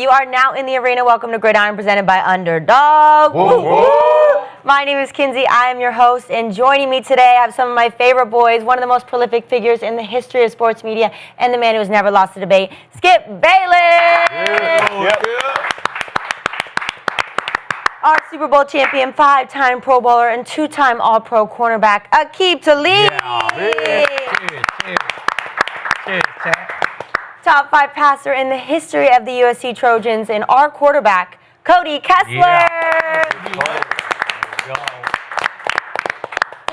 You are now in the arena. Welcome to Gridiron, presented by Underdog. Whoa, whoa. My name is Kinsey. I am your host, and joining me today, I have some of my favorite boys, one of the most prolific figures in the history of sports media, and the man who has never lost a debate, Skip Bayless. Our Super Bowl champion, 5-time Pro Bowler, and 2-time All-Pro cornerback, Aqib Talib. Cheers, Top 5 passer in the history of the USC Trojans, and our quarterback, Cody Kessler.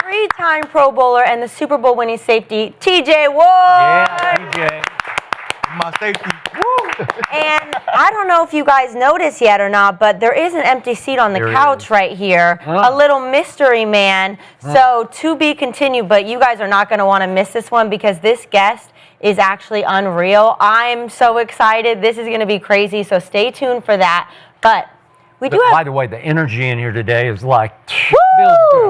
3-time Pro Bowler and the Super Bowl winning safety, TJ Ward. Yeah, TJ. My safety. Woo. And I don't know if you guys noticed yet or not, but there is an empty seat on the couch right here. A little mystery man. So to be continued, but you guys are not going to want to miss this one because this guest is actually unreal. I'm so excited. This is going to be crazy, so stay tuned for that. But we do have... By the way, the energy in here today is like,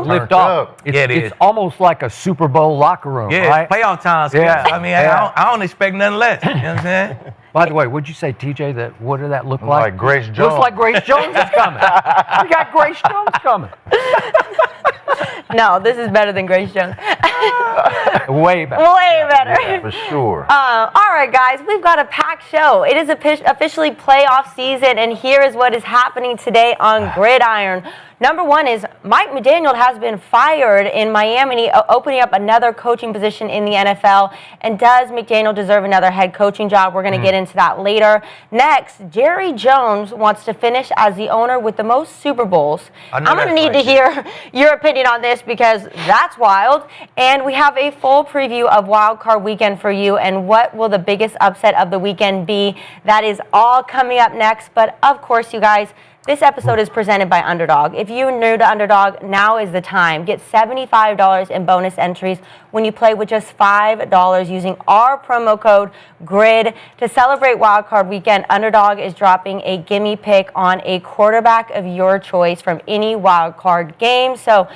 lift up. It's almost like a Super Bowl locker room, right? Playoff time. Yeah. I mean, I don't expect nothing less. You know what I'm saying? By the way, would you say, TJ, what did that look like? Like Grace Jones. Looks like Grace Jones is coming. We got Grace Jones coming. No, this is better than Grace Jones. Way better. Way better. Yeah, for sure. All right, guys, we've got a packed show. It is officially playoff season, and here is what is happening today on Gridiron. Number one is Mike McDaniels has been fired in Miami, opening up another coaching position in the NFL. And does McDaniels deserve another head coaching job? We're going to get into that later. Next, Jerry Jones wants to finish as the owner with the most Super Bowls. I'm going to need to hear your opinion on this because that's wild. And we have a full preview of Wild Card Weekend for you and what will the biggest upset of the weekend be. That is all coming up next. But of course, you guys, this episode is presented by Underdog. If you're new to Underdog, now is the time. Get $75 in bonus entries when you play with just $5 using our promo code GRID. To celebrate Wildcard Weekend, Underdog is dropping a gimme pick on a quarterback of your choice from any wildcard game. So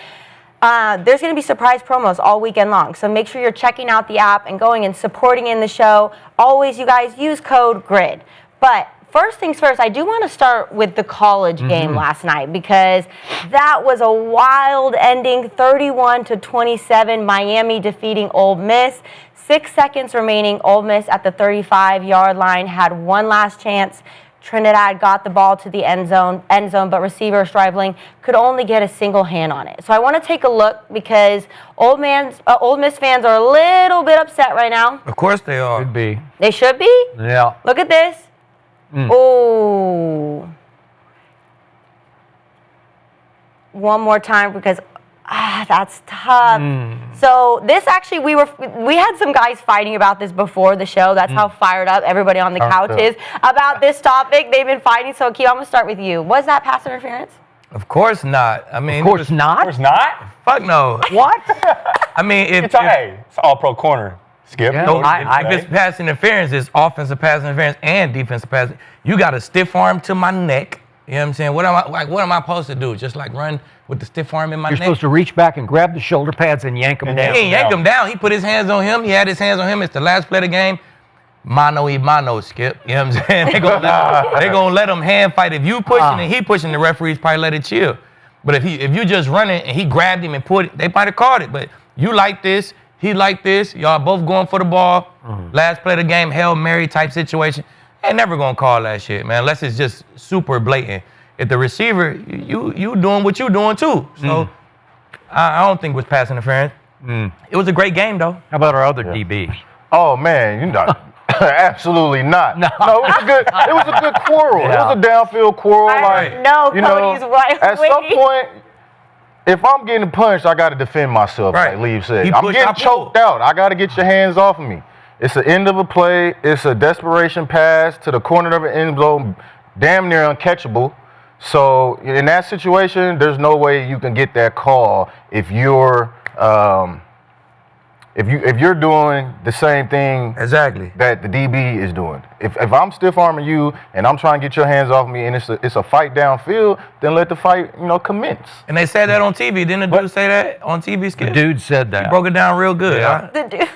there's going to be surprise promos all weekend long. So make sure you're checking out the app and going and supporting in the show. Always, you guys, use code GRID. But first things first, I do want to start with the college game last night because that was a wild ending, 31-27, Miami defeating Ole Miss. 6 seconds remaining, Ole Miss at the 35-yard line had one last chance. Trinidad got the ball to the end zone, but receiver Stribling could only get a single hand on it. So I want to take a look because Ole Miss fans are a little bit upset right now. Of course they are. Should be. They should be? Yeah. Look at this. Oh. One more time because that's tough. So this actually, we had some guys fighting about this before the show. That's how fired up everybody on the couch is about this topic. They've been fighting. So Aqib, I'm gonna start with you. Was that pass interference? Of course not. I mean, Of course not. Of course not. Fuck no. What? I mean, It's all pro corner. Skip. Yeah. No, I if it's pass interference, it's offensive pass interference and defensive pass. You got a stiff arm to my neck. You know what I'm saying? What am I supposed to do? Just like run with the stiff arm in my You're neck? supposed to reach back and grab the shoulder pads and yank them down. He ain't yank him down. He put his hands on him. He had his hands on him. It's the last play of the game. Mano y mano, Skip. You know what I'm saying? They're gonna let him hand fight. If you pushing and he pushing, the referees probably let it chill. But if you just running and he grabbed him and put it, they might have called it. But you like this. He like this. Y'all both going for the ball. Last play of the game, Hail Mary type situation. Ain't never going to call that shit, man, unless it's just super blatant. If the receiver, you doing what you doing too. So I don't think it was pass interference. It was a great game, though. How about our other DB? Oh man, you know, absolutely not. No, it was a good quarrel. Yeah. It was a downfield quarrel. Cody's right. At some point, if I'm getting punched, I got to defend myself, like Lee said. I'm getting choked out. I got to get your hands off of me. It's the end of a play. It's a desperation pass to the corner of the end zone, damn near uncatchable. So in that situation, there's no way you can get that call if you're doing the same thing that the DB is doing. If I'm stiff arming you and I'm trying to get your hands off me and it's a fight downfield, then let the fight commence. And they said that on TV. Didn't the dude say that on TV? Skip? The dude said that. He broke it down real good. Yeah. Huh? The dude.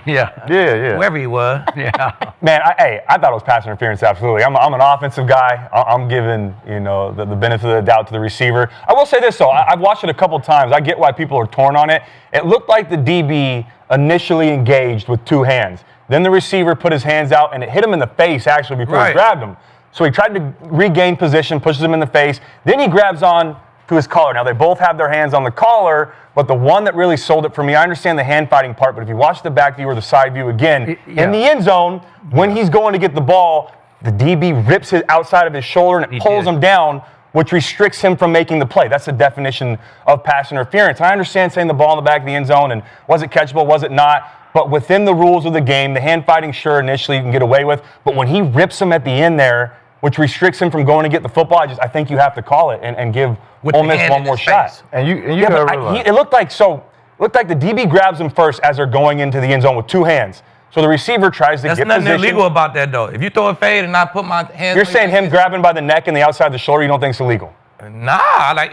Yeah. Whoever he was. Yeah. Man, I thought it was pass interference, absolutely. I'm an offensive guy. I'm giving, the benefit of the doubt to the receiver. I will say this, though. I've watched it a couple times. I get why people are torn on it. It looked like the DB initially engaged with two hands. Then the receiver put his hands out, and it hit him in the face, actually, before he grabbed him. So he tried to regain position, pushes him in the face. Then he grabs on to his collar. Now, they both have their hands on the collar, but the one that really sold it for me, I understand the hand fighting part, but if you watch the back view or the side view again, in the end zone, when he's going to get the ball, the DB rips it outside of his shoulder and it pulls him down, which restricts him from making the play. That's the definition of pass interference. And I understand saying the ball in the back of the end zone and was it catchable, was it not? But within the rules of the game, the hand fighting, sure, initially you can get away with, but when he rips him at the end there, which restricts him from going to get the football, I think you have to call it and give Ole Miss one more shot. And you gotta realize. It looked like the DB grabs him first as they're going into the end zone with two hands. So the receiver tries to get position. There's nothing illegal about that, though. If you throw a fade and I put my hands, you're saying him grabbing by the neck and the outside of the shoulder, you don't think it's illegal? Nah,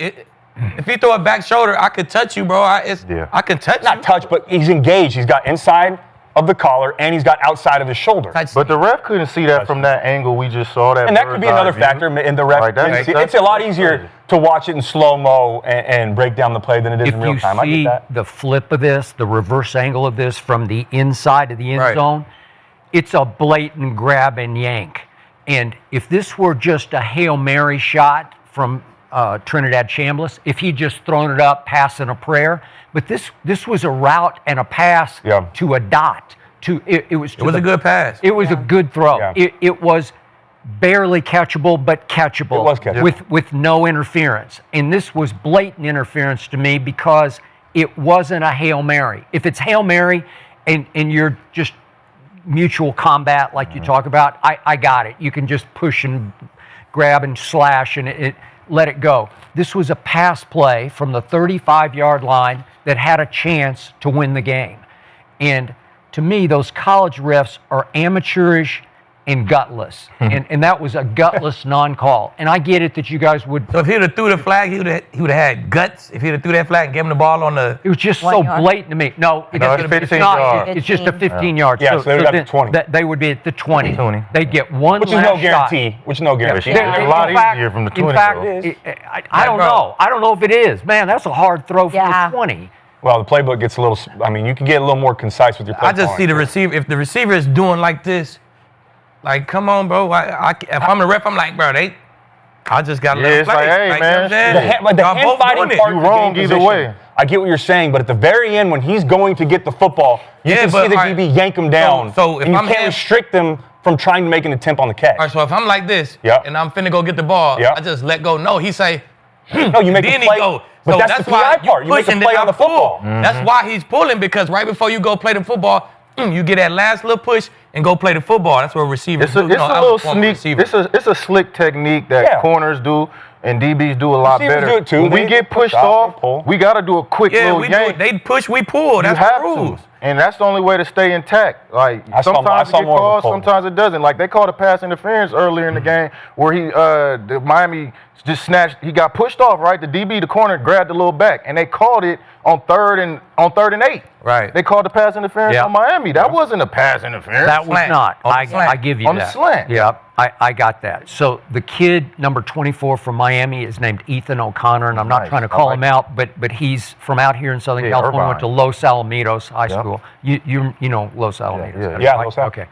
if you throw a back shoulder, I could touch you, bro. I can touch you. Not touch, but he's engaged. He's got inside of the collar and he's got outside of his shoulder. But the ref couldn't see that from that angle we just saw. And that could be another factor in the ref. It's a lot easier to watch it in slow-mo and break down the play than it is in real time. If you see the flip of this, the reverse angle of this from the inside of the end zone, it's a blatant grab and yank. And if this were just a Hail Mary shot from Trinidad Chambliss, if he'd just thrown it up, passing a prayer, but this was a route and a pass to a dot. It was a good pass. It was a good throw. Yeah. It was barely catchable, but catchable. It was catchable. With no interference. And this was blatant interference to me because it wasn't a Hail Mary. If it's Hail Mary and you're just mutual combat like you talk about, I got it. You can just push and grab and slash and let it go. This was a pass play from the 35-yard line that had a chance to win the game. And to me, those college refs are amateurish and gutless. And that was a gutless non-call. And I get it that you guys would... So if he would have threw the flag, he would have had guts. If he would have threw that flag and gave him the ball on the... It was just so blatant to me. No, it's not. It's just a 15-yard. Yeah, so they would have 20. They would be at the 20. They'd get one last shot. Which is no guarantee. It's a lot easier from the 20. In fact, I don't know. I don't know if it is. Man, that's a hard throw from the 20. Well, the playbook gets a little... I mean, you can get a little more concise with your play. I just see the receiver. If the receiver is doing like this, like, come on, bro. If I'm the ref, I'm like, bro, I just got to let it's like, hey, man. The hand fighting part, you wrong either way. I get what you're saying, but at the very end, when he's going to get the football, you can see the DB yank him down. So if and you can't restrict them from trying to make an attempt on the catch. All right, so if I'm like this, and I'm finna go get the ball, I just let go. No, he say, no, you make then the play. He go. But So that's the PI part. You make the play on the football. That's why he's pulling, because right before you go play the football, you get that last little push and go play the football. That's what receivers do. It's a little sneak. It's a slick technique that corners do and DBs do a lot better. Do it too. When we get pushed off, we got to do a quick little yank. They push, we pull. That's the rules. And that's the only way to stay intact. Like sometimes it gets called, sometimes it doesn't. Like they called a pass interference earlier in the game where the Miami just snatched. He got pushed off. Right, the DB, the corner, grabbed the little back, and they called it on third and 8. Right. They called the pass interference on Miami. That wasn't a pass interference. That was not. I give you that. On the slant. Yeah, I got that. So the kid, number 24 from Miami, is named Ethan O'Connor, and I'm not trying to call him out, but he's from out here in Southern California. Irvine. Went to Los Alamitos High School. You know Los Alamitos. Yeah, Los Alamitos. Okay.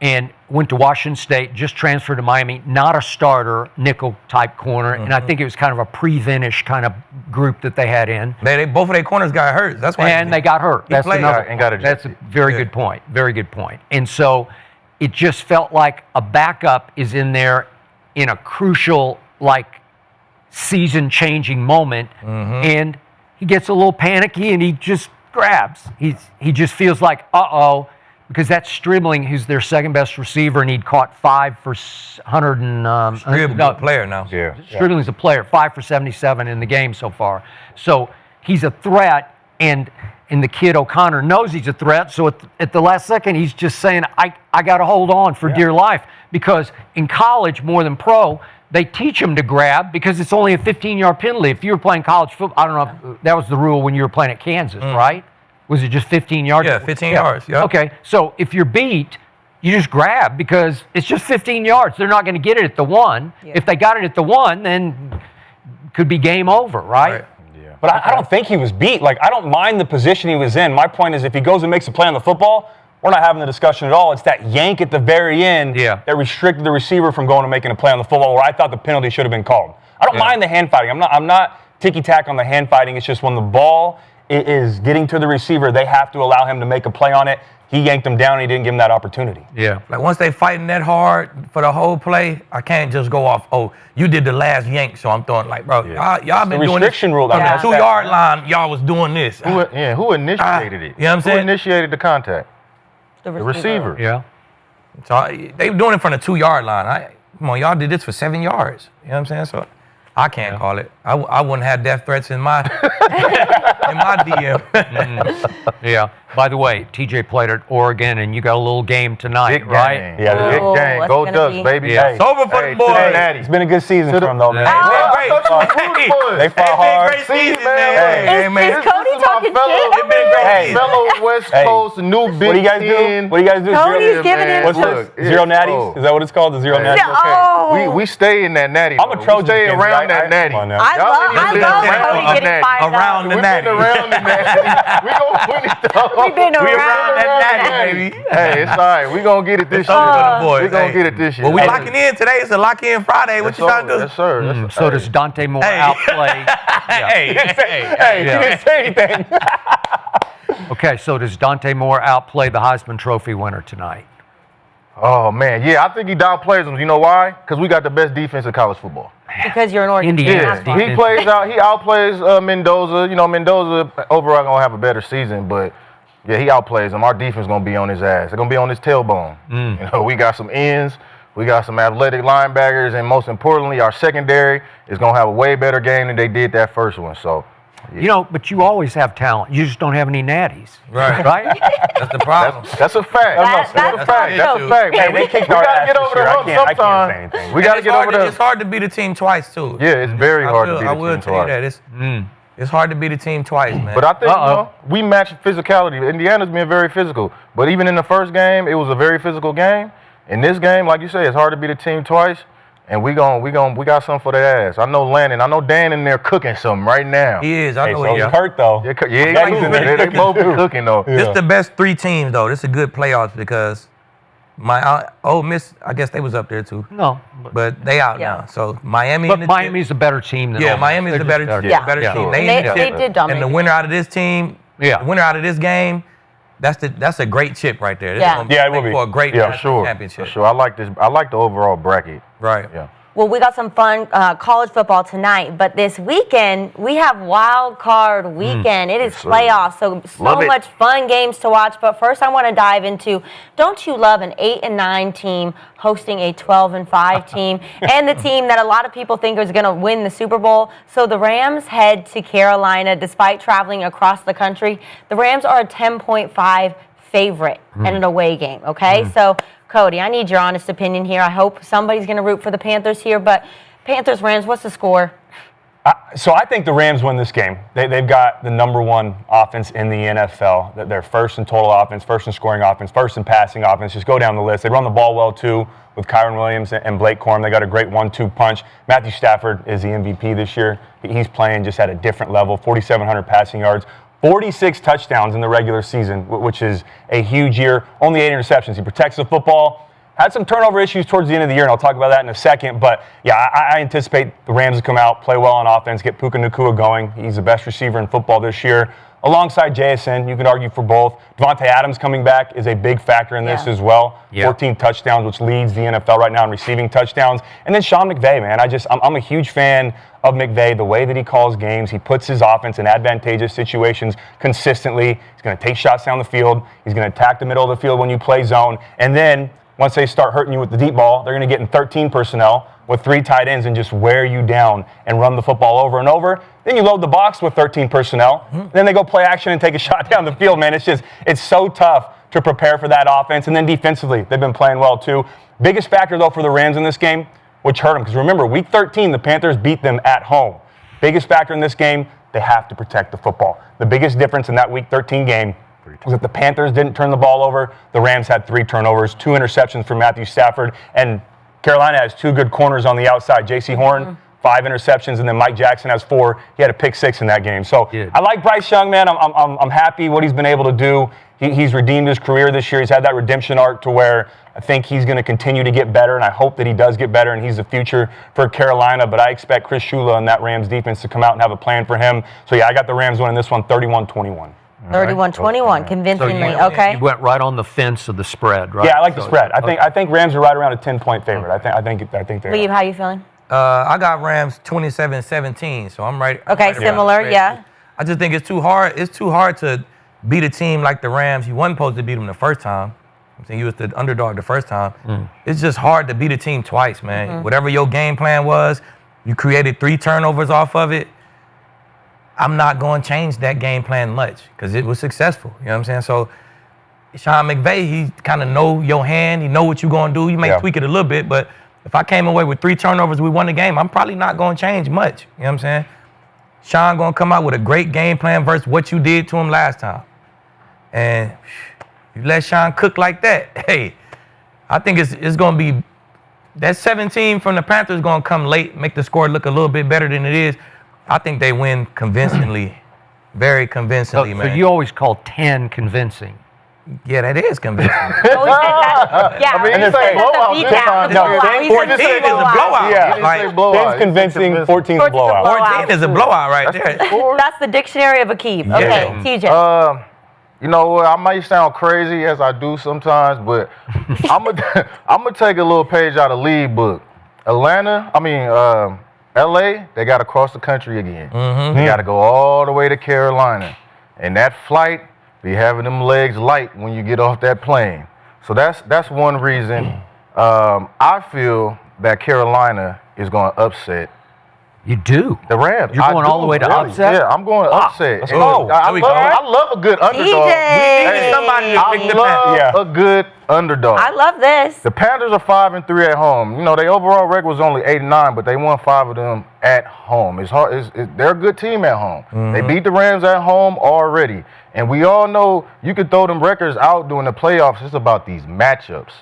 And went to Washington State, just transferred to Miami, not a starter, nickel-type corner, and I think it was kind of a pre-Vinish kind of group that they had in. Both of their corners got hurt. That's why. And they got hurt. That's another. That's a very good point. Very good point. And so it just felt like a backup is in there in a crucial, like, season-changing moment, and he gets a little panicky and he just grabs. He just feels like, uh-oh, because that's Stribling, who's their second-best receiver, and he'd caught 5 for 100 and... Stribling's a player now. Yeah. Stribling's a player, 5 for 77 in the game so far. So he's a threat, and the kid O'Connor knows he's a threat, so at the last second, he's just saying, I got to hold on for dear life, because in college, more than pro, they teach them to grab because it's only a 15-yard penalty. If you were playing college football, I don't know if that was the rule when you were playing at Kansas, right? Was it just 15 yards? Yeah, 15 yards. Yep. Okay, so if you're beat, you just grab because it's just 15 yards. They're not going to get it at the 1. Yeah. If they got it at the 1, then could be game over, right? Yeah. But I don't think he was beat. Like, I don't mind the position he was in. My point is, if he goes and makes a play on the football, we're not having the discussion at all. It's that yank at the very end that restricted the receiver from going and making a play on the football where I thought the penalty should have been called. I don't mind the hand fighting. I'm not ticky-tack on the hand fighting. It's just when the ball is getting to the receiver, they have to allow him to make a play on it. He yanked him down and he didn't give him that opportunity. Yeah. Like once they fighting that hard for the whole play, I can't just go off, oh, you did the last yank, so I'm throwing like, bro, y'all been doing this. The restriction rule. From the 2-yard line, y'all was doing this. Who initiated it? You know what I'm saying? Who initiated the contact? The receiver. Yeah. So they were doing it from the 2-yard line. Come on, y'all did this for 7 yards. You know what I'm saying? So I can't call it. I wouldn't have death threats in my in my DM. Yeah. By the way, TJ played at Oregon, and you got a little game tonight, right? Yeah, big game. Go Ducks, baby. Yeah. It's over for the boys. It's been a good season for them, though, man. They fought hard. Great season, man. Is Cody talking shit? It's been a great season. Fellow West Coast, new Big Ten. What do you guys do? Cody's giving him What's this? Zero natties? Is that what it's called? The zero natties? Oh. We stay in that natty. I'm a Trojan. We stay around that natty. I love Cody getting fired around the natty. Around the natty. We gonna win it though. We've been around that natty, baby. Hey, it's all right. We gonna get it this year. We gonna get it this year. Well, we locking in today. It's a lock-in Friday. What you trying to do? Yes, sir. So does Dante Moore outplay? Hey, he didn't say anything. Okay, so does Dante Moore outplay the Heisman Trophy winner tonight? Oh, man. Yeah, I think he downplays him. You know why? Because we got the best defense in college football. Because you're an Oregon. Indiana. He outplays Mendoza. You know, Mendoza overall going to have a better season, but yeah, he outplays him. Our defense going to be on his ass. They're going to be on his tailbone. You know, we got some ends. We got some athletic linebackers, and most importantly, our secondary is going to have a way better game than they did that first one. So, yeah. You know, but you always have talent. You just don't have any natties. Right. Right? That's the problem. That's a fact. That's a fact. That's a fact. Hey, they kicked our ass this year. I can't say anything. We got to get over the. It's hard to beat a team twice, too. Yeah, it's very hard to beat a team twice. I will tell you that. It's hard to beat a team twice, man. But I think we match physicality. Indiana's been very physical. But even in the first game, it was a very physical game. In this game, like you say, it's hard to beat a team twice. And we got something for their ass. I know Landon. I know Dan in there cooking something right now. He is. I know he is. Kurt, though. Yeah, they both be cooking, though. This is the best 3 teams, though. This is a good playoffs because my Ole Miss, I guess they was up there, too. No. But they out now. So Miami. But Miami's a better team than Ole Miss. Miami's the better team. Sure. They did dominate. And the winner out of this team, the winner out of this game, that's a great chip right there. It will be for a great championship. For sure. I like this. I like the overall bracket. Right. Yeah. Well, we got some fun college football tonight, but this weekend we have wild card weekend. It is playoffs, so much fun games to watch. But first, I want to dive into: don't you love an 8-9 team hosting a 12-5 team, and the team that a lot of people think is going to win the Super Bowl? So the Rams head to Carolina, despite traveling across the country. The Rams are a 10.5 favorite in an away game. Okay, so. Cody, I need your honest opinion here. I hope somebody's going to root for the Panthers here, but Panthers, Rams, what's the score? So I think the Rams win this game. They've got the #1 offense in the NFL. They're first in total offense, first in scoring offense, first in passing offense. Just go down the list. They run the ball well, too, with Kyron Williams and Blake Corum. They got a great 1-2 punch. Matthew Stafford is the MVP this year. He's playing just at a different level, 4,700 passing yards. 46 touchdowns in the regular season, which is a huge year. Only 8 interceptions. He protects the football. Had some turnover issues towards the end of the year, and I'll talk about that in a second. But, yeah, I anticipate the Rams to come out, play well on offense, get Puka Nacua going. He's the best receiver in football this year. Alongside JSN, you can argue for both. Devontae Adams coming back is a big factor in this as well. 14 touchdowns, which leads the NFL right now in receiving touchdowns. And then Sean McVay, man. I'm a huge fan of McVay, the way that he calls games. He puts his offense in advantageous situations consistently. He's going to take shots down the field. He's going to attack the middle of the field when you play zone. And then once they start hurting you with the deep ball, they're going to get in 13 personnel with 3 tight ends and just wear you down and run the football over and over. Then you load the box with 13 personnel. Then they go play action and take a shot down the field, man. It's so tough to prepare for that offense. And then defensively, they've been playing well too. Biggest factor, though, for the Rams in this game, which hurt them. Because remember, week 13, the Panthers beat them at home. Biggest factor in this game, they have to protect the football. The biggest difference in that Week 13 game was that the Panthers didn't turn the ball over. The Rams had 3 turnovers, 2 interceptions from Matthew Stafford, and Carolina has 2 good corners on the outside. J.C. Horn, 5 interceptions, and then Mike Jackson has 4. He had a pick 6 in that game. So I like Bryce Young, man. I'm happy what he's been able to do. He's redeemed his career this year. He's had that redemption arc to where I think he's going to continue to get better, and I hope that he does get better, and he's the future for Carolina. But I expect Chris Shula and that Rams defense to come out and have a plan for him. So, yeah, I got the Rams winning this one 31-21. 31-21, convincingly. You went right on the fence of the spread, right? Yeah, I like the spread. I think Rams are right around a 10-point favorite. I think they're. Aqib, how you feeling? I got Rams 27-17, so I'm right. Okay, right similar, yeah. I just think it's too hard. It's too hard to beat a team like the Rams. You wasn't supposed to beat them the first time. I'm saying you was the underdog the first time. It's just hard to beat a team twice, man. Whatever your game plan was, you created 3 turnovers off of it. I'm not going to change that game plan much because it was successful. You know what I'm saying? So Sean McVay, he kind of know your hand. He know what you're going to do. You may tweak it a little bit, but if I came away with 3 turnovers, we won the game, I'm probably not going to change much. You know what I'm saying? Sean going to come out with a great game plan versus what you did to him last time. And you let Sean cook like that, hey, I think it's going to be that 17 from the Panthers going to come late, make the score look a little bit better than it is. I think they win convincingly, very convincingly, man. So you always call 10 convincing. Yeah, that is convincing. Yeah, I mean, you say blowout this time. No, 14 is a blowout. Yeah, Like, Ben's convincing, 14 is a blowout. 14 is a blowout right there. That's the dictionary of Aqib. Okay, TJ. You know what? I might sound crazy as I do sometimes, but I'm gonna take a little page out of league book. LA, they got to cross the country again. They got to go all the way to Carolina, and that flight be having them legs light when you get off that plane. So that's one reason I feel that Carolina is going to upset. You do? The Rams. You're going all the way to upset? Yeah, I'm going to upset. Let's go. I love a good underdog. TJ. Somebody to pick the I love a good underdog. I love this. The Panthers are 5-3 at home. You know, their overall record was only 8-9, but they won 5 of them at home. It's hard. They're a good team at home. They beat the Rams at home already. And we all know you could throw them records out during the playoffs. It's about these matchups.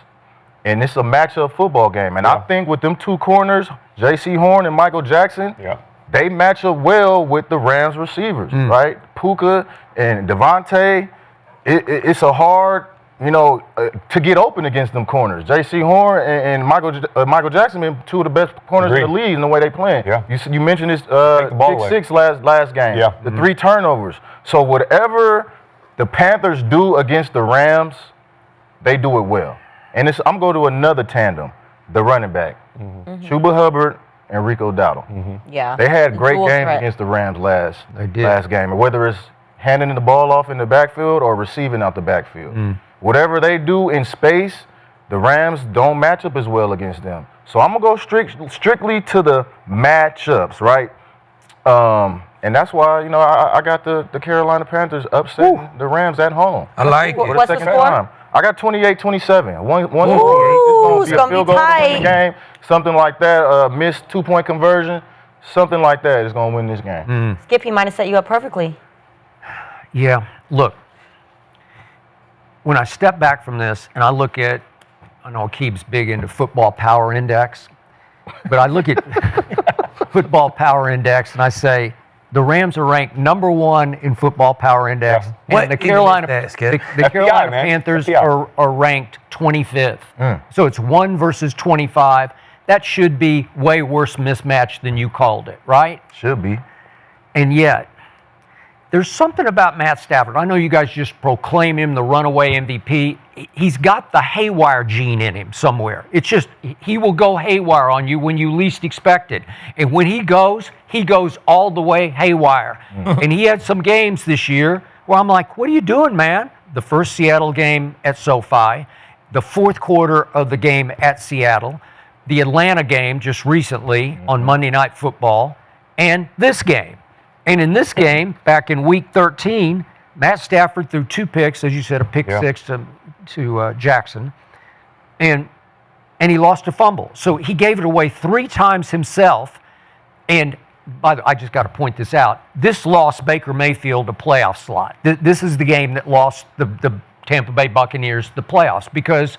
And it's a matchup football game. And I think with them 2 corners, J.C. Horn and Michael Jackson, they match up well with the Rams receivers, right? Puka and Devontae. It's a hard, to get open against them corners. J.C. Horn and Michael Jackson been 2 of the best corners in the league in the way they playing. Yeah. You mentioned this pick 6 last game. Yeah. The 3 turnovers. So whatever the Panthers do against the Rams, they do it well. And I'm going to another tandem, the running back, Chuba Hubbard and Rico Dowdle. Yeah. They had great dual games threat. against the Rams last game, and whether it's handing the ball off in the backfield or receiving out the backfield. Whatever they do in space, the Rams don't match up as well against them. So I'm going to go strictly to the matchups, right? And that's why, I got the Carolina Panthers upsetting the Rams at home. I like it. What's the score? I got 28-27. One Ooh, it's it's going to be a field gonna be goal to tight. win the game, something like that. Missed 2-point conversion, something like that is going to win this game. Skippy might have set you up perfectly. Yeah, look, when I step back from this and I look at, I know Aqib's big into football power index, but I look at football power index and I say, the Rams are ranked number 1 in football power index. What And the even Carolina, is that, Skip? the Carolina man. Panthers FBI. are ranked 25th. So it's 1 versus 25. That should be way worse mismatch than you called it, right? Should be. And yet, there's something about Matt Stafford. I know you guys just proclaim him the runaway MVP. He's got the haywire gene in him somewhere. It's just, he will go haywire on you when you least expect it. And when he goes all the way haywire. And he had some games this year where I'm like, what are you doing, man? The first Seattle game at SoFi, the 4th quarter of the game at Seattle, the Atlanta game just recently on Monday Night Football, and this game. And in this game, back in Week 13, Matt Stafford threw 2 picks, as you said, a pick 6 to Jackson, and he lost a fumble. So he gave it away 3 times himself, and by the way, I just got to point this out. This lost Baker Mayfield a playoff slot. This is the game that lost the Tampa Bay Buccaneers the playoffs because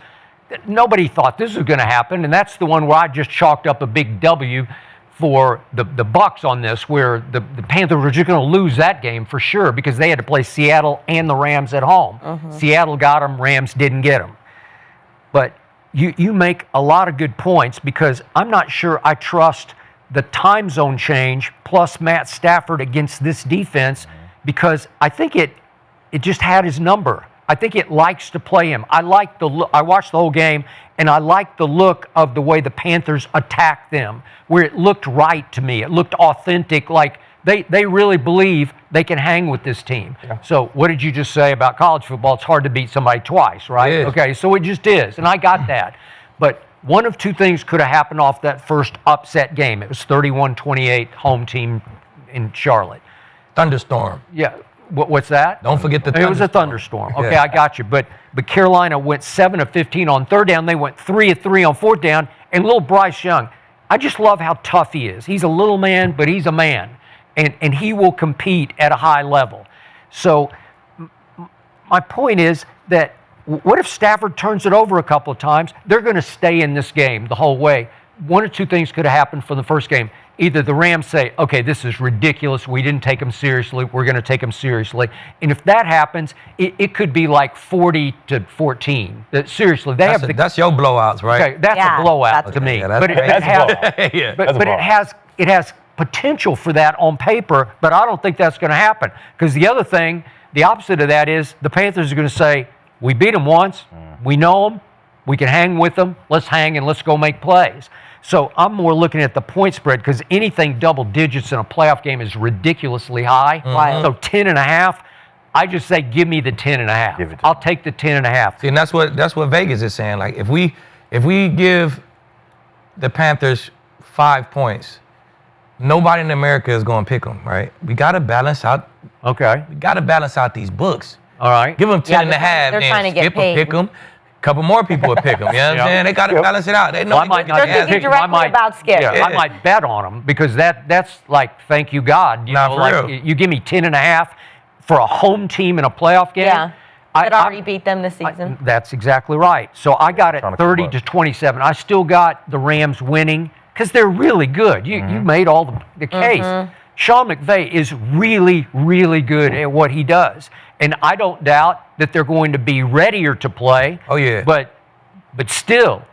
nobody thought this was going to happen, and that's the one where I just chalked up a big W for the Bucs on this, where the Panthers were just going to lose that game for sure because they had to play Seattle and the Rams at home. Seattle got them, Rams didn't get them. But you make a lot of good points because I'm not sure I trust the time zone change plus Matt Stafford against this defense because I think it just had his number. I think it likes to play him. I watched the whole game, and I liked the look of the way the Panthers attacked them, where it looked right to me. It looked authentic, like they really believe they can hang with this team. Yeah. So what did you just say about college football? It's hard to beat somebody twice, right? Okay, so it just is, and I got that. But one of two things could have happened off that first upset game. It was 31-28 home team in Charlotte. Thunderstorm. Yeah. What's that? Don't forget the thunderstorm. It was a thunderstorm. Okay, I got you. But Carolina went 7 of 15 on third down. They went 3 of 3 on fourth down. And little Bryce Young, I just love how tough he is. He's a little man, but he's a man. And he will compete at a high level. So my point is that what if Stafford turns it over a couple of times? They're going to stay in this game the whole way. One or two things could have happened from the first game. Either the Rams say, okay, this is ridiculous. We didn't take them seriously. We're going to take them seriously. And if that happens, it could be like 40-14. Seriously, that's your blowouts, right? Okay, that's a blowout to me. But it has potential for that on paper, but I don't think that's going to happen. Because the other thing, the opposite of that is the Panthers are going to say, we beat them once. We know them. We can hang with them. Let's hang and let's go make plays. So I'm more looking at the point spread because anything double digits in a playoff game is ridiculously high. So 10.5, I just say give me the 10.5. I'll take the 10.5. See, and that's what Vegas is saying. Like if we give the Panthers 5 points, nobody in America is going to pick them, right? We got to balance out. Okay. We got to balance out these books. All right. Give them 10.5. They're trying to get paid. Pick them. Couple more people would pick them. You know what I'm saying? They got to balance it out. They know they're thinking directly about Skip. I might bet on them because that's like thank you God. You give me 10.5 for a home team in a playoff game. Yeah. That already beat them this season. That's exactly right. So I got it 30-27. I still got the Rams winning because they're really good. You made all the case. Sean McVay is really, really good at what he does. And I don't doubt that they're going to be readier to play. Oh, yeah. But still,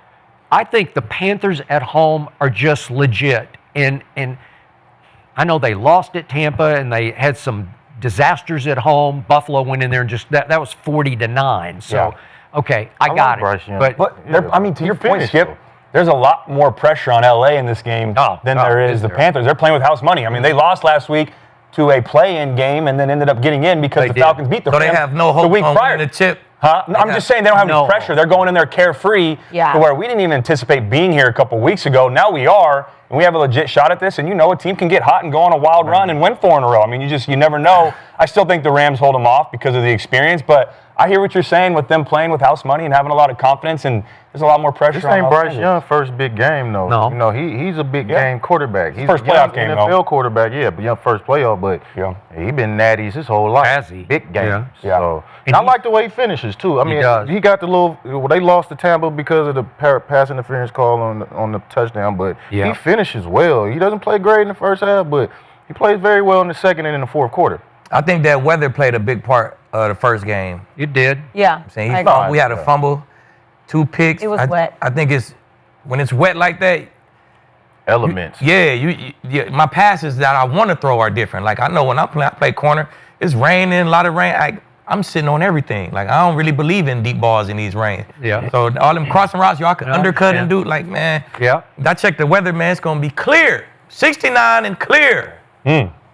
I think the Panthers at home are just legit. And I know they lost at Tampa and they had some disasters at home. Buffalo went in there and just that was 40-9. So, okay, I got it. But I mean, to your point, Skip, there's a lot more pressure on LA in this game than there is the Panthers. They're playing with house money. I mean, they lost last week to a play-in game and then ended up getting in because the Falcons beat the Rams. So they have no hope the week prior. The chip. Huh? I'm just saying they don't have any pressure. They're going in there carefree to where we didn't even anticipate being here a couple weeks ago. Now we are, and we have a legit shot at this. And you know, a team can get hot and go on a wild run and win 4 in a row. I mean, you never know. I still think the Rams hold them off because of the experience, but I hear what you're saying with them playing with house money and having a lot of confidence, and there's a lot more pressure. This ain't Bryce Young's first big game, though. No. You know, he's a big game quarterback. He's first a playoff game, NFL quarterback, but young first playoff. But he been natties his whole life. Has he? Big game. Yeah. So and I like the way he finishes too. I mean, he got the little. Well, they lost to Tampa because of the pass interference call on the touchdown, but he finishes well. He doesn't play great in the first half, but he plays very well in the second and in the fourth quarter. I think that weather played a big part of the first game. It did. Yeah. I'm saying we had a fumble, 2 picks. It was wet. I think when it's wet like that. Elements. My passes that I want to throw are different. Like I know when I play corner, it's raining, a lot of rain. I'm sitting on everything. Like I don't really believe in deep balls in these rain. Yeah. So all them crossing routes, y'all can undercut and do like, man. Yeah. I checked the weather, man. It's gonna be clear, 69 and clear.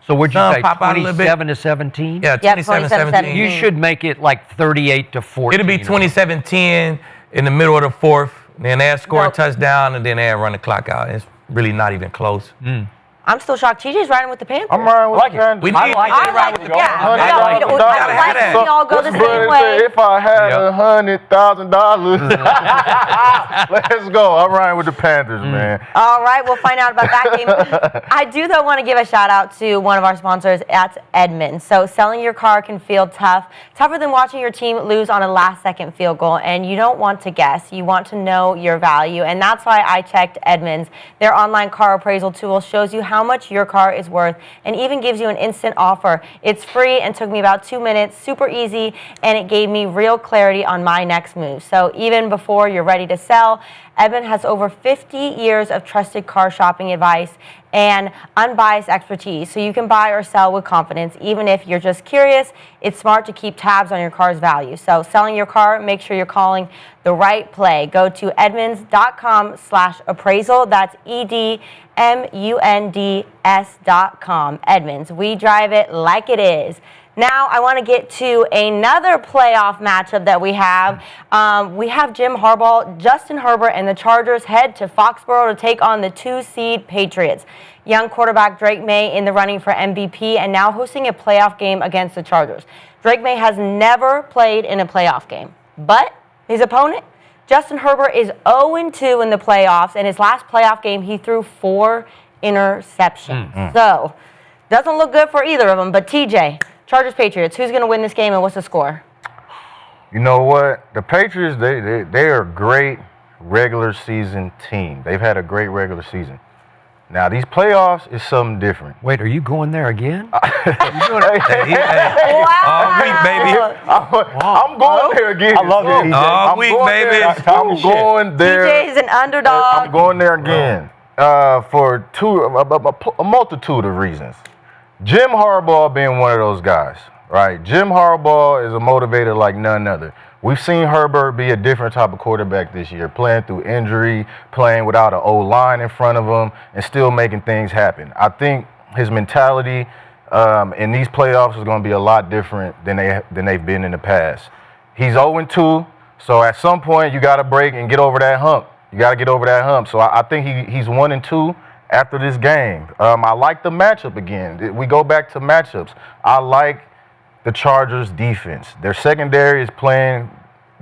So what'd you say, pop out a little bit. 27-17? Yeah, 27-17. You should make it like 38-14. It'll be 27-10 in the middle of the fourth. Then they'll score a touchdown, and then they'll run the clock out. It's really not even close. I'm still shocked. TJ's riding with the Panthers. I'm riding with I like the it. Panthers. We I need like TJ it. to ride with the Yeah, Dolphins. yeah, $100,000. I'd like to see y'all go the What's same brother way. say? If I had $100,000, let's go. I'm riding with the Panthers, man. All right, we'll find out about that game. I do, though, want to give a shout-out to one of our sponsors. That's Edmunds. So selling your car can feel tougher than watching your team lose on a last-second field goal, and you don't want to guess. You want to know your value, and that's why I checked Edmunds. Their online car appraisal tool shows you how much your car is worth and even gives you an instant offer. It's free and took me about 2 minutes, super easy, and it gave me real clarity on my next move. So even before you're ready to sell, Edmund has over 50 years of trusted car shopping advice and unbiased expertise, so you can buy or sell with confidence. Even if you're just curious, it's smart to keep tabs on your car's value. So selling your car, make sure you're calling the right play. Go to edmunds.com/appraisal. That's EDMUNDS.com. Edmunds, we drive it like it is. Now I want to get to another playoff matchup that we have. We have Jim Harbaugh, Justin Herbert, and the Chargers head to Foxborough to take on the 2-seed Patriots. Young quarterback Drake May in the running for MVP and now hosting a playoff game against the Chargers. Drake May has never played in a playoff game, but his opponent, Justin Herbert, is 0-2 in the playoffs. In his last playoff game, he threw 4 interceptions. So, doesn't look good for either of them, but TJ, Chargers, Patriots, who's going to win this game and what's the score? You know what? The Patriots, they are a great regular season team. They've had a great regular season. Now, these playoffs is something different. Wait, are you going there again? All week, baby. I'm going there again. I love it, DJ. All week, baby. I'm going there. TJ is an underdog. I'm going there again for a multitude of reasons. Jim Harbaugh being one of those guys, right? Jim Harbaugh is a motivator like none other. We've seen Herbert be a different type of quarterback this year, playing through injury, playing without an O-line in front of him, and still making things happen. I think his mentality in these playoffs is going to be a lot different than they've been in the past. He's 0-2, so at some point you got to break and get over that hump. You got to get over that hump. So I think he's 1-2 after this game. I like the matchup again. We go back to matchups. I like the Chargers defense. Their secondary is playing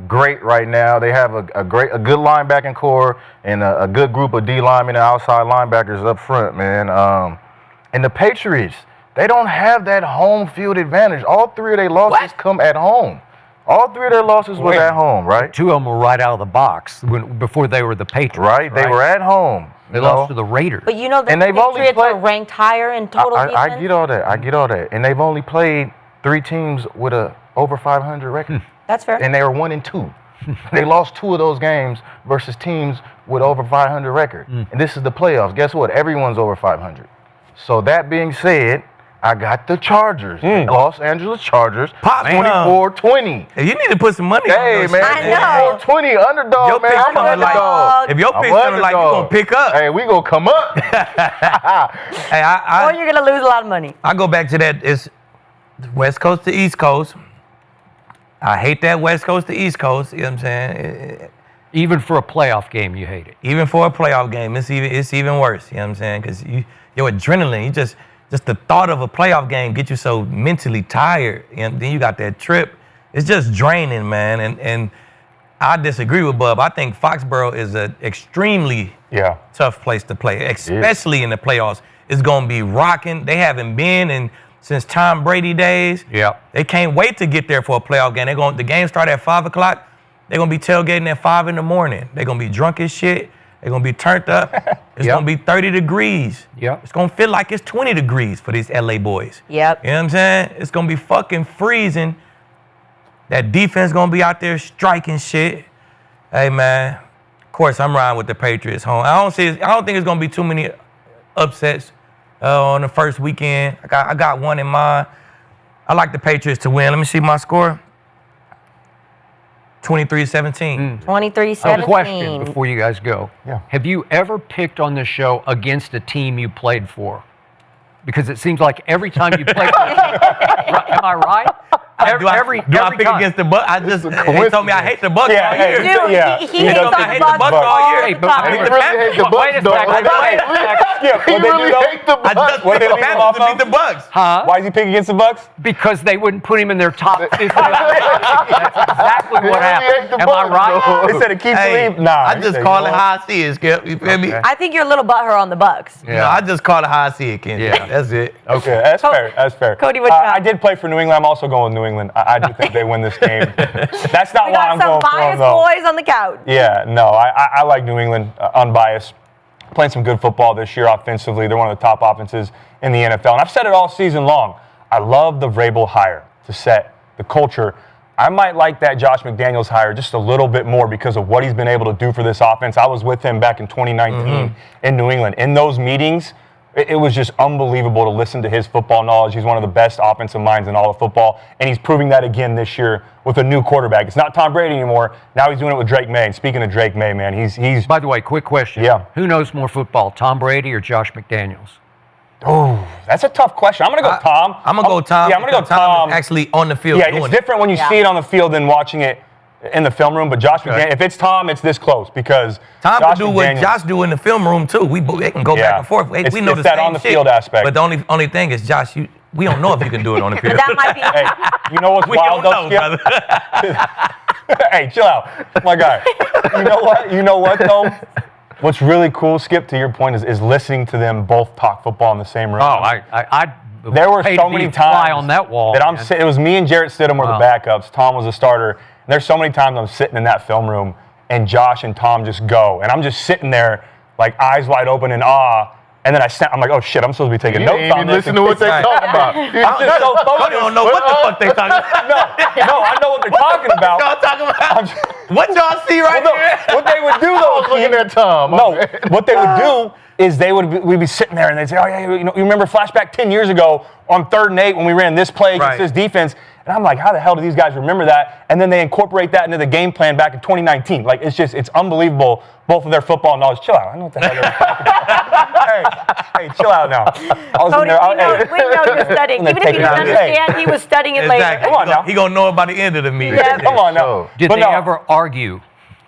great right now. They have a good linebacking core and a good group of D linemen and outside linebackers up front, man. And the Patriots, they don't have that home field advantage. All 3 of their losses come at home. All 3 of their losses were at home, right? 2 of them were right out of the box before they were the Patriots. Right? They were at home. They lost to the Raiders. But you know the And they've only Patriots are played- ranked higher in total defense. I get all that. And they've only played 3 teams with a over 500 record. That's fair. And they were 1-2. They lost 2 of those games versus teams with over 500 record. And this is the playoffs. Guess what? Everyone's over 500. So that being said, I got the Chargers. Los Angeles Chargers, Pop, 24-20. Hey, you need to put some money on Hey, those man, shit. I know. 24-20, underdog, Your man. picks I'm coming like, underdog. if your I'm picks coming like you underdog. gonna pick up. Hey, we gonna come up. Hey, Or you're going to lose a lot of money. I go back to that. It's West Coast to East Coast. I hate that West Coast to East Coast. You know what I'm saying? Even for a playoff game, you hate it. Even for a playoff game, it's even worse. You know what I'm saying? Because your adrenaline, just the thought of a playoff game get you so mentally tired. And then you got that trip. It's just draining, man. And I disagree with Bub. I think Foxborough is an extremely tough place to play, especially in the playoffs. It's going to be rocking. They haven't been since Tom Brady days. Yeah. They can't wait to get there for a playoff game. The game start at 5 o'clock. They're going to be tailgating at 5 in the morning. They're going to be drunk as shit. They're going to be turned up. It's going to be 30 degrees. Yep. It's going to feel like it's 20 degrees for these LA boys. Yep. You know what I'm saying? It's going to be fucking freezing. That defense going to be out there striking shit. Hey, man. Of course, I'm riding with the Patriots home. I don't think it's going to be too many upsets on the first weekend. I got one in mind. I like the Patriots to win. Let me see my score. 23-17. 23-17. A question before you guys go. Yeah. Have you ever picked on this show against a team you played for? Because it seems like every time you play, am I right? Do I every pick time. against the Bucks? He told me I hate the Bucks Yeah, all hey, year. Dude, Yeah. he He hates told me I hate the Bucks all year. Hey, but time. He really hate the Wait Bucks, a though. second. Wait a second. Yeah, He what they do really though? hate the I Bucks, just though. picked the leave him Panthers off to beat of? the Bucks. Huh? Why is he picking against the Bucks? Because they wouldn't put him in their top 50. That's exactly He what really hate happened. the Am I Bucks, right? though. They said it keeps Hey, leave. Nah, I he just said, call you it know how I see it, Skip. You feel me? Okay. I think you're a little butthurt on the Bucks. You know, I just call it how I see it, Kinsey. Yeah. That's it. what? Okay, that's fair. That's fair. Cody, what you got? I did play for New England. I'm also going with New England. I do think they win this game. That's not We why got I'm some going for them, biased though. boys on the couch. Yeah, no, I like New England, unbiased. Playing some good football this year offensively. They're one of the top offenses in the NFL. And I've said it all season long. I love the Vrabel hire to set the culture. I might like that Josh McDaniels hire just a little bit more because of what he's been able to do for this offense. I was with him back in 2019 in New England. In those meetings, it was just unbelievable to listen to his football knowledge. He's one of the best offensive minds in all of football, and he's proving that again this year with a new quarterback. It's not Tom Brady anymore. Now he's doing it with Drake May. And speaking of Drake May, man, he's By the way, quick question. Yeah. Who knows more football, Tom Brady or Josh McDaniels? Oh, that's a tough question. I'm going to go Tom. I'm gonna go Tom. Yeah, I'm going to go because Tom. is actually on the field Yeah, doing it's different when you see it on the field than watching it in the film room. But Josh McDaniels, if it's Tom, it's this close because Tom Josh can do what McDaniels- Josh do in the film room too. They can go Yeah. back and forth. We It's- know it's the that same on the shit. field aspect. But the only thing is, Josh, we don't know if you can do it on the field. That might be. Hey, you know what's we wild don't though, know, Skip? brother. Hey, chill out, my guy. You know what though? What's really cool, Skip, to your point, is listening to them both talk football in the same room. There were paid so to be many a fly times on that wall. that I'm man. sitting. It was me and Jarrett Stidham were Wow. the backups. Tom was the starter. And there's so many times I'm sitting in that film room and Josh and Tom just go, and I'm just sitting there like eyes wide open in awe. And then I'm like, oh shit, I'm supposed to be taking You notes ain't on even this. listen to what they Right. talking about. I'm just so Cody focused. don't know what the fuck they talking about. No, I know what they're talking about. Y'all talking about what y'all see right Well, no, here? what they would do though, Looking Aqib, at Tom. my no, man. what they would do is we'd be sitting there and they'd say, oh yeah, you remember flashback 10 years ago on 3rd and 8 when we ran this play against Right. this defense. And I'm like, how the hell do these guys remember that? And then they incorporate that into the game plan back in 2019. Like, it's unbelievable, both of their football knowledge. Chill out. I know what the hell they're talking about. hey, chill out now. I was Cody, in there. we know you're studying. I'm gonna Even if take he it doesn't down. Hey. understand, he was studying it later. Exactly. Come on now. He gonna know it by the end of the meeting. Yeah. Come on now. Did But they no. ever argue?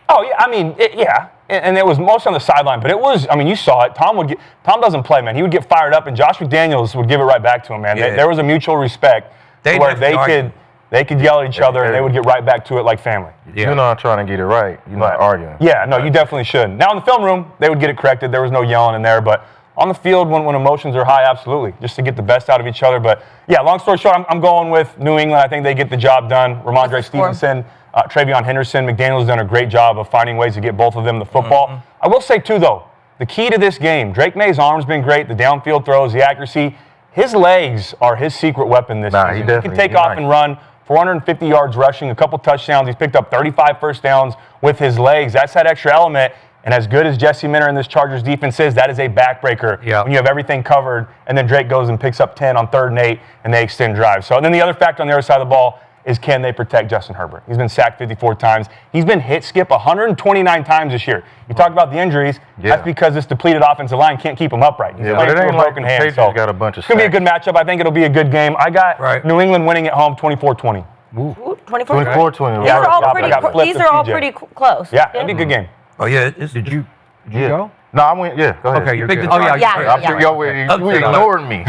Oh, yeah, I mean, yeah. And it was most on the sideline, but it was, I mean, you saw it. Tom doesn't play, man. He would get fired up, and Josh McDaniels would give it right back to him, man. Yeah. There was a mutual respect They where definitely they could yell at each other, and they would get right back to it like family. You're not trying to get it right. You're not arguing. Yeah, no, you definitely should. Now, in the film room, they would get it corrected. There was no yelling in there, but on the field, when emotions are high, absolutely, just to get the best out of each other. But, yeah, long story short, I'm going with New England. I think they get the job done. Ramondre Stevenson, Travion Henderson. McDaniels done a great job of finding ways to get both of them the football. I will say, too, though, the key to this game, Drake May's arm's been great, the downfield throws, the accuracy. His legs are his secret weapon this season. He can take off and run. 450 yards rushing, a couple touchdowns. He's picked up 35 first downs with his legs. That's that extra element. And as good as Jesse Minter and this Chargers defense is, that is a backbreaker when you have everything covered. And then Drake goes and picks up 10 on 3rd and 8, and they extend drives. So then the other factor on the other side of the ball is, can they protect Justin Herbert? He's been sacked 54 times. He's been hit, Skip, 129 times this year. You talk about the injuries. Yeah. That's because this depleted offensive line can't keep him upright. He's Yeah, playing but it through a ain't like broken the hand. Patriots got a bunch of it's going to be a good matchup. I think it'll be a good game. I got New England winning at home 24-20. Ooh, 24. 24-20. These are all I pretty. got flipped These with are all TJ. pretty close. Yeah, it'll be a good game. Oh yeah, Did you go? No, I went. Yeah, go ahead. Okay, you're picked good. the Oh, yeah. Yeah. I'm sure y'all you ignoring me.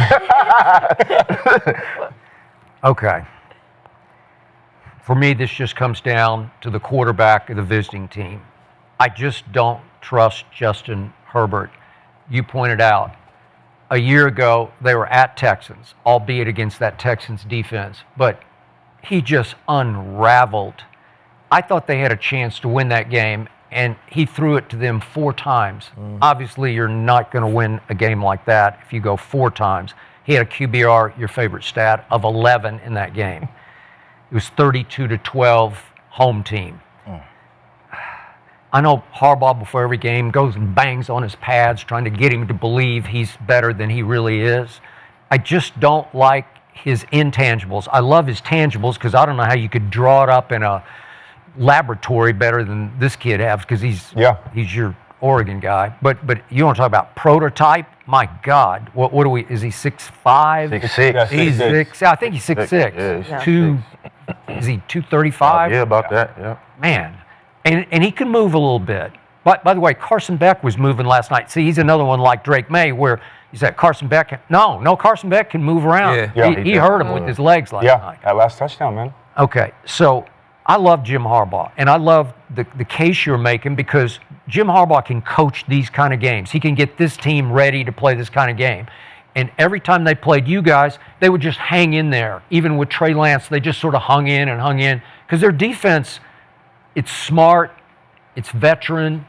Okay. For me, this just comes down to the quarterback of the visiting team. I just don't trust Justin Herbert. You pointed out, a year ago, they were at Texans, albeit against that Texans defense, but he just unraveled. I thought they had a chance to win that game, and he threw it to them 4 times. Obviously, you're not going to win a game like that if you go 4 times. He had a QBR, your favorite stat, of 11 in that game. It was 32-12 home team. I know Harbaugh before every game goes and bangs on his pads trying to get him to believe he's better than he really is. I just don't like his intangibles. I love his tangibles because I don't know how you could draw it up in a laboratory better than this kid has because he's your Oregon guy. But you want to talk about prototype? My God, what do we? Is he 6'5"? 6'6". Yeah, He's 6'6". I think he's 6'6". Yeah, he's Two Is he 235? Yeah, about that. Yeah. Man, and he can move a little bit. But by the way, Carson Beck was moving last night. See, he's another one like Drake May, where you said Carson Beck. No, Carson Beck can move around. Yeah. He hurt him with his legs last night. That last touchdown, man. Okay, so I love Jim Harbaugh, and I love the case you're making because Jim Harbaugh can coach these kind of games. He can get this team ready to play this kind of game. And every time they played you guys, they would just hang in there. Even with Trey Lance, they just sort of hung in because their defense, it's smart, it's veteran,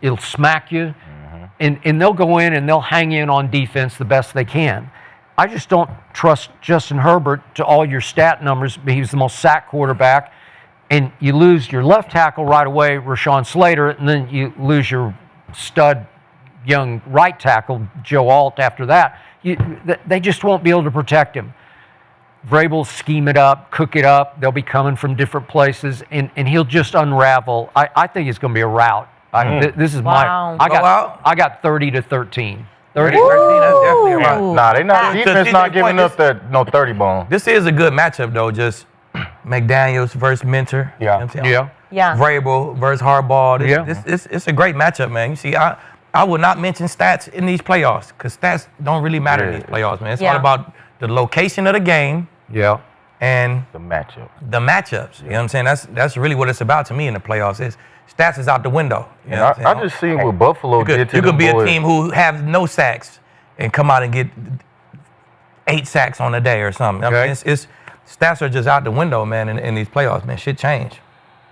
it'll smack you, and they'll go in and they'll hang in on defense the best they can. I just don't trust Justin Herbert to all your stat numbers. He was the most sacked quarterback, and you lose your left tackle right away, Rashawn Slater, and then you lose your stud young right tackle, Joe Alt, after that. They just won't be able to protect him. Vrabel scheme it up, cook it up. They'll be coming from different places, and he'll just unravel. I think it's going to be a rout. This is Wow. I got 30-13. 30-13. That's definitely a rout. Nah, they not. Because Defense TJ not giving point up that 30 bone. This is a good matchup, though. Just McDaniels versus Mentor. Yeah. You know what I'm saying? Yeah. Yeah. Vrabel versus Harbaugh. Yeah. It's a great matchup, man. You see, I would not mention stats in these playoffs because stats don't really matter in these playoffs, man. It's all about the location of the game and The matchup. the matchups. You know what I'm saying? That's really what it's about to me in the playoffs. Is stats is out the window. You know what I'm saying? I just seen what Buffalo did to You could them be a boys. team who have no sacks and come out and get 8 sacks on a day or something. I mean, it's stats are just out the window, man, in these playoffs, man. Shit change.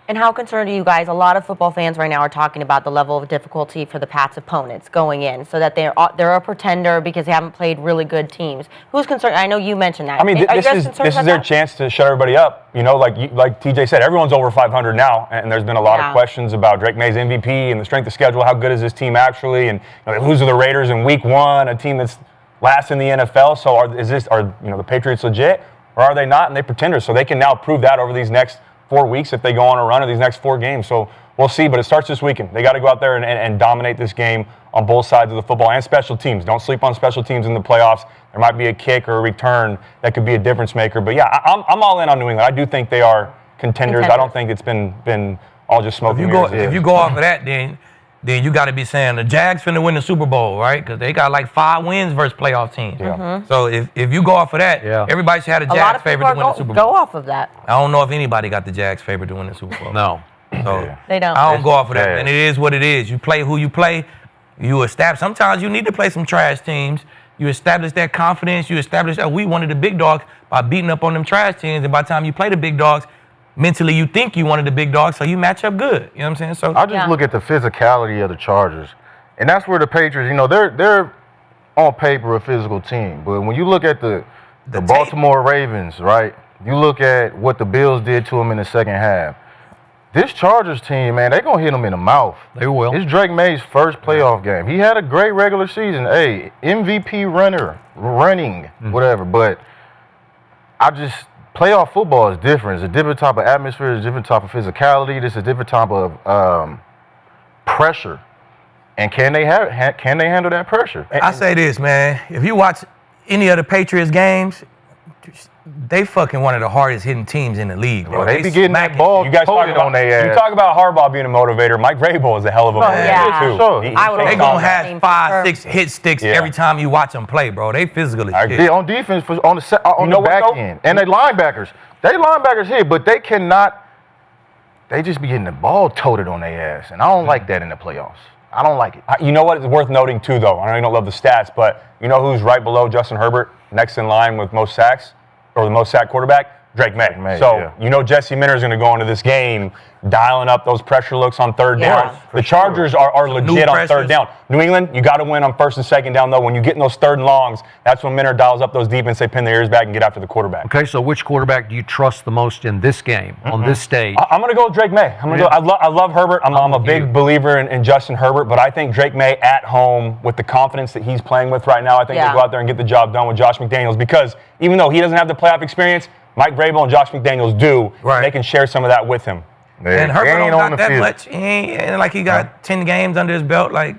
And how concerned are you guys? A lot of football fans right now are talking about the level of difficulty for the Pats' opponents going in, so that they're a pretender because they haven't played really good teams. Who's concerned? I know you mentioned that. I mean, Are you this guys is concerned about their that? chance to shut everybody up. You know, like TJ said, everyone's over 500 now, and there's been a lot of questions about Drake May's MVP and the strength of schedule. How good is this team actually? And you know, they lose to the Raiders in Week 1, a team that's last in the NFL. So are the Patriots legit or are they not? And they pretenders, so they can now prove that over these next 4 weeks if they go on a run of these next 4 games. So we'll see, but it starts this weekend. They got to go out there and dominate this game on both sides of the football and special teams. Don't sleep on special teams in the playoffs. There might be a kick or a return that could be a difference maker. But yeah, I'm all in on New England. I do think they are contenders. I don't think it's been all just smoke and mirrors. If you go off of that, then you got to be saying the Jags finna win the Super Bowl, right? Because they got like 5 wins versus playoff teams. Yeah. So if you go off of that, everybody should have the A lot Jags of people favorite to win the Super Bowl. go off of that. I don't know if anybody got the Jags favorite to win the Super Bowl. No. So They don't. I don't go off of that, bad. man. It is what it is. You play who you play. You establish. Sometimes you need to play some trash teams. You establish that confidence. You establish that we wanted the big dogs by beating up on them trash teams. And by the time you play the big dogs, mentally you think you wanted the big dogs, so you match up good. You know what I'm saying? So I just look at the physicality of the Chargers, and that's where the Patriots. You know, they're on paper a physical team, but when you look at the Baltimore Ravens, right? You look at what the Bills did to them in the second half. This Chargers team, man, they're gonna hit them in the mouth. They will. It's Drake May's first playoff game. He had a great regular season. Hey, MVP running, whatever. But playoff football is different. It's a different type of atmosphere. It's a different type of physicality. This is a different type of pressure. And can they handle that pressure? I say this, man. If you watch any of the Patriots games, they fucking one of the hardest hitting teams in the league, bro. They be getting that ball You guys talk toted on their ass. You talk about Harbaugh being a motivator. Mike Vrabel is a hell of a motivator yeah. too. Sure. I would They also gonna say have same 5, for 6 hit sticks Yeah. every time you watch them play, bro. They physical I as agree. shit. Yeah, on defense, on the know what, back though? end. And they linebackers. They linebackers hit, but they cannot. They just be getting the ball toted on their ass. And I don't like that in the playoffs. I don't like it. You know what is worth noting too, though? I know you don't love the stats, but you know who's right below Justin Herbert, next in line with most sacks, or the most sacked quarterback? Drake May. So you know Jesse Minter is going to go into this game dialing up those pressure looks on third down. The Chargers are legit on third down. New England, you got to win on first and second down, though. When you get in those third and longs, that's when Minter dials up those defense. They pin their ears back and get after the quarterback. Okay, so which quarterback do you trust the most in this game, on this stage? I'm going to go with Drake May. I love Herbert. I'm a big believer in Justin Herbert, but I think Drake May at home with the confidence that he's playing with right now, I think they'll go out there and get the job done with Josh McDaniels, because even though he doesn't have the playoff experience, Mike Vrabel and Josh McDaniels do. Right. They can share some of that with him. And Herbert don't on got that much. He ain't like he got 10 games under his belt. Like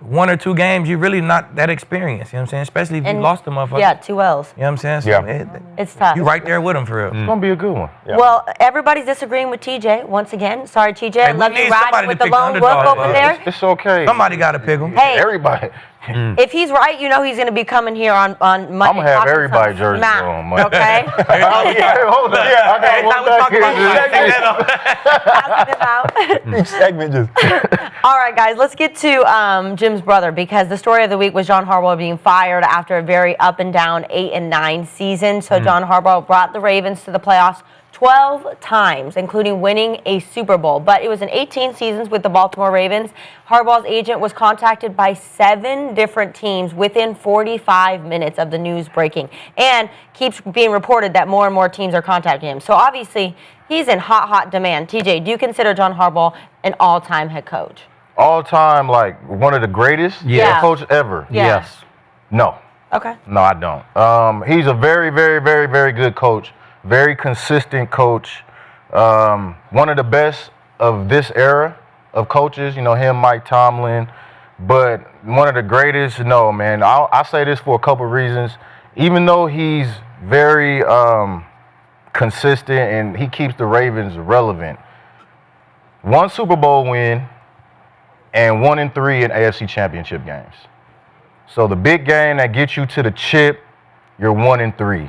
1 or 2 games, you're really not that experienced. You know what I'm saying? Especially if you lost the motherfucker. Yeah, 2 L's. You know what I'm saying? So Yeah. It's tough. you right there with him for real. It's gonna be a good one. Yeah. Well, everybody's disagreeing with TJ once again. Sorry, TJ. Hey, we Love you need riding somebody with to the pick the lone wolf underdog, over bro. there. It's okay. Somebody got to pick him. Hey, Everybody. if he's right, you know he's going to be coming here on Monday. I'm gonna have talking everybody some jersey smack, on Monday. Okay? Hey, hold on. Yeah. I got Every one time we back talk about here. it, take that off. Each segment just. All right, guys, let's get to Jim's brother, because the story of the week was John Harbaugh being fired after a very up and down 8-9 season. So John Harbaugh brought the Ravens to the playoffs 12 times, including winning a Super Bowl. But it was in 18 seasons with the Baltimore Ravens. Harbaugh's agent was contacted by 7 different teams within 45 minutes of the news breaking, and keeps being reported that more and more teams are contacting him. So obviously, he's in hot demand. TJ, do you consider John Harbaugh an all-time head coach? All time, like one of the greatest Yeah. head coach ever. Yeah. Yes. No. Okay. No, I don't. He's a very, very, very, very good coach. Very consistent coach. One of the best of this era of coaches. You know, him, Mike Tomlin. But one of the greatest, no, man. I say this for a couple reasons. Even though he's very consistent and he keeps the Ravens relevant. 1 Super Bowl win and 1-3 in AFC Championship games. So the big game that gets you to the chip, you're 1-3.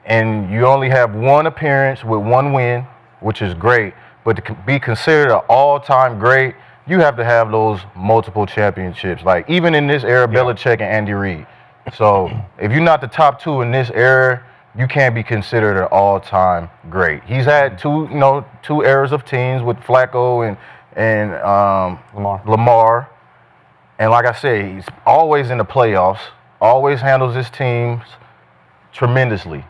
And you only have 1 appearance with 1 win, which is great. But to be considered an all-time great, you have to have those multiple championships. Like, even in this era, Belichick and Andy Reid. So if you're not the top 2 in this era, you can't be considered an all-time great. He's had 2 eras of teams with Flacco and Lamar. And like I said, he's always in the playoffs, always handles his teams tremendously.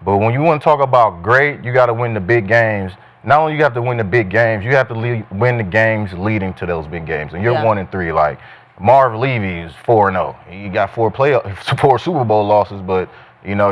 But when you want to talk about great, you got to win the big games. Not only you have to win the big games, you have to win the games leading to those big games. And you're 1-3. Like, Marv Levy is 4-0. He got 4 Super Bowl losses, but you know,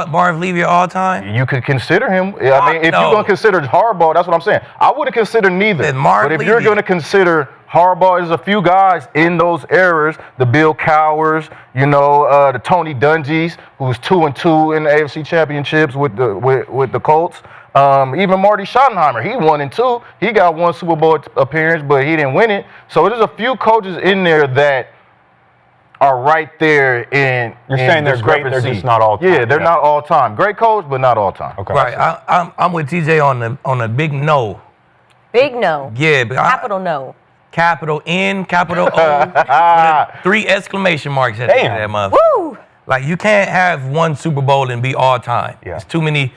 Marv Levy all time. You could consider him. I mean, if you're going to consider Harbaugh, that's what I'm saying. I wouldn't consider neither. But if you're going to consider Harbaugh, there's a few guys in those eras, the Bill Cowers, the Tony Dungy's, who was 2-2 in the AFC Championships with the Colts. Even Marty Schottenheimer, he 1-2. He got 1 Super Bowl appearance, but he didn't win it. So there's a few coaches in there that are right there in. You're saying they're great, they're just not all time. Yeah, they're not all time. Great coach, but not all time. Okay. Right. I'm with TJ on the big no. Big no. Yeah, but Capital no. Capital N, capital O, with a 3 exclamation marks at the end of that motherfucker. Woo! Like, you can't have 1 Super Bowl and be all time. Yeah. There's too many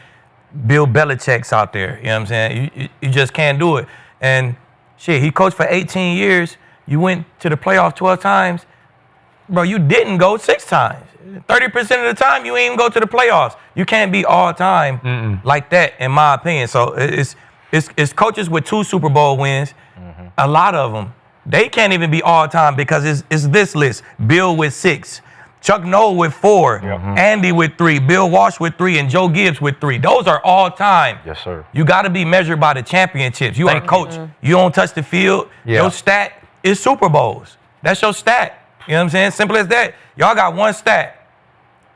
Bill Belichick's out there. You know what I'm saying? You just can't do it. And shit, he coached for 18 years. You went to the playoffs 12 times. Bro, you didn't go 6 times. 30% of the time, you ain't even go to the playoffs. You can't be all time like that, in my opinion. So it's coaches with 2 Super Bowl wins. A lot of them, they can't even be all time because it's this list. Bill with 6, Chuck Noll with 4, Andy with 3, Bill Walsh with 3, and Joe Gibbs with 3. Those are all time. Yes, sir. You got to be measured by the championships. You are a coach. You don't touch the field. Your stat is Super Bowls. That's your stat. You know what I'm saying? Simple as that. Y'all got 1 stat.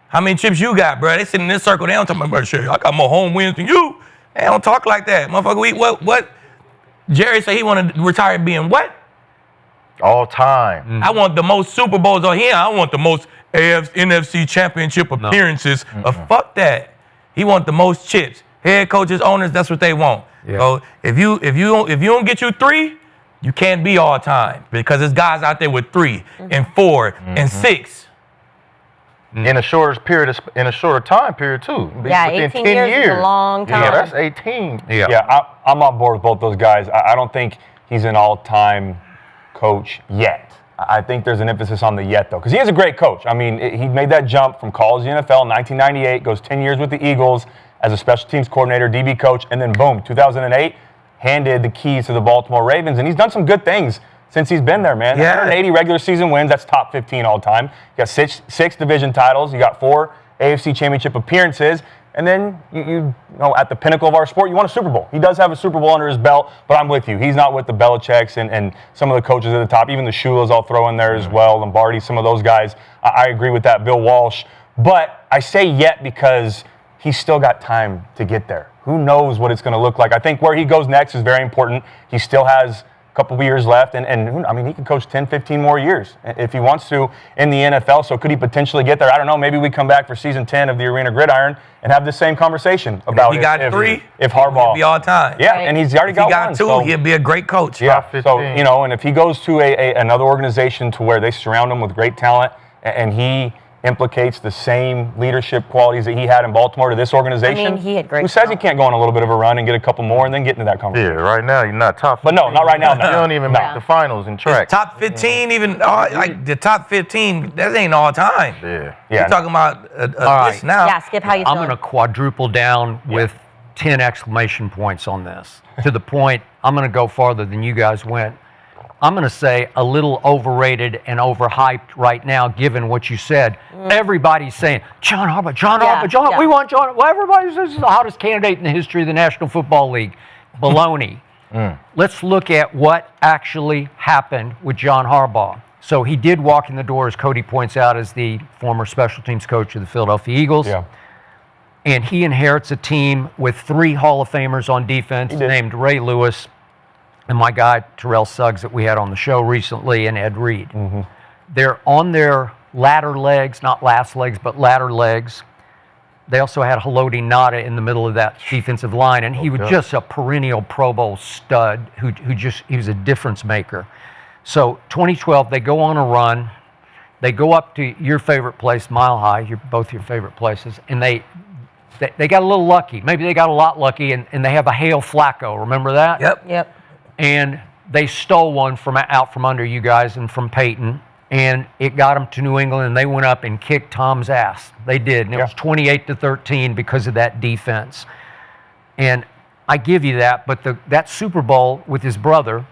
How many chips you got, bro? They sit in this circle. They don't talk about shit. I got more home wins than you. They don't talk like that. Motherfucker, what? Jerry said he wanted to retire being what? All time. I want the most Super Bowls on here. I want the most NFC championship appearances. Fuck that. He want the most chips. Head coaches, owners, that's what they want. Yeah. So if you don't get you 3, you can't be all time because there's guys out there with 3 and 4 and 6. In a shorter time period too. Yeah, within 18 10 years is a long time. Yeah, that's 18. Yeah, I'm on board with both those guys. I don't think he's an all-time coach yet. I think there's an emphasis on the yet, though, because he is a great coach. I mean, he made that jump from college to the NFL in 1998, goes 10 years with the Eagles as a special teams coordinator, DB coach, and then boom, 2008, handed the keys to the Baltimore Ravens, and he's done some good things since he's been there, man. 180 regular season wins, that's top 15 all time. You got six division titles, you got 4 AFC championship appearances, And then, you know, at the pinnacle of our sport, you want a Super Bowl. He does have a Super Bowl under his belt, but I'm with you. He's not with the Belichicks and some of the coaches at the top. Even the Shulas I'll throw in there as well, Lombardi, some of those guys. I agree with that, Bill Walsh. But I say yet because he's still got time to get there. Who knows what it's going to look like? I think where he goes next is very important. He still has a couple of years left, and I mean, he can coach 10, 15 more years if he wants to in the NFL. So could he potentially get there? I don't know. Maybe we come back for season 10 of the Arena Gridiron and have the same conversation about if he got three, if Harbaugh he'll be all time. Yeah, and he's already got one. If he got two, he'll be a great coach. Yeah, so, you know, and if he goes to another organization to where they surround him with great talent and he implicates the same leadership qualities that he had in Baltimore to this organization. I mean, he had great. Who says he can't go on a little bit of a run and get a couple more and then get into that conversation? Yeah, right now you're not top 15. But no, not right now. No. You don't even make the finals in track. Top 15, even like the top 15, that ain't all time. Yeah. You're talking about this now. Yeah, Skip, how you I'm feeling? going to quadruple down with 10 exclamation points on this. To the point, I'm going to go farther than you guys went. I'm going to say a little overrated and overhyped right now, given what you said. Everybody's saying, John Harbaugh, Yeah. we want John. Well, everybody says he's the hottest candidate in the history of the National Football League. Baloney. Let's look at what actually happened with John Harbaugh. So he did walk in the door, as Cody points out, as the former special teams coach of the Philadelphia Eagles. Yeah. And he inherits a team with 3 Hall of Famers on defense named Ray Lewis, and my guy, Terrell Suggs, that we had on the show recently, and Ed Reed. They're on their latter legs, not last legs, but latter legs. They also had Haloti Ngata in the middle of that defensive line, and he was just a perennial Pro Bowl stud he was a difference maker. So 2012, they go on a run. They go up to your favorite place, Mile High, both your favorite places, and they got a little lucky. Maybe they got a lot lucky, and they have a Hail Flacco. Remember that? Yep. And they stole one out from under you guys and from Peyton, and it got them to New England, and they went up and kicked Tom's ass. They did, and it was 28-13 because of that defense. And I give you that, but that Super Bowl with his brother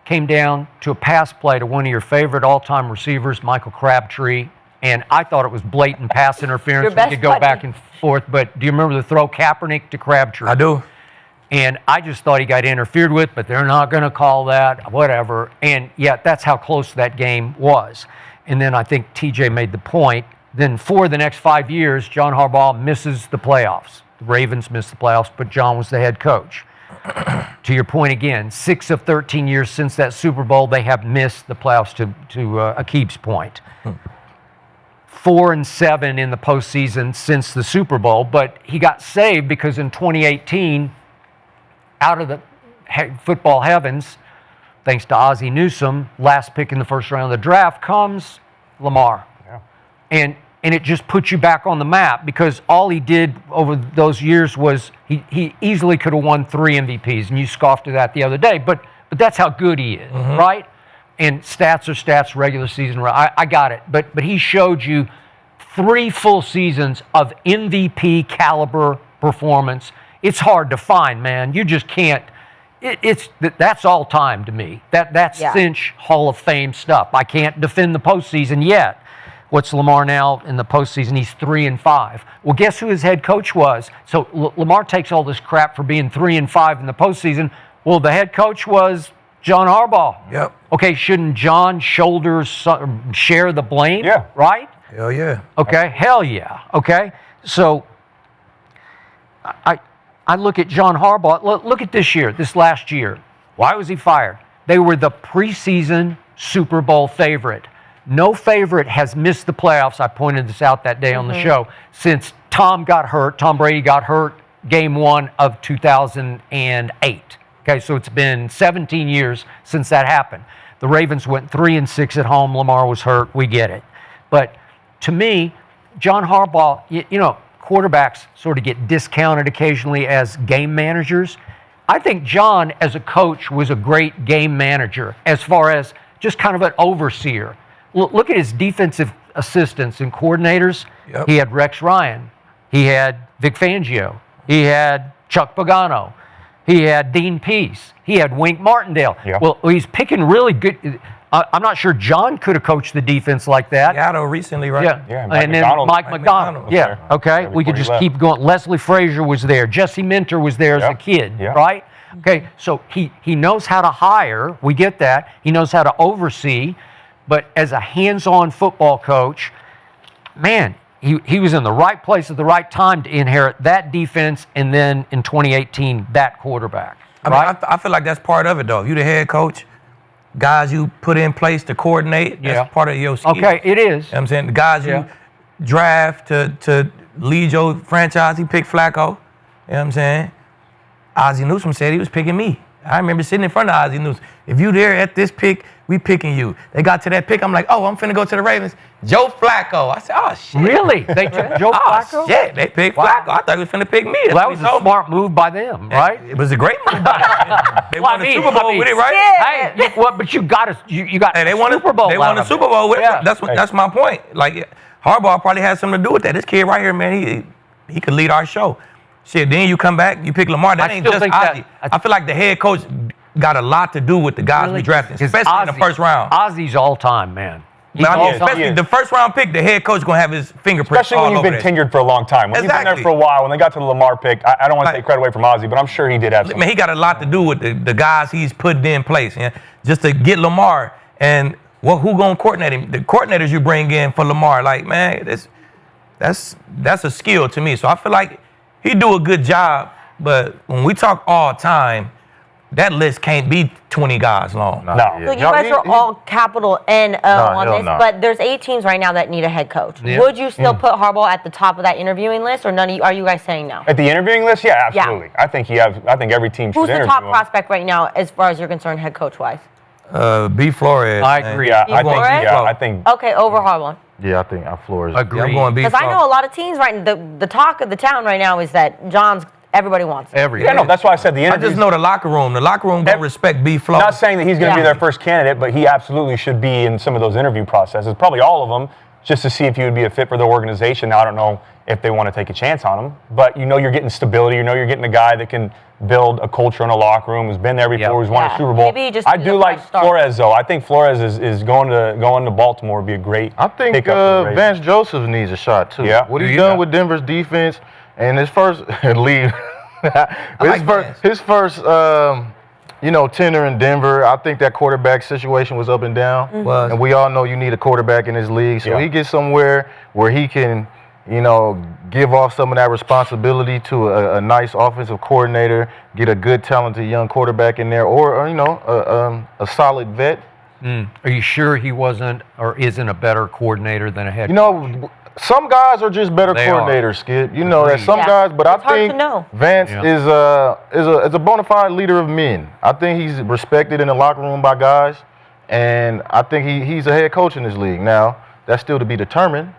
came down to a pass play to one of your favorite all-time receivers, Michael Crabtree, and I thought it was blatant pass interference. We could go back and forth, but do you remember the throw Kaepernick to Crabtree? I do. And I just thought he got interfered with, but they're not going to call that, whatever. And yet, that's how close that game was. And then I think TJ made the point. Then for the next 5 years, John Harbaugh misses the playoffs. The Ravens missed the playoffs, but John was the head coach. To your point again, 6 of 13 years since that Super Bowl, they have missed the playoffs, to Aqib's point. 4-7 in the postseason since the Super Bowl, but he got saved because in 2018, out of the football heavens, thanks to Ozzie Newsome, last pick in the first round of the draft, comes Lamar. Yeah. And it just puts you back on the map, because all he did over those years was he easily could have won 3 MVPs, and you scoffed at that the other day, but that's how good he is, right? And stats are stats, regular season. I got it. But he showed you 3 full seasons of MVP caliber performance. It's hard to find, man. You just can't. That's all time to me. That's cinch Hall of Fame stuff. I can't defend the postseason yet. What's Lamar now in the postseason? He's 3-5. Well, guess who his head coach was? So Lamar takes all this crap for being 3-5 in the postseason. Well, the head coach was John Harbaugh. Yep. Okay, shouldn't John share the blame? Yeah. Right? Hell yeah. Okay, hell yeah. Okay, so I look at John Harbaugh. Look at this last year. Why was he fired? They were the preseason Super Bowl favorite. No favorite has missed the playoffs, I pointed this out that day on the show, since Tom Brady got hurt game 1 of 2008. Okay, so it's been 17 years since that happened. The Ravens went 3-6 at home. Lamar was hurt. We get it. But to me, John Harbaugh, you know, quarterbacks sort of get discounted occasionally as game managers. I think John, as a coach, was a great game manager as far as just kind of an overseer. Look at his defensive assistants and coordinators. Yep. He had Rex Ryan. He had Vic Fangio. He had Chuck Pagano. He had Dean Pease. He had Wink Martindale. Yeah. Well, he's picking really good. I'm not sure John could have coached the defense like that. Seattle recently, right? Yeah, Yeah, Mike and then McDonald. Mike Mike McDonald. McDonald. Yeah, okay. Yeah, We could before he just left. keep going. Leslie Frazier was there. Jesse Minter was there as a Yep. kid, Yeah. right? Okay, so he knows how to hire. We get that. He knows how to oversee. But as a hands-on football coach, man, he was in the right place at the right time to inherit that defense, and then in 2018, that quarterback. I mean, Right? I feel like that's part of it, though. You the head coach, guys you put in place to coordinate, that's Yeah. part of your skill. Okay, it is. You know what I'm saying? The guys Yeah. you draft to lead your franchise, he picked Flacco. You know what I'm saying? Ozzie Newsome said he was picking me. I remember sitting in front of Ozzie Newsome. If you there at this pick, we picking you. They got to that pick, I'm like, oh, I'm finna go to the Ravens. Joe Flacco. I said, oh, shit. Really? They took Joe Oh, Flacco? shit. They picked Flacco. I thought he was finna pick me. Well, that was a smart move by them, right? It was a great move. They Well, won the Super Bowl with it, right? Hey, but you got Hey, they won Super Bowl. They won out the of Super it. Bowl with Yeah. it. That's my point. Like Harbaugh probably had something to do with that. This kid right here, man, he could lead our show. Shit, then you come back, you pick Lamar. That I ain't still just think that- Ozzie. I feel like the head coach got a lot to do with the guys we drafted, especially in the first round. Ozzie's all time, man. He's But I mean, all time. especially the first round pick, the head coach gonna have his fingerprint Especially all when you've over been that. tenured for a long time. When you've been there Exactly. for a while, when they got to the Lamar pick, I don't want to Like- take credit away from Ozzie, but I'm sure he did have some. Man, he got a lot to do with the guys he's put in place, yeah? Just to get Lamar. And who gonna coordinate him? The coordinators you bring in for Lamar, like, man, that's a skill to me. So I feel like he do a good job. But when we talk all time, that list can't be 20 guys long. No. So you guys are all capital N-O on hell this, no. but there's 8 teams right now that need a head coach. Yeah. Would you still put Harbaugh at the top of that interviewing list, or none of you, are you guys saying no? At the interviewing list, yeah, absolutely. I think every team should Who's the interview top him. prospect right now, as far as you're concerned, head coach-wise? B. Flores. I man. agree. Yeah, You for it? I think Okay, over Harbaugh. Yeah, I think Flores. Agree. Yeah, I'm going B. Because I know a lot of teams right now, the talk of the town right now is that John's, everybody wants him. Every Yeah, no, that's why I said the I interview. just know the locker room. The locker room don't respect B. Flores. Not saying that he's going to be Yeah. their first candidate, but he absolutely should be in some of those interview processes, probably all of them, just to see if he would be a fit for their organization. Now, I don't know if they want to take a chance on him, but you're getting stability. You're getting a guy that can build a culture in a locker room, who's been there before, Yep. who's won Yeah. a Super Bowl. Maybe he just I needs do a like fresh start. Flores, though. I think Flores is going to Baltimore would be a great I think pickup for the Ravens. Vance Joseph needs a shot too. Yeah. What Do he's you? done Yeah. with Denver's defense and his first leave. like Vance. his first tenure in Denver. I think that quarterback situation was up and down. Was. And we all know you need a quarterback in this league. So Yeah. he gets somewhere where he can, give off some of that responsibility to a nice offensive coordinator, get a good, talented young quarterback in there, or a solid vet. Are you sure he wasn't or isn't a better coordinator than a head Some guys are just better They are. coordinators, Skip. You know that Agreed. some Yeah. guys, but It's I hard think to know. Vance Yeah. is a bona fide leader of men. I think he's respected in the locker room by guys, and I think he's a head coach in this league. Now that's still to be determined,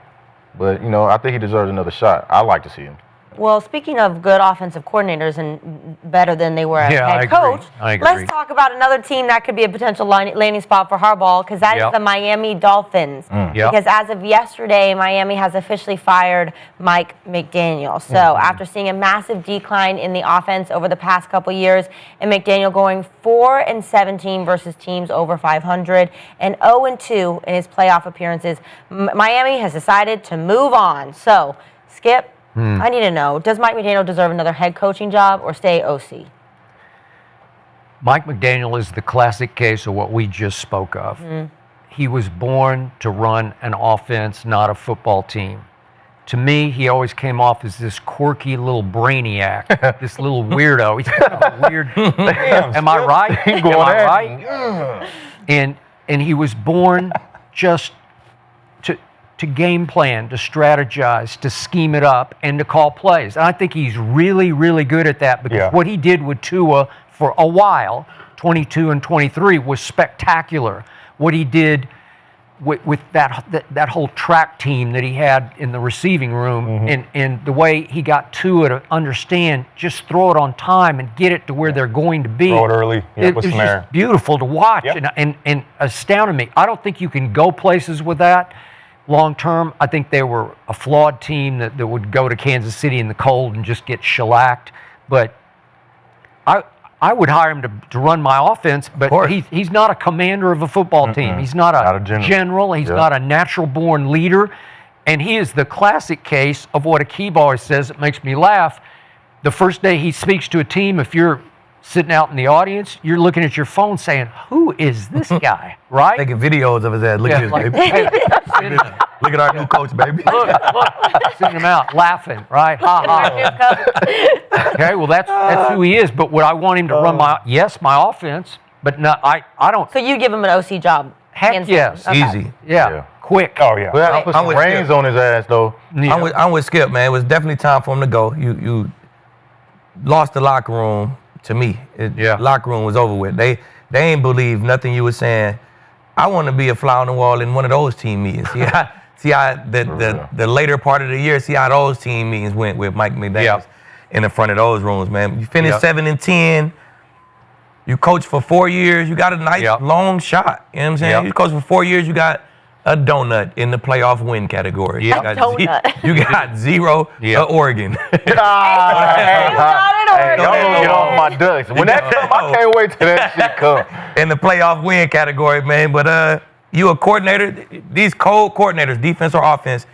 but I think he deserves another shot. I like to see him. Well, speaking of good offensive coordinators and better than they were as Yeah, I head agree. coach, I agree. let's talk about another team that could be a potential landing spot for Harbaugh, because that is Yep. the Miami Dolphins. Yep. Because as of yesterday, Miami has officially fired Mike McDaniels. So after seeing a massive decline in the offense over the past couple years, and McDaniel going 4-17 versus teams over 500 and 0-2 in his playoff appearances, Miami has decided to move on. So, Skip, I need to know, does Mike McDaniel deserve another head coaching job or stay OC? Mike McDaniel is the classic case of what we just spoke of. He was born to run an offense, not a football team. To me, he always came off as this quirky little brainiac, this little weirdo. He's kind of a weird. Am I right? Am I right? And he was born just to game plan, to strategize, to scheme it up, and to call plays. And I think he's really, really good at that, because what he did with Tua for a while, 22 and 23, was spectacular. What he did with that whole track team that he had in the receiving room, and the way he got Tua to understand, just throw it on time and get it to where they're going to be. Throw it early, It with was some air. just beautiful to watch, Yep. and astounded me. I don't think you can go places with that long term. I think they were a flawed team that would go to Kansas City in the cold and just get shellacked. But I would hire him to run my offense, but he's not a commander of a football team. He's not a general. He's not a natural-born leader. And he is the classic case of what Aqib always says. It makes me laugh. The first day he speaks to a team, if you're sitting out in the audience, you're looking at your phone saying, who is this guy, right? Taking videos of his ass. Look at this, baby. Look at our new coach, baby. Look, sending him out, laughing, right? Ha, ha. Okay, well, that's who he is. But would I want him to run my offense, but no, I don't. So you give him an OC job? Heck yes. Okay. Easy. Yeah. Quick. Oh, yeah. We have to put some reins on his ass, though. Yeah. I'm with Skip, man. It was definitely time for him to go. You lost the locker room to me. Locker room was over with. They ain't believe nothing you were saying. I want to be a fly on the wall in one of those team meetings. See how the later part of the year, see how those team meetings went with Mike McDaniels in the front of those rooms, man. You finished 7-10. You coached for 4 years. You got a nice long shot. You know what I'm saying? You coached for 4 years. You got a donut in the playoff win category. You got 0 Oregon. Don't get off my ducks. When that come, I can't wait till that shit come. In the playoff win category, man. But you a coordinator. These cold coordinators, defense or offense,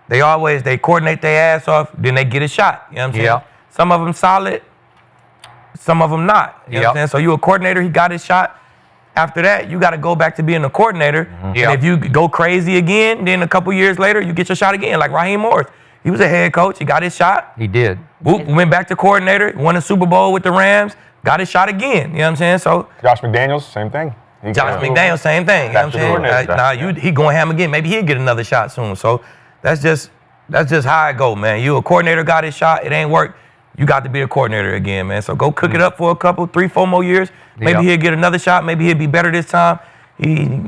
they coordinate their ass off, then they get a shot. You know what I'm saying? Yeah. Some of them solid, some of them not. You know what I'm saying? So you a coordinator, he got his shot. After that, you got to go back to being a coordinator. And if you go crazy again, then a couple years later, you get your shot again. Like Raheem Morris. He was a head coach. He got his shot. He did. Went back to coordinator, won a Super Bowl with the Rams, got his shot again. You know what I'm saying? So Josh McDaniels, same thing. Josh McDaniels, same thing. You know what I'm saying? He going ham again. Maybe he'll get another shot soon. So that's just how it go, man. You a coordinator, got his shot. It ain't work. You got to be a coordinator again, man. So go cook it up for a couple, 3-4 more years. Maybe he'll get another shot. Maybe he'll be better this time. He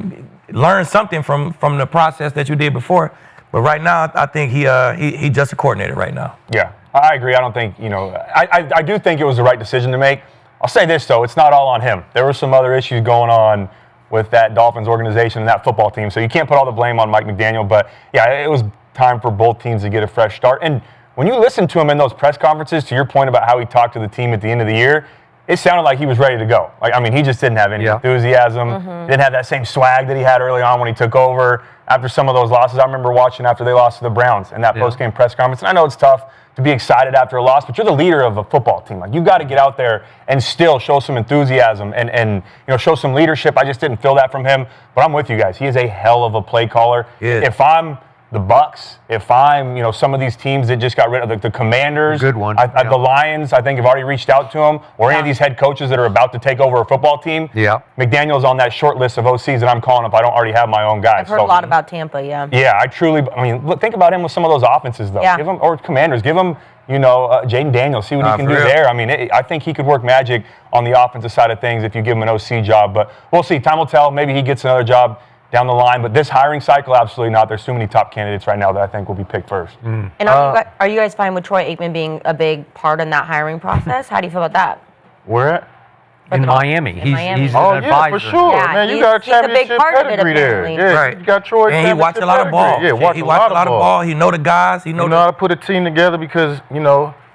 learned something from the process that you did before. But right now, I think he just a coordinator right now. Yeah, I agree. I don't think, I do think it was the right decision to make. I'll say this, though. It's not all on him. There were some other issues going on with that Dolphins organization and that football team. So you can't put all the blame on Mike McDaniel. But, yeah, it was time for both teams to get a fresh start. And when you listen to him in those press conferences, to your point about how he talked to the team at the end of the year, it sounded like he was ready to go. He just didn't have any enthusiasm. Didn't have that same swag that he had early on when he took over. After some of those losses, I remember watching after they lost to the Browns in that post-game press conference. And I know it's tough to be excited after a loss, but you're the leader of a football team. You've got to get out there and still show some enthusiasm and show some leadership. I just didn't feel that from him. But I'm with you guys. He is a hell of a play caller. If I'm the Bucks, if I'm, some of these teams that just got rid of the Commanders, good one. The Lions, I think have already reached out to him, or any of these head coaches that are about to take over a football team. McDaniel's on that short list of OCs that I'm calling if I don't already have my own guys. I've heard a lot about Tampa, Yeah, look, think about him with some of those offenses, though. Give him, or Commanders, give him, Jaden Daniels, see what he can do there. I think he could work magic on the offensive side of things if you give him an OC job. But we'll see. Time will tell. Maybe he gets another job down the line, but this hiring cycle, absolutely not. There's too many top candidates right now that I think will be picked first. And are you guys fine with Troy Aikman being a big part in that hiring process? How do you feel about that? Where at? In Miami. He's an advisor. For sure, man. You got a championship pedigree there. Yeah, you got Troy. And he watched a lot of ball. Yeah, he watched a lot of ball. He know the guys. He know how to put a team together because,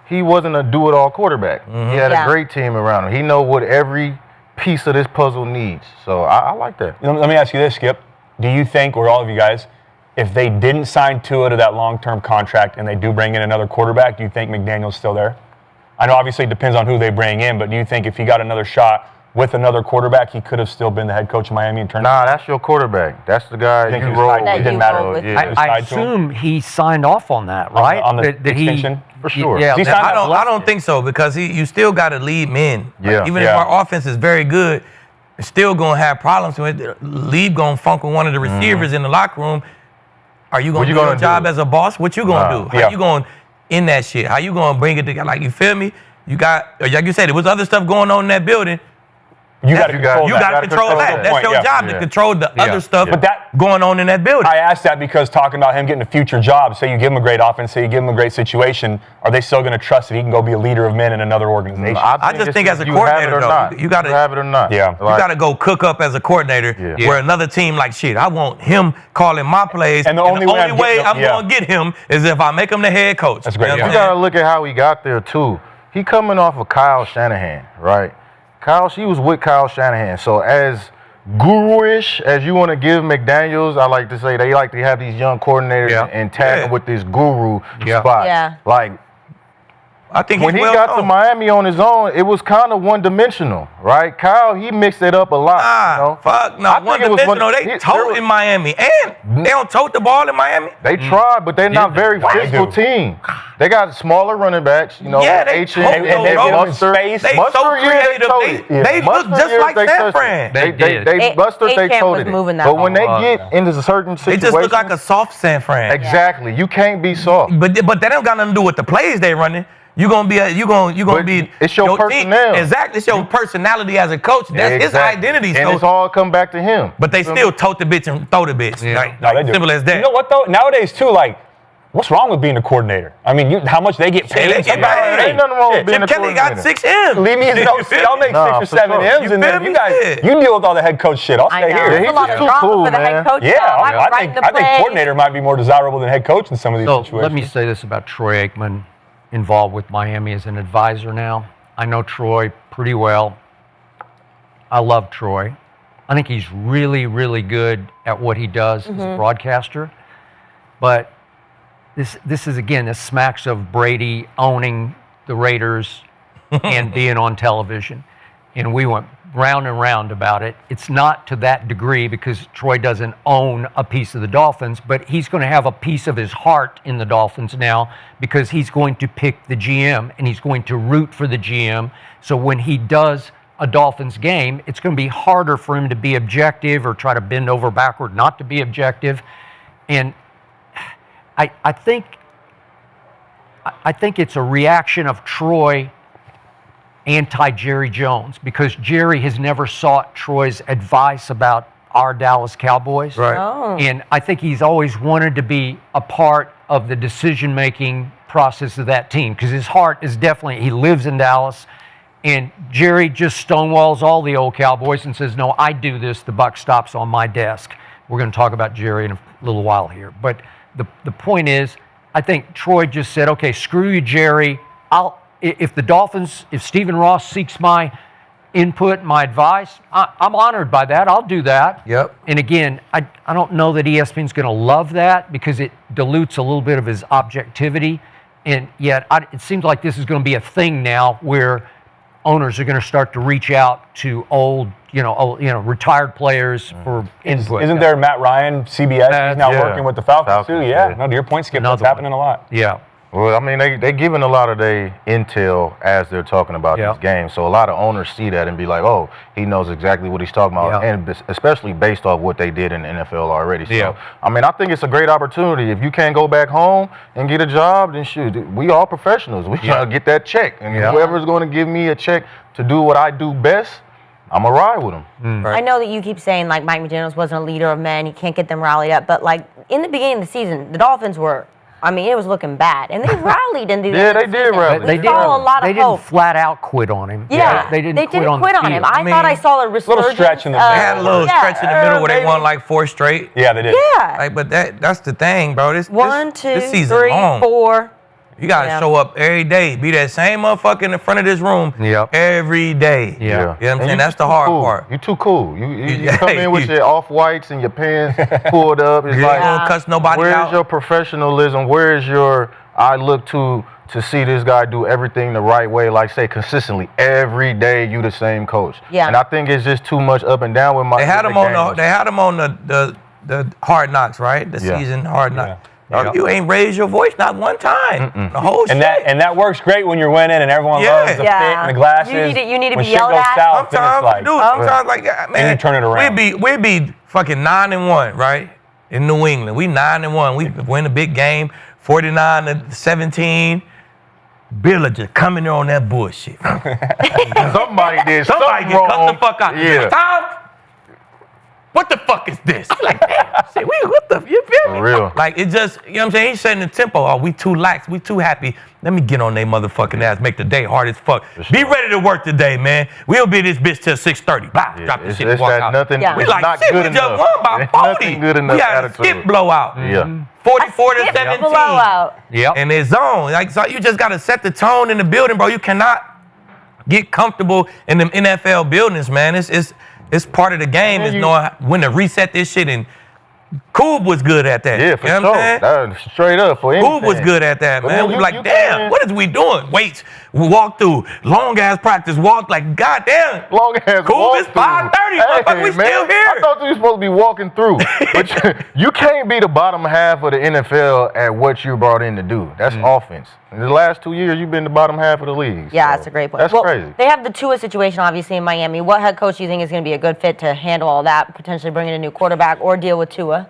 he wasn't a do-it-all quarterback. He had a great team around him. He know what every piece of this puzzle needs. So I like that. Let me ask you this, Skip. Do you think, or all of you guys, if they didn't sign Tua to that long-term contract and they do bring in another quarterback, do you think McDaniel's still there? I know obviously it depends on who they bring in, but do you think if he got another shot with another quarterback, he could have still been the head coach of Miami and turned? Nah, that's your quarterback. That's the guy you roll with. It didn't matter. I assume he signed off on that, right? On the extension? For sure. Yeah, I don't think so because you still got to lead men. Yeah. Even if our offense is very good, it's still going to have problems with it. Lead going to funk with one of the receivers in the locker room. Are you going to do your job as a boss? What you going to do? How you going to end that shit? How you going to bring it together? Like, you feel me? You got, like you said, there was other stuff going on in that building. You got to control that. That's your job to control the other stuff going on in that building. I asked that because talking about him getting a future job, say you give him a great offense, say you give him a great situation, are they still going to trust that he can go be a leader of men in another organization? I just think as a coordinator, though, you got to have it or not. Yeah. You got to go cook up as a coordinator where another team like, shit, I want him calling my plays. And the only way I'm going to get him is if I make him the head coach. That's great. You got to look at how he got there, too. He coming off of Kyle Shanahan, right? She was with Kyle Shanahan. So as guru-ish as you want to give McDaniels, I like to say they like to have these young coordinators and tag them with this guru spot. Yeah. Like, I think when he got to Miami on his own, it was kind of one-dimensional, right? Kyle, he mixed it up a lot. Fuck no, one-dimensional. They tote in Miami, and they don't tote the ball in Miami. They tried, but they're not very physical team. They got smaller running backs, they Mustard. They so creative. They look just like San Fran. They Mustard, they toted it. But when they get into certain situations, they just look like a soft San Fran. Exactly. You can't be soft. But that don't got nothing to do with the plays they running. You're gonna be it's your personnel. Team. Exactly, it's your personality as a coach. That's his identity. And it's all come back to him. But they still tote the bitch and throw the bitch. Yeah. Like simple as that. You know what though? Nowadays too, like, what's wrong with being a coordinator? I mean, how much they get paid? Ain't nothing wrong with being a Kelly coordinator. got 6 M's. Leave me alone. I'll make 6 or 7 M's, and then you guys, you deal with all the head coach shit. I'll stay here. There's a lot of drama for the head coach. I think coordinator might be more desirable than head coach in some of these situations. Let me say this about Troy Aikman, involved with Miami as an advisor now. I know Troy pretty well. I love Troy. I think he's really, really good at what he does as a broadcaster. But this is, again, this smacks of Brady owning the Raiders and being on television. And we went round and round about it. It's not to that degree because Troy doesn't own a piece of the Dolphins, but he's going to have a piece of his heart in the Dolphins now because he's going to pick the GM and he's going to root for the GM. So when he does a Dolphins game, it's going to be harder for him to be objective or try to bend over backward not to be objective. And I think it's a reaction of Troy anti-Jerry Jones because Jerry has never sought Troy's advice about our Dallas Cowboys. Right. Oh. And I think he's always wanted to be a part of the decision-making process of that team because his heart is definitely, he lives in Dallas, and Jerry just stonewalls all the old Cowboys and says, no, I do this, the buck stops on my desk. We're going to talk about Jerry in a little while here. But the point is, I think Troy just said, okay, screw you, Jerry. If the Dolphins, if Stephen Ross seeks my input, my advice, I'm honored by that. I'll do that. Yep. And again, I don't know that ESPN's going to love that because it dilutes a little bit of his objectivity. And yet, it seems like this is going to be a thing now where owners are going to start to reach out to old, retired players for input. Isn't there Matt Ryan, CBS? He's now working with the Falcons too. Yeah. No, to your point, Skip, that's happening a lot. Yeah. Well, I mean, they giving a lot of their intel as they're talking about these games. So a lot of owners see that and be like, oh, he knows exactly what he's talking about, and especially based off what they did in the NFL already. So, I mean, I think it's a great opportunity. If you can't go back home and get a job, then shoot, we all professionals. We trying to get that check. And whoever's going to give me a check to do what I do best, I'm going to ride with him. I know that you keep saying, like, Mike McDaniels wasn't a leader of men. He can't get them rallied up. But, like, in the beginning of the season, the Dolphins were, it was looking bad. And they rallied in the Yeah, they did rally. They saw a lot of They hope. didn't flat out quit on him. Yeah, They didn't quit on him. I thought I saw a resurgence. Little stretch in the middle. They had a little stretch in the middle where they won like 4 straight. Yeah, they did. Yeah. Like, but that's the thing, bro. This 1, 2, this season 3, long. 4. You gotta show up every day. Be that same motherfucker in the front of this room every day. Yeah. You know what I'm saying? That's the hard part. You too cool. You come in with your off-whites and your pants pulled up. It's like, don't cuss nobody where's out. your professionalism? Where's your, I look to see this guy do everything the right way, like say consistently every day. You the same coach. Yeah. And I think it's just too much up and down with my. They had him on the Hard Knocks, right? The season Hard Knocks. You ain't raised your voice not one time. The whole shit. And that works great when you're winning and everyone loves the fit and the glasses. You need to when be shit yelled goes at. south, Sometimes like man, and you turn it around. We'd be fucking 9-1, right? In New England, we 9-1. We win a big game, 49-17. Bill just coming there on that bullshit. Somebody did Somebody get wrong. cut the fuck out. Yeah. Tom, what the fuck is this? Like, damn, shit, what the, you feel me? For real. Like, it just, you know what I'm saying? He's setting the tempo. Oh, we too lax. We too happy. Let me get on their motherfucking ass. Make the day hard as fuck. Be ready to work today, man. We'll be this bitch till 6:30. Blah, drop this shit and walk out. Nothing, We like, not shit, good we enough. just won by 40. Nothing good enough We had a attitude. skip blowout. Yeah. 44-17. Blowout. Yep. In his zone. Like, so you just got to set the tone in the building, bro. You cannot get comfortable in them NFL buildings, man. It's part of the game is knowing when to reset this shit. And Coob was good at that. Yeah, for you know what I'm saying? That's straight up for anything. Coob was good at that, man. We like, damn, what is we doing? Weights, we walk through, long ass practice, walk like, goddamn. Long ass Coob is 5:30, motherfucker, we still here. I thought you were supposed to be walking through. But you can't be the bottom half of the NFL at what you brought in to do. That's offense. In the last 2 years, you've been the bottom half of the league. Yeah, so that's a great point. That's crazy. They have the Tua situation, obviously, in Miami. What head coach do you think is going to be a good fit to handle all that, potentially bring in a new quarterback or deal with Tua?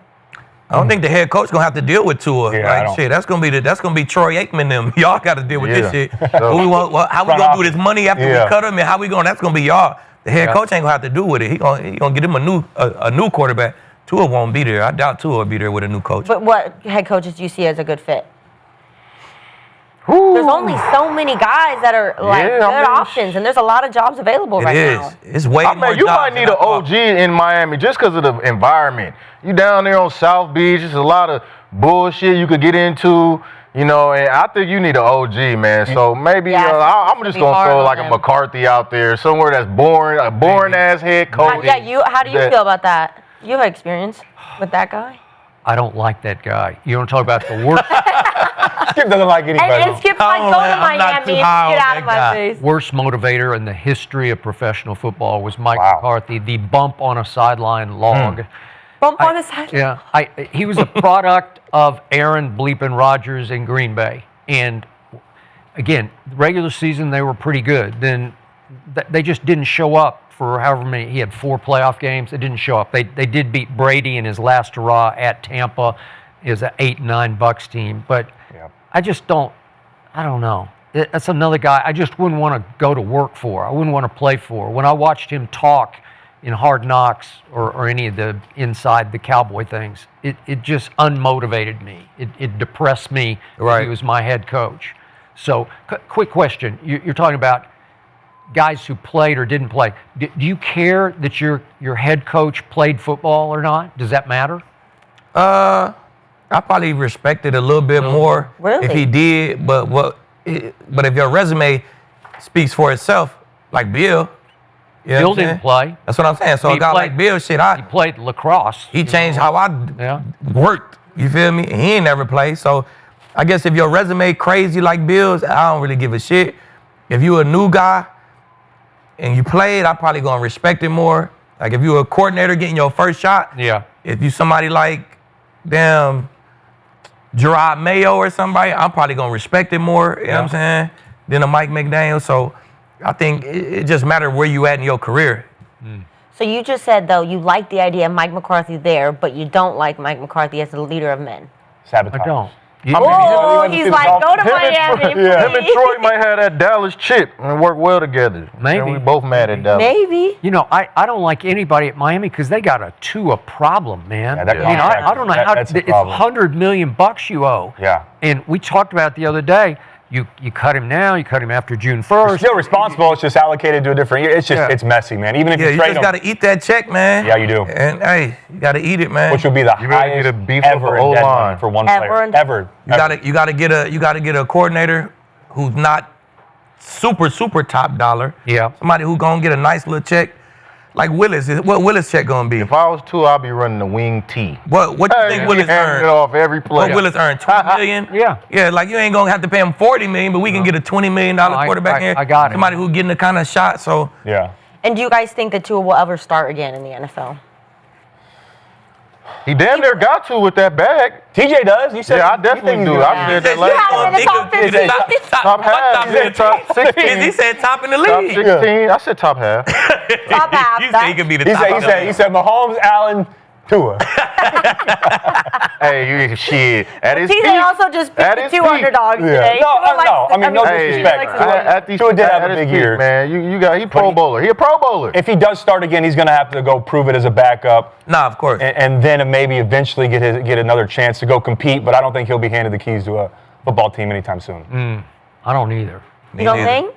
I don't think the head coach gonna have to deal with Tua. Yeah, like shit, that's gonna be Troy Aikman them. Y'all got to deal with this shit. So, how we gonna do this money after we cut him, and how we going? That's gonna be y'all. The head coach ain't gonna have to do with it. He gonna get him a new quarterback. Tua won't be there. I doubt Tua will be there with a new coach. But what head coaches do you see as a good fit? There's only so many guys that are good options, and there's a lot of jobs available right now. It's way more you jobs might need an OG in Miami just because of the environment. You down there on South Beach, there's a lot of bullshit you could get into, you know, and I think you need an OG, man. So maybe I'm just going to throw like a McCarthy out there, somewhere that's boring, a boring-ass head coach. How do you feel about that? You have experience with that guy? I don't like that guy. You want to talk about the worst? Skip doesn't like anybody. And Skip's like, go to Miami and get out of my face. Worst motivator in the history of professional football was Mike McCarthy, the bump on a sideline log. Bump on a sideline? Yeah. He was a product of Aaron Bleepin Rodgers in Green Bay. And, again, regular season, they were pretty good. Then they just didn't show up for however many. He had 4 playoff games. They didn't show up. They did beat Brady in his last hurrah at Tampa. It was an 8-9 Bucs team. But I just don't know. That's another guy I just wouldn't want to go to work for. I wouldn't want to play for. When I watched him talk in Hard Knocks or any of the inside the Cowboy things, it just unmotivated me. It depressed me that he was my head coach. So, quick question. You're talking about guys who played or didn't play. Do you care that your head coach played football or not? Does that matter? I probably respect it a little bit more if he did, but if your resume speaks for itself, like Bill. Bill didn't play. That's what I'm saying. So a guy like Bill, he played lacrosse. He changed how I worked. You feel me? He ain't never played. So I guess if your resume crazy like Bill's, I don't really give a shit. If you a new guy and you played, I probably gonna respect it more. Like if you a coordinator getting your first shot, if you somebody like Gerard Mayo or somebody, I'm probably going to respect it more, you know what I'm saying, than a Mike McDaniels. So I think it just matters where you at in your career. So you just said, though, you like the idea of Mike McCarthy there, but you don't like Mike McCarthy as the leader of men. Sabotage. I don't. He's like, go to Miami. Him and Troy might have that Dallas chip and work well together. Maybe. And we both mad at Dallas. Maybe. You know, I don't like anybody at Miami because they got a Tua problem, man. I don't know how it's $100 million you owe. Yeah. And we talked about it the other day. You cut him now. You cut him after June 1st. You're still responsible. It's just allocated to a different year. It's just it's messy, man. Even if you trade him, just got to eat that check, man. Yeah, you do. And hey, you got to eat it, man. Which would be the highest ever in dead money for one player. Ever. You got to get a coordinator who's not super top dollar. Yeah. Somebody who's gonna get a nice little check. Like Willis, what Willis check gonna be? If I was two, I'd be running the wing T. What you think Willis earned? It off every player. What Willis earned? $20 million? Yeah. Like you ain't gonna have to pay him $40 million, but we can get a $20 million quarterback here. I got it. Somebody who getting the kind of shot. So yeah. And do you guys think that Tua will ever start again in the NFL? He damn near got to with that bag. TJ does. You said I definitely do. I said that last time. You have him in the top 15. Top half. He said top 16. He said top in the Top league. 16. I said top half. Top half. You said he could be the top. He said Mahomes, Allen, Tua. Hey, you shit. At his TJ peak. also just picked the two underdogs today. No. I mean, no disrespect. Tua did have a big year, man. He Pro Bowler. He a Pro Bowler. If he does start again, he's going to have to go prove it as a backup. Nah, of course. And then maybe eventually get another chance to go compete. But I don't think he'll be handed the keys to a football team anytime soon. I don't either. You don't think?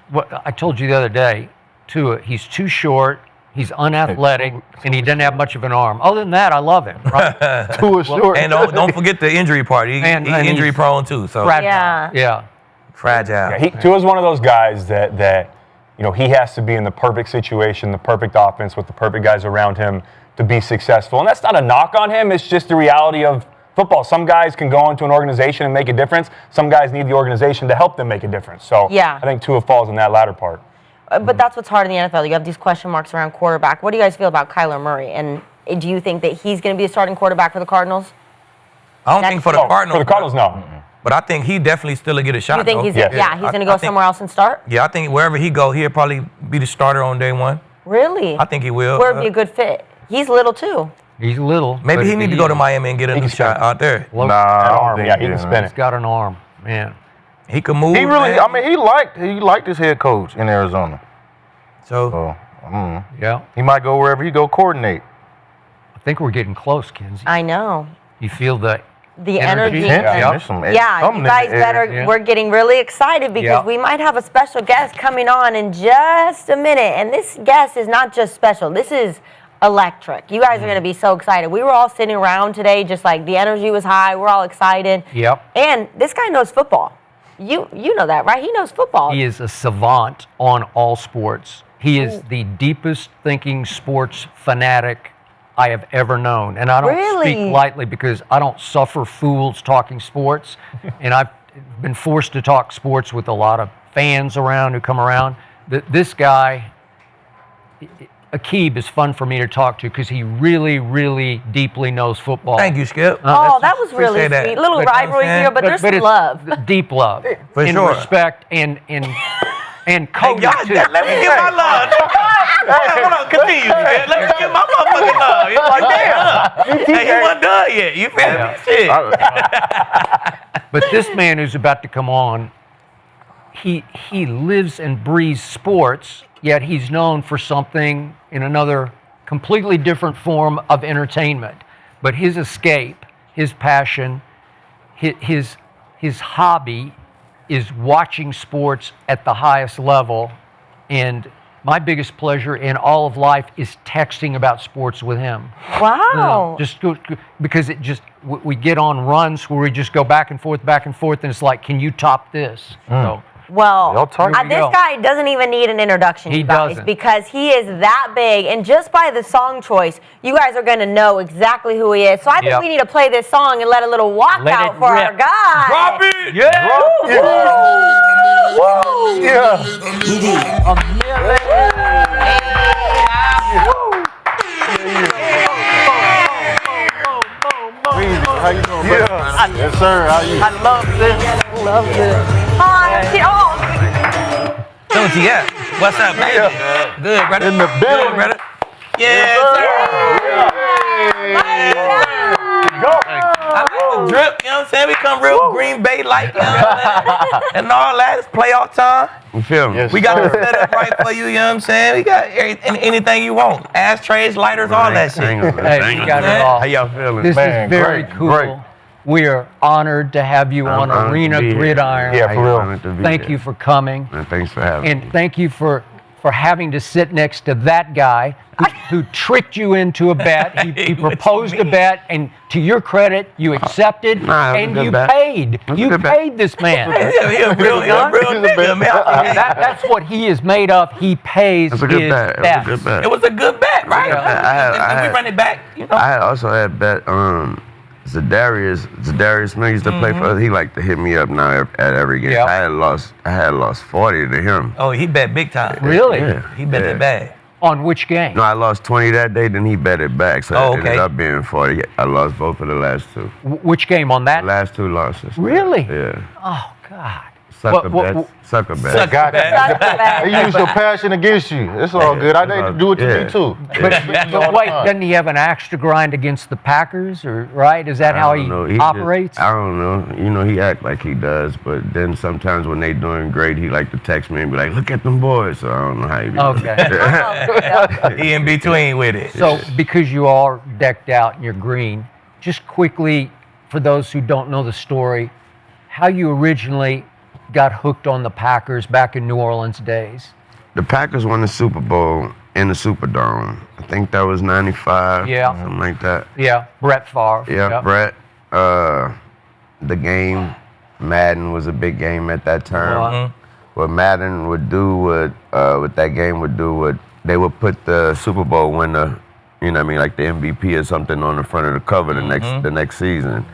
What I told you the other day, Tua, he's too short. He's unathletic, and he doesn't have much of an arm. Other than that, I love him. Right? Tua short. And don't forget the injury part. He's injury prone too. So Yeah. Fragile. Yeah, Tua's one of those guys that he has to be in the perfect situation, the perfect offense with the perfect guys around him to be successful. And that's not a knock on him. It's just the reality of football. Some guys can go into an organization and make a difference. Some guys need the organization to help them make a difference. So I think Tua falls in that latter part. But that's what's hard in the NFL. You have these question marks around quarterback. What do you guys feel about Kyler Murray? And do you think that he's going to be a starting quarterback for the Cardinals? I don't think for the Cardinals. For the Cardinals, no. But I think he definitely still will get a shot. You think he's going to go somewhere else and start? Yeah, I think wherever he go, he'll probably be the starter on day one. Really? I think he will. Where would be a good fit? He's little too. He's little. Maybe he need to go to Miami and get a new shot out there. Nah, I don't think he can spin it. He's got an arm, man. He can move. He really, man. I mean, he liked his head coach in Arizona. So yeah, he might go wherever he go coordinate. I think we're getting close, Kinsey. I know. You feel the energy. Yeah, you guys better. Yeah. We're getting really excited because we might have a special guest coming on in just a minute. And this guest is not just special. This is electric. You guys are going to be so excited. We were all sitting around today, just like the energy was high. We're all excited. Yep. And this guy knows football. You know that, right? He knows football. He is a savant on all sports. He is the deepest thinking sports fanatic I have ever known. And I don't speak lightly because I don't suffer fools talking sports. And I've been forced to talk sports with a lot of fans around who come around. This guy, Aqib, is fun for me to talk to because he really, really deeply knows football. Thank you, Skip. That was really sweet. That. Little rivalry here, but there's some love. Deep love. For in sure. Respect and Cody, too. Let me get my love. Hold on, continue. Man. Let me get my motherfucking love. It's like, damn. Hey, he wasn't done yet. You feel me? Shit. But this man who's about to come on, he lives and breathes sports, yet he's known for something in another completely different form of entertainment. But his escape, his passion, his hobby is watching sports at the highest level. And my biggest pleasure in all of life is texting about sports with him. Wow. Because we get on runs where we just go back and forth, and it's like, can you top this? So, well, this guy doesn't even need an introduction, you guys, because he is that big. And just by the song choice, you guys are going to know exactly who he is. So I think we need to play this song and let a little walkout for our guy. Drop it! yeah! Drop it! How you doing, bro? Yes, sir. How you? I love this. Don't you get? What's up, baby? Good, brother. In the building. Good, brother. Yes, sir. Go. I like the drip, you know what I'm saying? We come real Green Bay like, you know what I'm saying? And all that. It's playoff time. You feel me? Yes, We got sir. the setup right for you, you know what I'm saying? We got anything you want. Ashtrays, lighters, all that shit. Hey, we got it all. How y'all feeling? This Man, is very great, cool. great. We are honored to have you on honored to Arena be here. Gridiron. Yeah, for real. Thank you for coming. Man, thanks for having me. And thank you for having to sit next to that guy who tricked you into a bet. He proposed a bet, and to your credit, you accepted, Nah, it was a and good you bet. paid. It was a You good bet. paid this man. He a real nigga, man. That's what he is made of. He pays It's a good his bet. It was a bets. good bet. It was a good bet, right? I We run it back, you know? I had also had bet Zadarius Smith used to play for us. He liked to hit me up now at every game. Yeah. I had lost 40 to him. Oh, he bet big time. Really? Yeah. He bet Yeah. it bad. On which game? No, I lost 20 that day, then he bet it back. So Oh, it ended okay. up being 40. I lost both of the last two. Which game on that? The last two losses. Really? Yeah. Oh, God. Sucker What- bets. Sucker bets. Sucker Got bet. They use your passion against you. It's all good. I need to do it to me too. But wait, doesn't he have an axe to grind against the Packers, or right? Is that how I he don't know. operates? I don't know. You know, he act like he does, but then sometimes when they doing great, he like to text me and be like, "Look at them boys." So I don't know how he be. Okay. He in between with it. So because you all are decked out and you're green, just quickly, for those who don't know the story, how you originally got hooked on the Packers back in New Orleans days. The Packers won the Super Bowl in the Superdome. I think that was 95. Yeah. Something like that. Yeah, Brett Favre. Yeah, Brett. The game Madden was a big game at that time. What Madden would do, what that game would do, they would put the Super Bowl winner, you know what I mean, like the MVP or something on the front of the cover the next season.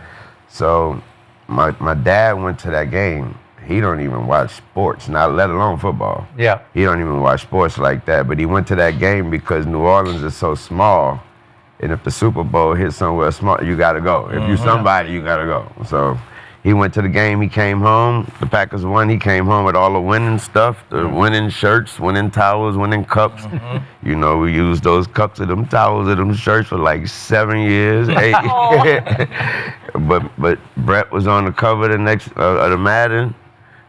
So my dad went to that game. He don't even watch sports, not let alone football. Yeah. He don't even watch sports like that. But he went to that game because New Orleans is so small, and if the Super Bowl hits somewhere small, you got to go. If you're somebody, you got to go. So he went to the game. He came home. The Packers won. He came home with all the winning stuff, the winning shirts, winning towels, winning cups. You know, we used those cups of them towels of them shirts for like 7 years, 8. But Brett was on the cover of the Madden.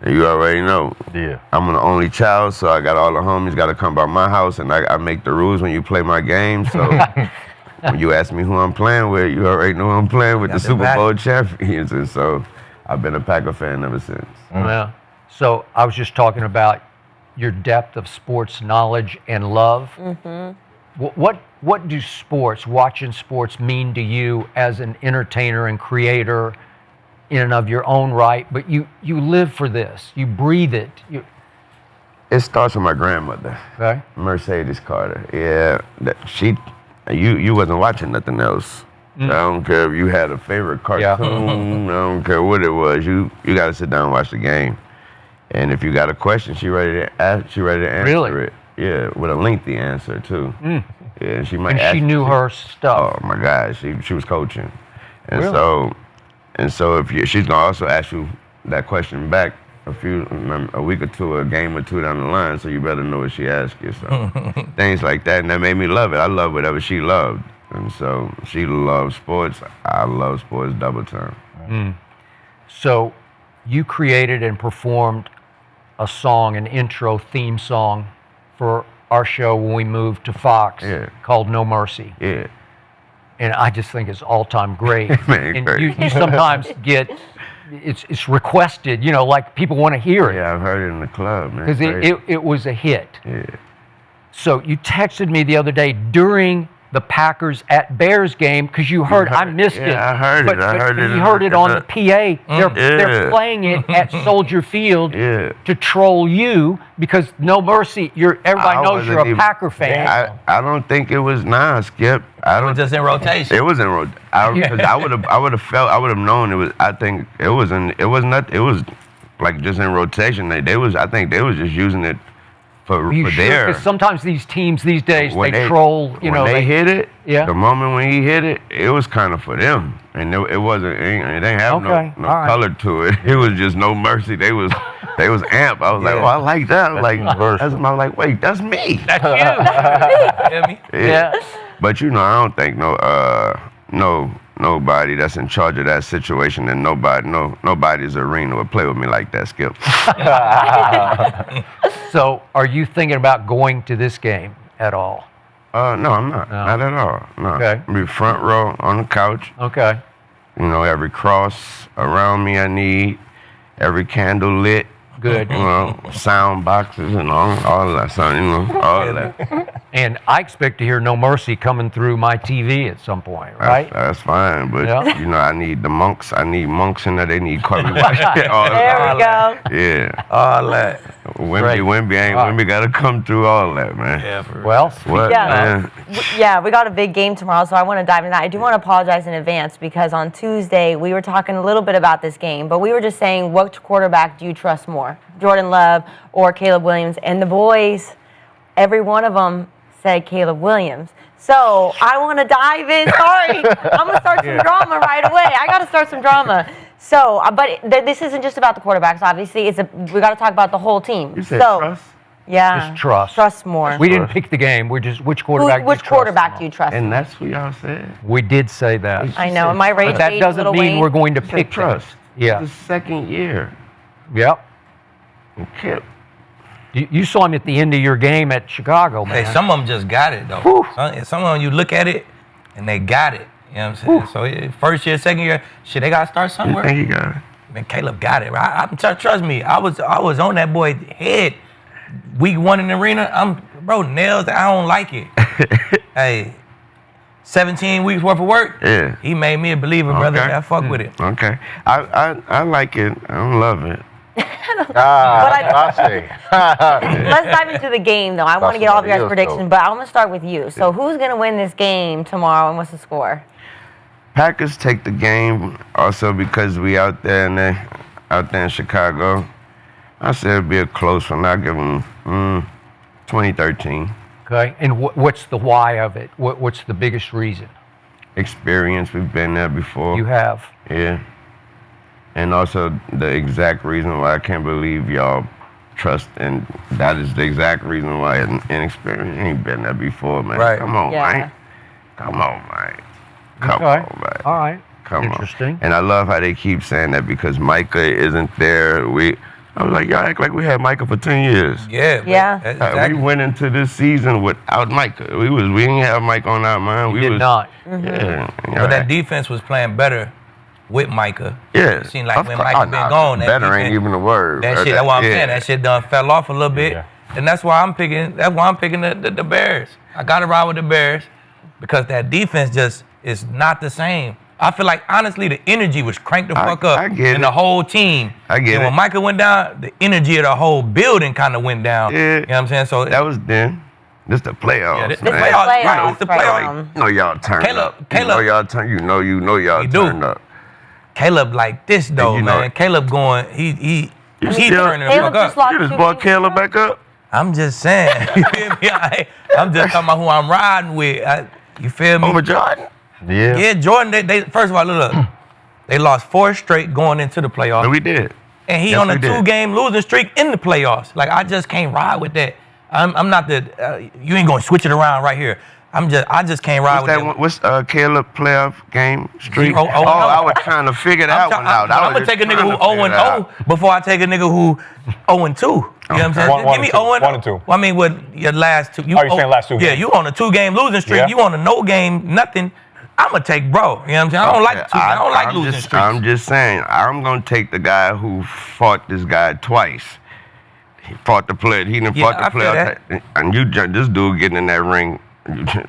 And you already know. Yeah. I'm the only child, so I got all the homies got to come by my house, and I make the rules when you play my game. So when you ask me who I'm playing with, you already know who I'm playing with, the Super Bowl champions. And so I've been a Packer fan ever since. Yeah. So I was just talking about your depth of sports knowledge and love. What do watching sports mean to you as an entertainer and creator in and of your own right? But you live for this. You breathe it. It starts with my grandmother, Okay. Mercedes Carter. Yeah, you wasn't watching nothing else. I don't care if you had a favorite cartoon. I don't care what it was. You got to sit down and watch the game. And if you got a question, she ready to answer it. Yeah, with a lengthy answer too. Yeah, she might. And she knew her stuff. Oh my God, she was coaching, and so she's gonna also ask you that question back a week or two, a game or two down the line. So you better know what she asked you. So things like that, and that made me love it. I love whatever she loved, and so she loves sports. I love sports double time. So you created and performed a song, an intro theme song for our show when we moved to Fox called No Mercy. Yeah. And I just think it's all-time great. Man, and great. you sometimes get, it's requested, you know, like people want to hear it. Yeah, I've heard it in the club, man. Because it was a hit. Yeah. So you texted me the other day during the Packers at Bears game because you heard I missed it. I heard it. I heard it. You heard it on the PA. They're playing it at Soldier Field to troll you because No Mercy. Everybody knows you're a Packer fan. I don't think it was Skip. It was just in rotation. It was in rotation. I would have known it was. I think it was like just in rotation. I think they was just using it for there. Because sometimes these teams these days they troll. You know, they hit it. Yeah. The moment when he hit it, it was kind of for them, and it wasn't. It didn't have no color to it. It was just No Mercy. They was amped. I was like, oh, I like that. I was like, wait, that's me. That's you. Hear me? Yeah. But I don't think nobody that's in charge of that situation and nobody's arena would play with me like that, Skip. So, are you thinking about going to this game at all? No, I'm not. No. Not at all. No. Okay. I'll be front row on the couch. Okay. Every cross around me I need, every candle lit. Good. Sound boxes and all that, all that. And I expect to hear No Mercy coming through my TV at some point, right? That's fine, but I need the monks. I need monks in there. They need Cody. There we go. Yeah. All that. Wimby got to come through all that, man. Yeah, for real. Well, What, man? We got a big game tomorrow, so I want to dive into that. I do want to apologize in advance because on Tuesday we were talking a little bit about this game, but we were just saying, which quarterback do you trust more, Jordan Love or Caleb Williams? And the boys, every one of them said Caleb Williams. So I want to dive in. Sorry, I'm gonna start some drama right away. I got to start some drama. So, but this isn't just about the quarterbacks. Obviously, we got to talk about the whole team. You said trust? Yeah. Just trust. Trust more. We didn't pick the game. We're just which quarterback. Which quarterback do you trust? And that's what y'all said. We did say that. I know. My rage. But that doesn't mean we're going to pick trust. Yeah. It's the second year. Yep. Kip. You saw him at the end of your game at Chicago, man. Hey, some of them just got it, though. Some of them, you look at it, and they got it. You know what I'm saying? So first year, second year, they got to start somewhere. You think he got it? Man, Caleb got it. Trust me, I was on that boy head. Week 1 in the arena, nails, I don't like it. Hey, 17 weeks worth of work. Yeah. He made me a believer, brother. I fuck with it. Okay. I like it. I don't love it. I see. Let's dive into the game, though. I want to get all of your guys' predictions, though. but I'm going to start with you. So who's going to win this game tomorrow, and what's the score? Packers take the game also because we out there in Chicago. I said it'd be a close one. I'll give them 2013. Okay. And what's the why of it? What's the biggest reason? Experience. We've been there before. You have. Yeah. And also the exact reason why I can't believe y'all trust, and that is the exact reason why inexperienced ain't been there before, man. Right. Come on, Yeah. man. Come on, man. Come Okay. on, man. All right. Come Interesting. on. And I love how they keep saying that because Micah isn't there. I was like, y'all act like we had Micah for 10 years. Yeah. Yeah. Exactly. We went into this season without Micah. We didn't have Micah on our mind. We did not. Yeah. But that defense was playing better with Micah. Yeah. It seemed like when Micah been gone, that better ain't defense- even a word. That shit. That's what I'm saying. That shit done fell off a little bit, and that's why I'm picking. That's why I'm picking the Bears. I got to ride with the Bears because that defense just is not the same. I feel like honestly the energy was cranked the fuck up I get in it. the whole team. I get and when it. Micah went down, the energy of the whole building kind of went down. Yeah. You know what I'm saying? So That was then. This the playoffs. Yeah, this man. the playoffs. Right, it's the Right. playoffs. You know y'all turned Caleb- up. Caleb- You know y'all turn. You know y'all We do. turned up. Caleb like this though, you know man. it. Caleb going, he still- turning the Caleb fuck just up. lost You just 2 brought games Caleb in a row? back up. I'm just saying. You feel me? I'm just talking about who I'm riding with. You feel me? Over Jordan. Yeah. Yeah, Jordan. They first of all, look, they lost 4 straight going into the playoffs, No, we did. and he yes, on a we did. 2-game losing streak in the playoffs. Like I just can't ride with that. I'm not the. You ain't gonna switch it around right here. I just can't ride What's with that one? What's Caleb playoff game streak? 0-0. I was trying to figure that one out. I'm gonna take a nigga who 0-0 before I take a nigga who 0-2. You know what I'm saying? One Give me and two. 0-0. 1 and 2. Well, I mean, with your last 2. You're saying last 2 Yeah, games. you on a 2-game losing streak. Yeah. You on a no game nothing. I'm gonna take bro. You know what I'm saying? I don't like I don't like losing streaks. I'm just saying, I'm going to take the guy who fought this guy twice. He fought the player. He didn't Yeah, fought I the player. feel And this dude getting in that ring,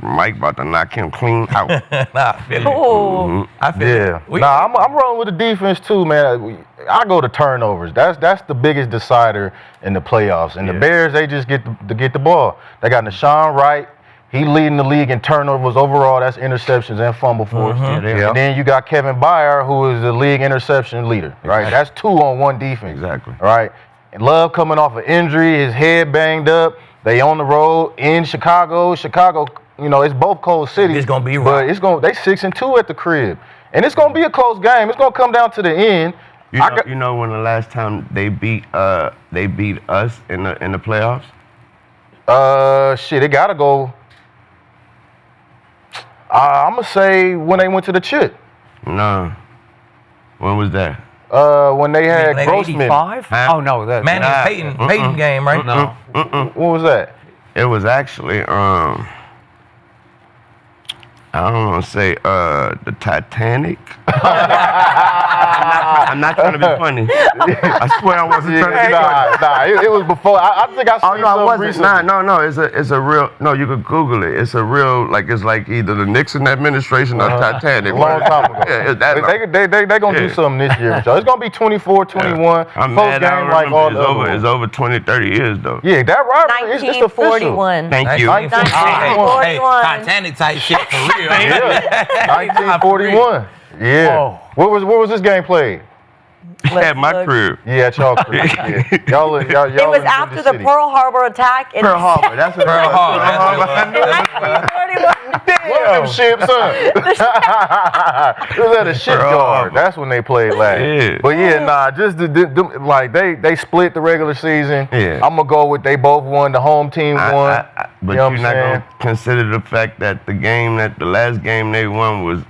Mike about to knock him clean out. Nah, I feel it. Ooh. I feel Yeah. it. I'm rolling with the defense too, man. I go to turnovers. That's the biggest decider in the playoffs. And the Bears, they just get the ball. They got Nashawn Wright. He leading the league in turnovers overall. That's interceptions and fumble force. Yeah. And then you got Kevin Byard, who is the league interception leader. Right. That's 2 on 1 defense. Exactly. Right. And Love coming off an injury, his head banged up. They on the road in Chicago. Chicago, it's both cold cities. It's gonna be but rough. they 6-2 at the crib, and it's gonna be a close game. It's gonna come down to the end. You know when the last time they beat us in the playoffs? Shit, it gotta go. I'm gonna say when they went to the chip. No. When was that? When they had Like Grossman. 85? Huh? Oh, no. That's Manning Peyton game, right? No. What was that? It was actually I don't want to say the Titanic. I'm not trying to be funny. I swear I wasn't trying to be funny. Nah, it was before. I think I seen Oh no, it something wasn't. recently. No. It's a real. No, you could Google it. It's a real. It's like either the Nixon administration or Titanic. A long time ago. Yeah, it's that long. They gonna do something this year. So it's gonna be 24-21. I'm Post mad. I game like all the other It's ones. over 20, 30 years though. Yeah, that rivalry it's official. 1941. Thank you. 1941. Hey, Titanic type shit for real. Yeah, 1941. Yeah. Whoa. Where was this game played? At my Look. crib. Yeah, at y'all crib. Yeah. Y'all It was in after the city. Pearl Harbor attack in Pearl Harbor. That's what Pearl it was. Harbor, that's what it was. 1941. One of them ships, huh? It was at a shipyard. That's when they played last. Yeah. But yeah, nah, just like they split the regular season. Yeah. I'm gonna go with they both won. The home team won. But You know what you're I'm not saying? gonna consider the fact that the last game they won was,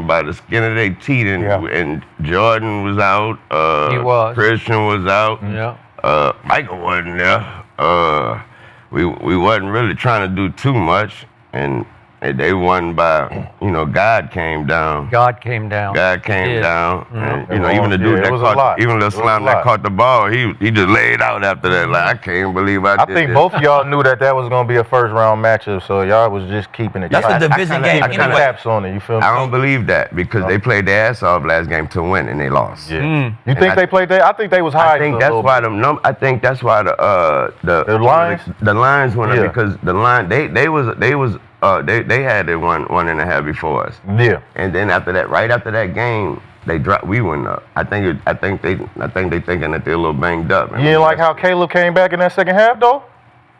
by the skin of their teeth, and Jordan was out. He was. Christian was out. Yeah. Michael wasn't there. We wasn't really trying to do too much, and They won by, God came down. God came down. God came He did. down. Mm-hmm. And, even the dude it that was a lot. caught, even the It was slam a that lot. caught the ball, he just laid out after that. Like, I can't believe I I did think this. both of y'all knew that was going to be a first-round matchup, so y'all was just keeping it. That's a division game Keeping the anyway. caps on it, you feel me? I don't believe that because they played their ass off last game to win and they lost. Yeah. You think they played that? I think they was high. I think that's why I think that's why the Lions? the Lions went Yeah. up because the line they had it 1.5 before us. Yeah. And then right after that game, they dropped. We went up. I think they thinking that they're a little banged up. You didn't like how Caleb came back in that second half, though?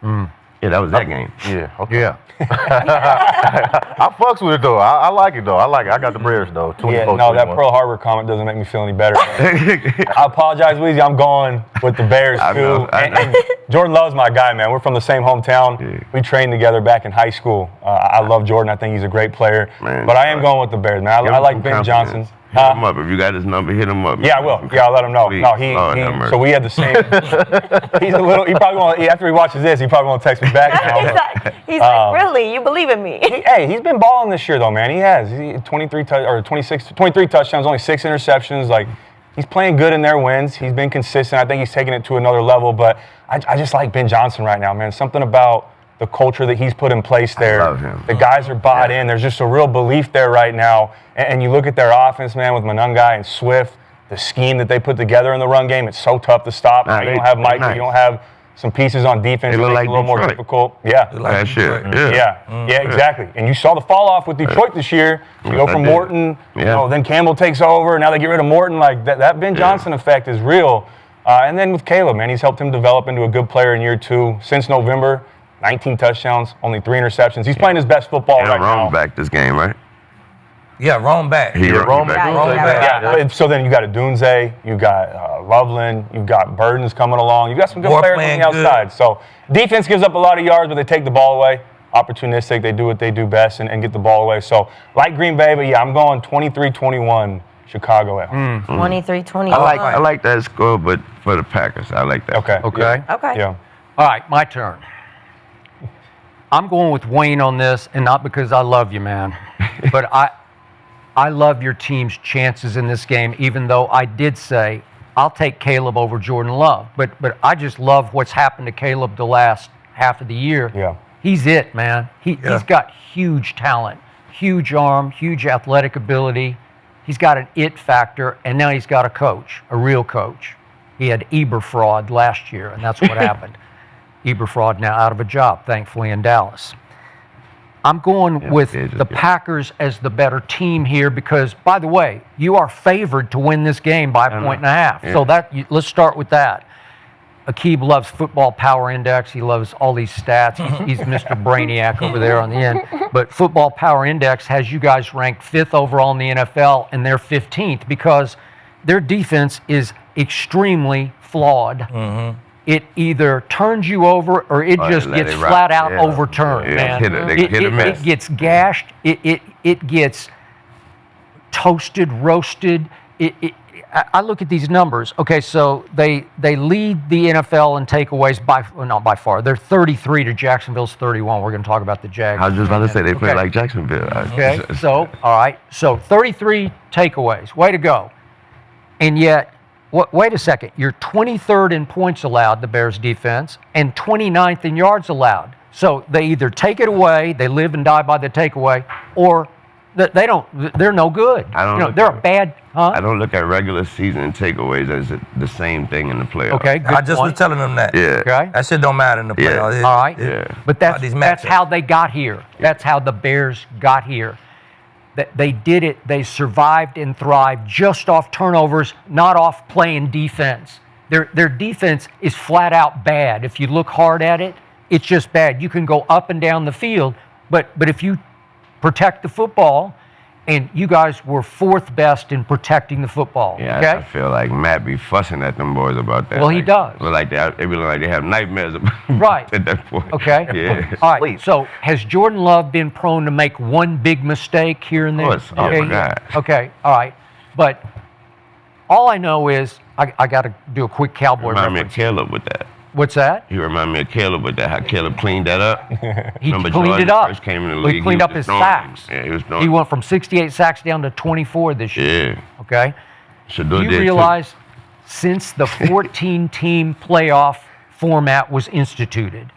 Yeah, that was that game. Yeah. Okay. Yeah. I fucks with it though. I like it though. I like it. I got the Bears though. 24, Yeah, no, that 21. Pearl Harbor comment doesn't make me feel any better. I apologize, Weezy. I'm going with the Bears, I too. know. And Jordan Love's my guy, man. We're from the same hometown. Yeah. We trained together back in high school. I love Jordan. I think he's a great player. Man, but I am going with the Bears, man. Give I him like some Ben confidence. Johnson. Hit him up. If you got his number, hit him up. Yeah, I will. Yeah, I'll let him know. Please. No, Lord have mercy. so we had the same. He's a little. He probably won't. After he watches this, he probably won't text me back. He's like, really? You believe in me? He's been balling this year, though, man. He has. 23 touchdowns, only 6 interceptions. Like, he's playing good in their wins. He's been consistent. I think he's taking it to another level. But I just like Ben Johnson right now, man. Something about the culture that he's put in place there. I love him. The guys are bought in. There's just a real belief there right now. And you look at their offense, man, with Monungai and Swift, the scheme that they put together in the run game, it's so tough to stop. Nah, you they- don't have Mike, nice. you don't have some pieces on defense They that look make like it a little more Detroit. difficult. Yeah. That shit. Yeah, And you saw the fall off with Detroit this year. You go I from did. Morton, Yeah. then Campbell takes over. Now they get rid of Morton. Like that Ben Johnson effect is real. And then with Caleb, man, he's helped him develop into a good player in year 2. Since November, 19 touchdowns, only 3 interceptions. He's playing his best football right now. Rome back this game, right? Yeah, Rome back. Rome back. Yeah, Rome yeah, back. Yeah, so then you got a Dunze, you got Loveland, you got Burdens coming along. You got some good Moore players on playing the outside. So defense gives up a lot of yards, but they take the ball away. Opportunistic, they do what they do best and get the ball away. So like Green Bay, but yeah, I'm going 23-21 Chicago at home. 23-21. I like that score, but for the Packers, I like that. Okay. Okay. Okay. Yeah. All right, my turn. I'm going with Wayne on this, and not because I love you, man, but I love your team's chances in this game, even though I did say I'll take Caleb over Jordan Love. But I just love what's happened to Caleb the last half of the year. Yeah. He's it, man. He's got huge talent, huge arm, huge athletic ability. He's got an it factor, and now he's got a coach, a real coach. He had Eberfraud last year, and that's what happened. Eberfraud now out of a job, thankfully, in Dallas. I'm going with the Packers as the better team here because, by the way, you are favored to win this game by a 1.5. Yeah. So let's start with that. Aqib loves football power index. He loves all these stats. He's Mr. Brainiac over there on the end. But football power index has you guys ranked 5th overall in the NFL, and they're 15th because their defense is extremely flawed. It either turns you over or it just let gets it rock. flat out Yeah. overturned, Yeah, man. hit or miss. It gets gashed. It gets toasted, roasted. I look at these numbers. Okay, so they lead the NFL in takeaways not by far. They're 33 to Jacksonville's 31. We're going to talk about the Jags. I was just about to say they play Okay. like Jacksonville. Okay, so all right, so 33 takeaways. Way to go. And yet, wait a second. You're 23rd in points allowed, the Bears defense, and 29th in yards allowed. So they either take it away, they live and die by the takeaway, or they don't. They're no good. They're a bad. I don't look at regular season takeaways as the same thing in the playoffs. Okay, good I just was point. telling them that. Yeah. Okay. That shit don't matter in the Yeah. playoffs. All right. Yeah. But About these that's matchups. how they got here. That's how the Bears got here. That they did it. They survived and thrived just off turnovers, not off playing defense. Their defense is flat out bad. If you look hard at it, it's just bad. You can go up and down the field, but if you protect the football, and you guys were 4th best in protecting the football. Yeah, okay? I feel like Matt be fussing at them boys about that. Well, he does. Look like they be like they have nightmares about Right. at that point. Okay. Yeah. All right. So has Jordan Love been prone to make one big mistake here and there? Of course. Oh, Okay. God. Okay. All right. But all I know is I got to do a quick cowboy Remind me of reference. Caleb with that. What's that? You remind me of Caleb with that, how Caleb cleaned that up. He Remember cleaned Jordan it up. first came in the He league, cleaned was up his throwing. sacks. Yeah, he was throwing. He went from 68 sacks down to 24 this year. Yeah. Okay? Shador Do you did too. realize since the 14-team playoff format was instituted,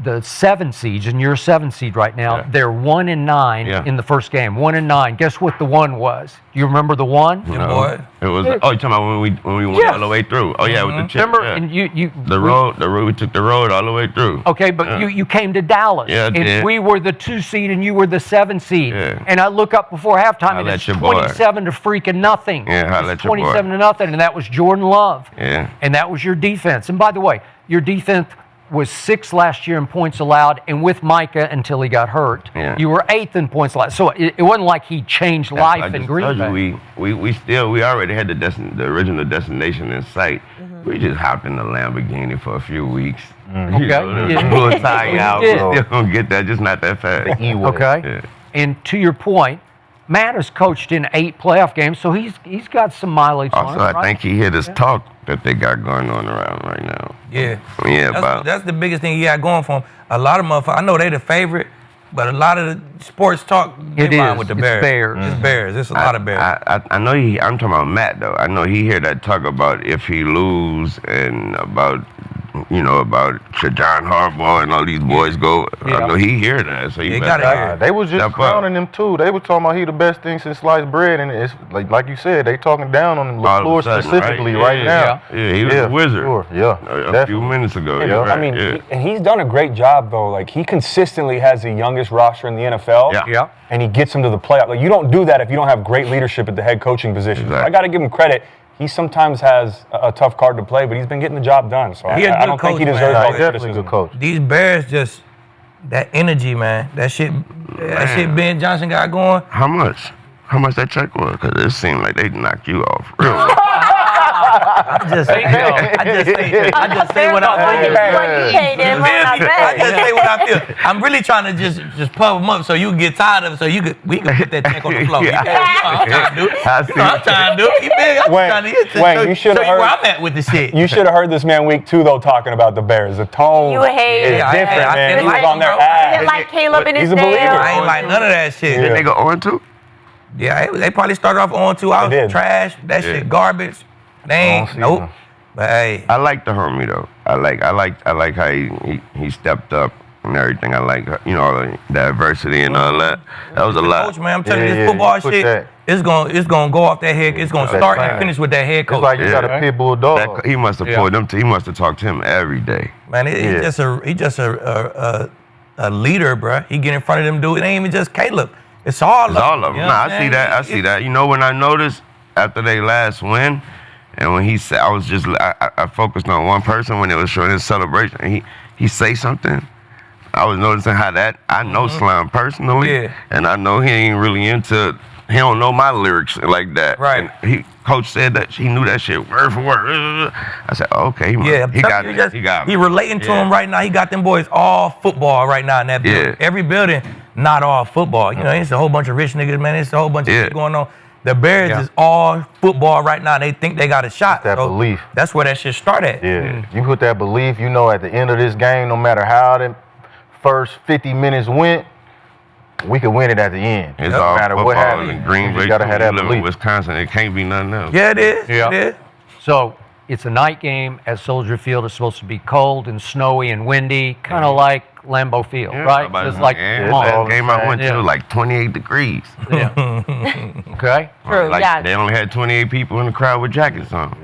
the 7 seeds, and you're a 7 seed right now, Yeah. they're 1-9 Yeah. in the first game. 1-9. Guess what the 1 was? Do you remember the 1? Yeah, boy. It was. Oh, you talking about when we went Yes. all the way through? Oh yeah, with the chip. Remember? yeah. And The road. We took the road all the way through. Okay, but Yeah. you came to Dallas. Yeah, I and did. we were the 2 seed and you were the 7 seed. Yeah. And I look up before halftime and Holla it's at your boy. 27 to freaking nothing. Yeah, holla It's at your boy. 27 to nothing, and that was Jordan Love. Yeah. And that was your defense. And by the way, your defense was 6th last year in points allowed, and with Micah until he got hurt, Yeah. you were 8th in points allowed. So it wasn't like he changed I life just in Green told Bay. you, we already had the original destination in sight. Mm-hmm. We just hopped in the Lamborghini for a few weeks. Okay. You know, Yeah. blew a tire out. We did. still gonna get that, just not that fast. E-way. Okay. Yeah. And to your point, Matt has coached in 8 playoff games, so he's got some mileage on Also, him, I right? think he hit his talk that they got going on around right now. Yeah. Yeah, about That's the biggest thing he got going for him. A lot of motherfuckers, I know they the favorite, but a lot of the sports talk, they It line is. with the It's Bears. Bears. It's Bears. It's a lot of Bears. I know I'm talking about Matt though. I know he hear that talk about if he lose and about about should John Harbaugh and all these boys go. Yeah. I know he hear that. So He you gotta better- hear it. They was just Step up. crowning him too. They were talking about he the best thing since sliced bread, and it's like you said, they talking down on him. All of a LaFleur sudden, specifically right? right now. Yeah, he was a wizard. Sure. Yeah, A few definitely. minutes ago. Yeah, you're I right, mean, yeah. and he's done a great job though. Like he consistently has the youngest roster in the NFL. Yeah. Yeah. And he gets them to the playoff. Like you don't do that if you don't have great leadership at the head coaching position. Exactly. I got to give him credit. He sometimes has a tough card to play, but he's been getting the job done. So He a I good don't think he coach, deserves man. all He's the definitely a criticism. good coach. These Bears just that energy, man. That shit Ben Johnson got going. How much? How much that check was? Because it seemed like they knocked you off. Real. I just say what I feel. What you paid him, I I bet. just say what I feel. I'm really trying to just pump them up so you can get tired of it, so we can put that check on the floor. You feel me? I'm trying to do it. I see. I'm trying to do it. You feel me? I'm Wayne, trying to get Wayne, so, you should've so where heard- I'm at with the shit. You should have heard this man week 2 though talking about the Bears. The tone You hate is it. I- different, I- man. I- He was on their I- ass. Didn't like Caleb in his He's a believer. nails. I ain't like none of that shit. Did they go 0-2? Yeah, they probably started off on 2 hours. They did. Trash. That shit garbage. They ain't. season. Nope. But hey. I like the homie though. I like how he stepped up and everything. I like all the adversity and all that. That was a lot. Coach, man, I'm telling you, Yeah, this football put shit, that- it's gonna go off that head. It's gonna That start and plan. finish with that head It's coach. like you got a pit bull dog. He must have pulled them. He must have talked to him every day. Man, he's just a leader, bruh. He get in front of them dudes. It ain't even just Caleb. It's all It's all of them. You know Nah, what I'm I see that. I saying? see that. You know when I noticed after they last win, and when he said, I focused on one person when they was showing his celebration. And he say something. I was noticing how that I know Slime personally, Yeah. and I know he ain't really into. He don't know my lyrics like that. Right. And coach said that he knew that shit word for word. I said, okay, Yeah, he got it. He got He it. relating to him right now. He got them boys all football right now in that building. Yeah. Every building, not all football. You know, it's a whole bunch of rich niggas, man. It's a whole bunch of Yeah. shit going on. The Bears Yeah. is all football right now. They think they got a shot. That belief. That's where that shit started. Yeah, you put that belief. You know, at the end of this game, no matter how the first 50 minutes went, we could win it at the end. It's no all matter football what happens. in Green You Bay. just gotta have that You live in belief. Wisconsin. It can't be nothing else. Yeah, it is. Yeah. It is. So it's a night game at Soldier Field. It's supposed to be cold and snowy and windy, kind of like Lambeau Field, right? Just like come on. that game I went Yeah. to like 28 degrees. Okay. True, Like yeah. they only had 28 people in the crowd with jackets on.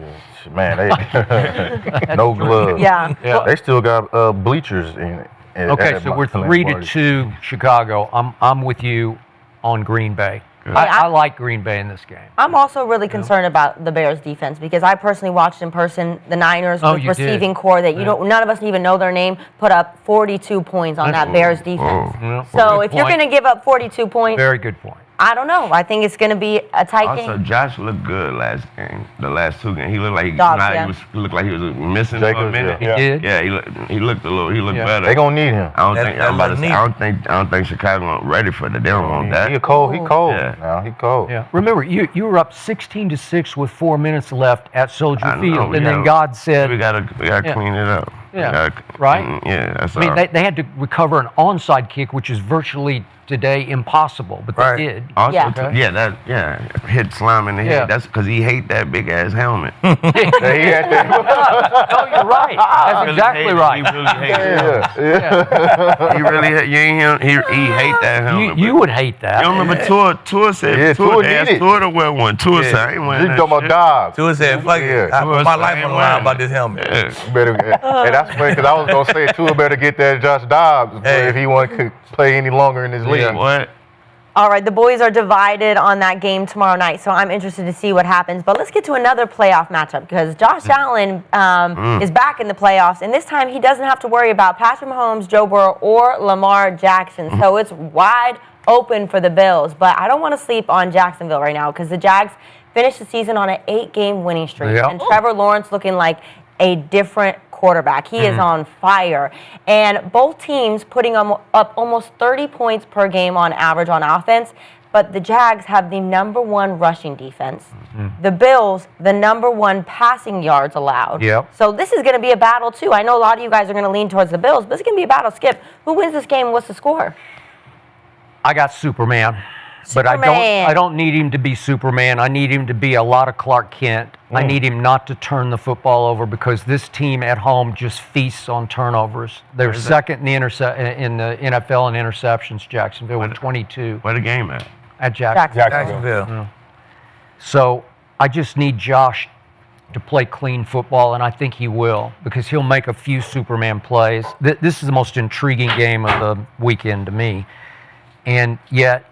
Man, they no gloves. Yeah. Yeah. They still got bleachers in it. Okay, so we're 3-2 Chicago. I'm with you on Green Bay. I like Green Bay in this game. I'm also really concerned about the Bears defense because I personally watched in person the Niners Oh, with you receiving did. core that none of us even know their name put up 42 points on that Bears defense. Yeah. So Good if you're point. going to give up 42 points, Very good point. I don't know. I think it's going to be a tight Also, game. Josh looked good last game. The last two games, he looked like he looked like he was missing for a minute. He did. Yeah, he looked better. They gonna need him. I don't think Chicago ready for that. They don't want that. He cold. Yeah. Now he cold. Yeah. Remember, you were up 16-6 with 4 minutes left at Soldier I know, Field, we and then gotta- God said, We gotta clean it up. Yeah. Right? Yeah, that's I mean, all. they had to recover an onside kick, which is virtually today impossible, but Right. they did. Also, Yeah. hit Slime in the head. Yeah. That's because he hate that big ass helmet. Yeah, he had that. No, you're right. That's exactly right. He really hates it. He really hate, you ain't hear, he hate that helmet. You would hate that. You remember Tua said, Yeah, Tua they asked needed. Tua to wear one. Tua Yeah. said, I ain't wearing You that talking about shit. Dobbs? Tua said, fuck it. Yeah. I put my life on the line wearing about it. this helmet. Yeah. Better, hey, that's funny because I was gonna say Tua better get that Josh Dobbs Hey. if he want to play any longer in this league. What? All right, the boys are divided on that game tomorrow night, so I'm interested to see what happens. But let's get to another playoff matchup because Josh Allen is back in the playoffs, and this time he doesn't have to worry about Patrick Mahomes, Joe Burrow, or Lamar Jackson. So it's wide open for the Bills. But I don't want to sleep on Jacksonville right now because the Jags finished the season on an 8-game winning streak, Yeah. and Trevor Lawrence looking like a different quarterback. He is on fire. And both teams putting up almost 30 points per game on average on offense, but the Jags have the #1 rushing defense. The Bills, the #1 passing yards allowed. Yep. So this is going to be a battle too. I know a lot of you guys are going to lean towards the Bills, but it's going to be a battle. Skip, who wins this game? What's the score? I got Superman. But Superman. I don't need him to be Superman. I need him to be a lot of Clark Kent. I need him not to turn the football over because this team at home just feasts on turnovers. They're second in the NFL in interceptions, Jacksonville, with 22 Where the game at? at Jacksonville. Jacksonville. So I just need Josh to play clean football, and I think he will because he'll make a few Superman plays. This is the most intriguing game of the weekend to me. And yet,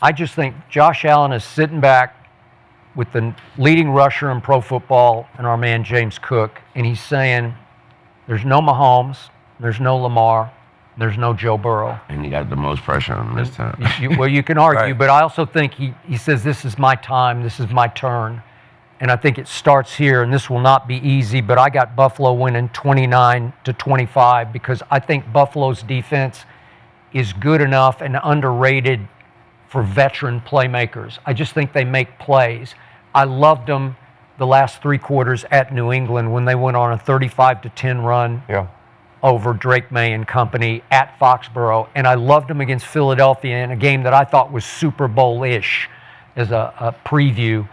I just think Josh Allen is sitting back with the leading rusher in pro football and our man James Cook, and he's saying, there's no Mahomes, there's no Lamar, there's no Joe Burrow. And he got the most pressure on him this time. Well, you can argue, Right. but I also think he says, this is my time, this is my turn. And I think it starts here, and this will not be easy, but I got Buffalo winning 29-25 because I think Buffalo's defense is good enough and underrated for veteran playmakers. I just think they make plays. I loved them the last 3 quarters at New England when they went on a 35-10 run over Drake May and company at Foxborough. And I loved them against Philadelphia in a game that I thought was Super Bowl-ish as a preview.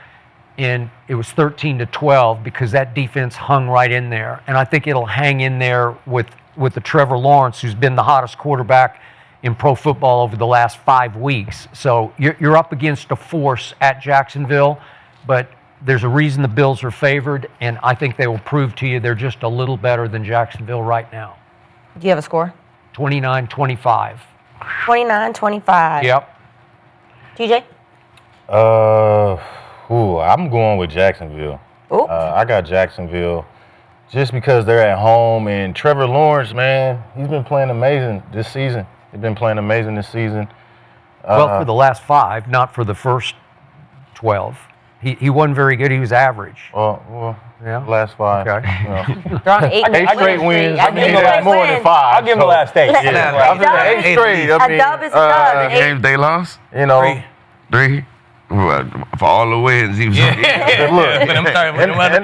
And it was 13-12 because that defense hung right in there. And I think it'll hang in there with the Trevor Lawrence, who's been the hottest quarterback in pro football over the last 5 weeks. So you're up against a force at Jacksonville, but there's a reason the Bills are favored, and I think they will prove to you they're just a little better than Jacksonville right now. Do you have a score? 29-25. 29-25. Yep. TJ? I'm going with Jacksonville. Ooh. I got Jacksonville just because they're at home, and Trevor Lawrence, man, he's been playing amazing this season. He's been playing amazing this season. Well, for the last 5, not for the first 12. He wasn't very good. He was average. Well, Yeah. last 5. Okay. You know. They're on 8 8 straight wins. I mean, straight that's more than wins. 5. I'll give him the last 8. I'm saying 8 straight. I A mean, dub is a dub. The games they lost? You know, 3. 3? Well, for all the wins, he was look, But them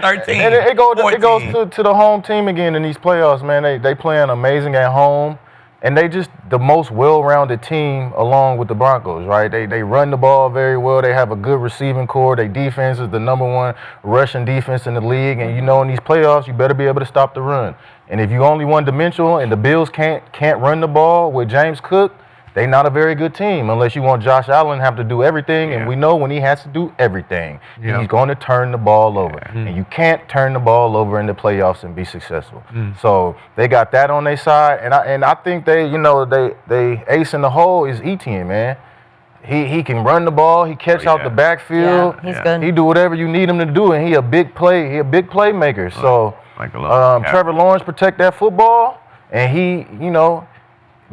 13. and it goes 14. to the home team again in these playoffs, man. They playing amazing at home, and they just the most well-rounded team along with the Broncos, right? They run the ball very well. They have a good receiving core. Their defense is the #1 rushing defense in the league, and you know in these playoffs you better be able to stop the run. And if you only one-dimensional and the Bills can't run the ball with James Cook, they not a very good team unless you want Josh Allen to have to do everything, and we know when he has to do everything, he's going to turn the ball over. And you can't turn the ball over in the playoffs and be successful. So they got that on their side, and I think they ace in the hole is Etienne, man. He can run the ball, he catch out the backfield. Yeah, he's good. He do whatever you need him to do, and he a big playmaker. So Trevor Lawrence protect that football, and he,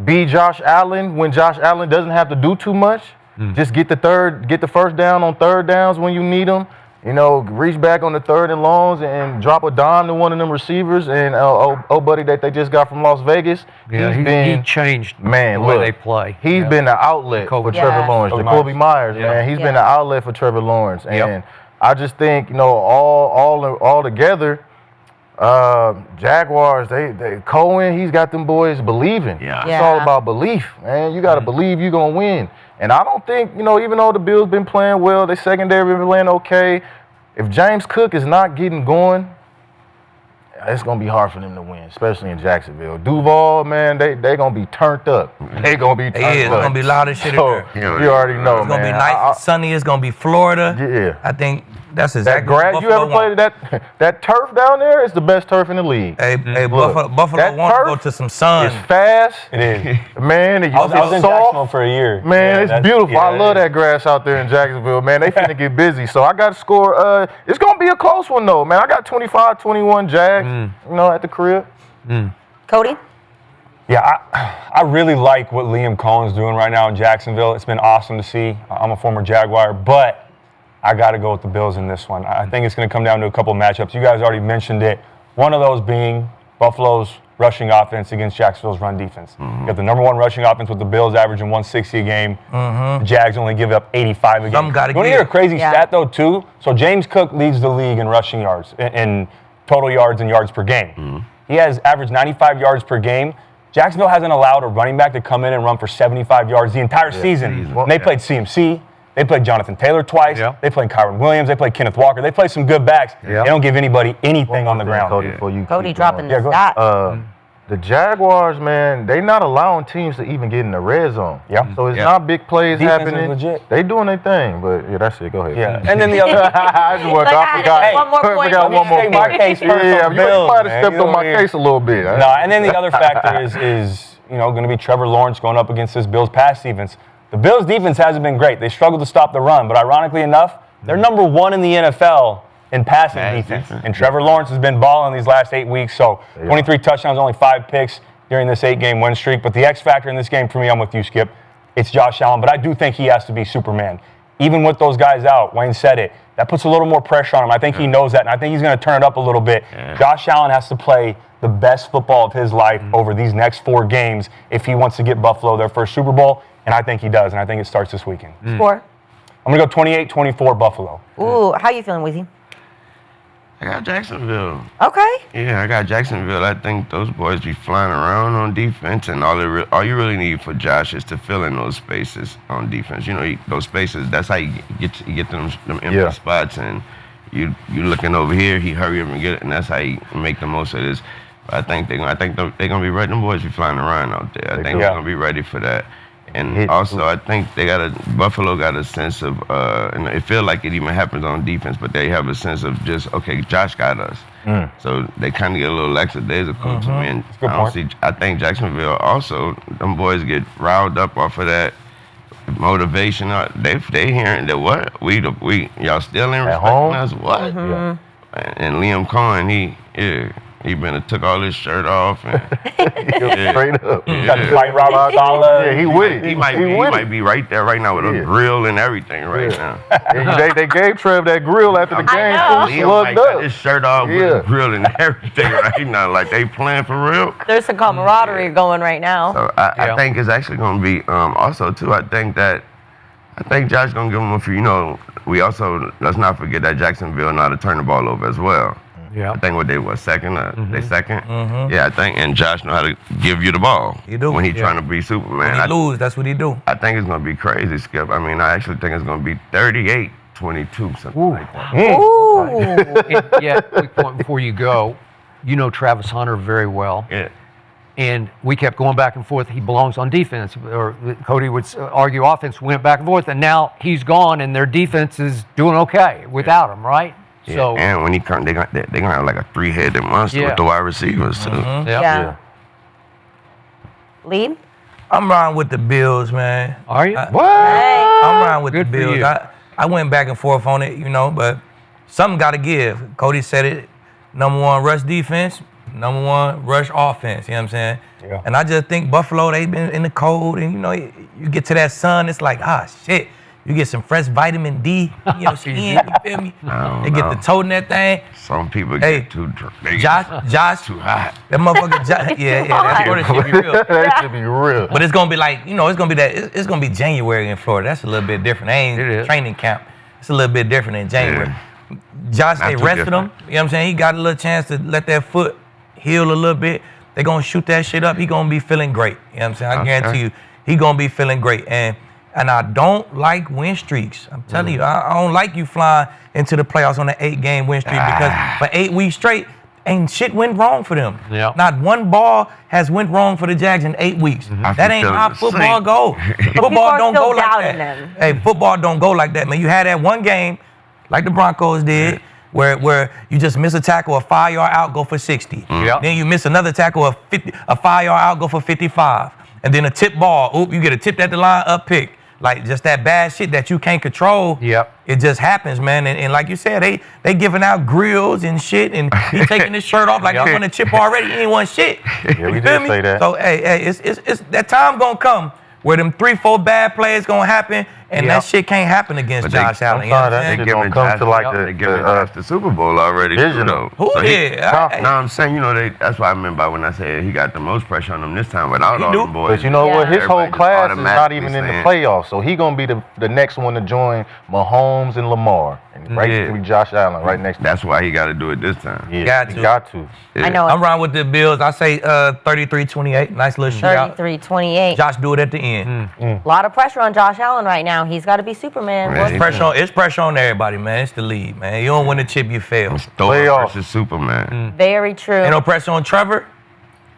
be Josh Allen when Josh Allen doesn't have to do too much. Just get the first down on third downs when you need them. You know, reach back on the third and longs and drop a dime to one of them receivers. And buddy that they just got from Las Vegas, he changed the way they play. He's been the outlet for Trevor Lawrence. Jacoby Myers, man, he's been the outlet for Trevor Lawrence. And I just think, you know, all together, Jaguars, they Cohen, he's got them boys believing. It's all about belief, man. You got to believe you're going to win. And I don't think, you know, even though the Bills been playing well, their secondary been playing okay, if James Cook is not getting going, it's going to be hard for them to win, especially in Jacksonville. Duval, man, they going to be turned up. They going to be turned up. It's going to be loud as shit in there. You already know, man. It's going to be nice, sunny. It's going to be Florida. Yeah. I think that's exactly that what you ever played that turf down there is the best turf in the league. Hey, Buffalo wants to go to some sun. It's fast. It is. Man, I was in Jacksonville for a year. Man, it's beautiful. I love that grass out there in Jacksonville, man. They finna get busy. So I got to score. It's going to be a close one, though, man. I got 25-21 Jags, you know, at the crib. Cody? Yeah, I really like what Liam Cohen's doing right now in Jacksonville. It's been awesome to see. I'm a former Jaguar, but I got to go with the Bills in this one. I think it's going to come down to a couple of matchups. You guys already mentioned it. One of those being Buffalo's rushing offense against Jacksonville's run defense. You have the number one rushing offense with the Bills averaging 160 a game. The Jags only give up 85 a game. You want to hear a crazy stat, though, too? So James Cook leads the league in rushing yards, in total yards and yards per game. He has averaged 95 yards per game. Jacksonville hasn't allowed a running back to come in and run for 75 yards the entire season. And they played CMC. They played Jonathan Taylor twice. They played Kyron Williams. They played Kenneth Walker. They played some good backs. They don't give anybody anything on the ground. Cody dropping the stats. The Jaguars, man, they not allowing teams to even get in the red zone. So it's not big plays happening. They doing their thing, but that's it. Go ahead. And then the other, I forgot one more point. one more point. My case first. You might have stepped on my case a little bit. No, and then the other factor is going to be Trevor Lawrence going up against this Bills pass defense. The Bills' defense hasn't been great. They struggled to stop the run, but ironically enough, they're number one in the NFL in passing defense. And Trevor Lawrence has been balling these last 8 weeks, so 23 touchdowns, only 5 picks during this 8-game win streak. But the X factor in this game for me, I'm with you, Skip. It's Josh Allen, but I do think he has to be Superman. Even with those guys out, Wayne said it, that puts a little more pressure on him. I think he knows that, and I think he's going to turn it up a little bit. Josh Allen has to play the best football of his life over these next 4 games if he wants to get Buffalo their first Super Bowl. And I think he does, and I think it starts this weekend. Score? I'm going to go 28-24 Buffalo. Ooh, how you feeling, Weezy? I got Jacksonville. Okay. Yeah, I got Jacksonville. I think those boys be flying around on defense, and all you really need for Josh is to fill in those spaces on defense. You know, those spaces, that's how you get them empty spots, and you looking over here, he hurry up and get it, and that's how you make the most of this. I think they're gonna be ready. Them boys be flying around out there. I think they're gonna be ready for that. And also, I think Buffalo got a sense of, and it feels like it even happens on defense, but they have a sense of just, okay, Josh got us. So they kind of get a little lackadaisical to me. And I think Jacksonville also, them boys get riled up off of that motivation. They hearing that what? Y'all still ain't respecting us? What? And Liam Cohen, he been took all his shirt off and straight up. Got to fight Robert Saleh. Yeah, he with it. He might be right there right now with a grill and everything now. They gave Trev that grill after the game. He got his shirt off with a grill and everything right now. Like they playing for real. There's some camaraderie going right now. So I think it's actually going to be also too. I think Josh going to give him a few. You know, we also let's not forget that Jacksonville know how to turn the ball over as well. I think they second? They second? Yeah, I think, and Josh know how to give you the ball. He do. When he's trying to be Superman. When he lose, that's what he do. I think it's going to be crazy, Skip. I mean, I actually think it's going to be 38-22, something like that. Quick point before you go. You know Travis Hunter very well. Yeah. And we kept going back and forth. He belongs on defense. Or Cody would argue offense, went back and forth. And now he's gone, and their defense is doing okay without him, right? Yeah, so, and when he comes, they're gonna have like a 3-headed monster with the wide receivers too. Lead? I'm riding with the Bills, man. Are you? What? I'm riding with Good the for Bills. you. I went back and forth on it, but something got to give. Cody said it. Number one rush defense, number one rush offense. You know what I'm saying? Yeah. And I just think Buffalo, they've been in the cold, and you get to that sun, it's like, shit. You get some fresh vitamin D, skin, you feel me? They get the toting that thing. Some people get too drunk. Josh, too hot. That motherfucker, that's Florida shit be real. That should be real. But it's gonna be like, it's gonna be it's gonna be January in Florida. That's a little bit different. It ain't training camp. It's a little bit different in January. Yeah. Josh, they rested him. You know what I'm saying? He got a little chance to let that foot heal a little bit. They gonna shoot that shit up. He gonna be feeling great. You know what I'm saying? I guarantee you, he gonna be feeling great. And I don't like win streaks. I'm telling you, I don't like you flying into the playoffs on an 8-game win streak because for 8 weeks straight, ain't shit went wrong for them. Yep. Not one ball has went wrong for the Jags in 8 weeks. That ain't how football go. Football don't go like that. Hey, football don't go like that, man. You had that one game, like the Broncos did, where you just miss a tackle, a 5-yard out, go for 60. Yep. Then you miss another tackle, a 5-yard out, go for 55. And then a tip ball, you get a tip at the line, up pick. Like just that bad shit that you can't control. Yep. It just happens, man. And like you said, they giving out grills and shit, and he taking his shirt off like he won a chip already. He ain't won shit. Yeah, we did say that. So hey, it's that time gonna come where them 3-4 bad plays gonna happen, and that shit can't happen against Josh Allen. You know what I'm saying? They giving Josh the Super Bowl already. Too, though. Who did? No, I'm saying, that's what I meant by when I said he got the most pressure on them this time without all them boys. But you know what? His whole Everybody class just is not even in the playoffs, so he gonna be the next one to join Mahomes and Lamar, and right Josh Allen right next. That's why he got to do it this time. Yeah, he got to. Yeah. I know. I'm riding with the Bills. I say 33-28. Nice little shootout. 33-28. Josh do it at the end. A lot of pressure on Josh Allen right now. He's got to be Superman. It's pressure on everybody, man. It's the league, man. You don't win the chip, you fail. It's Thor versus Superman. Very true. Ain't no pressure on Trevor.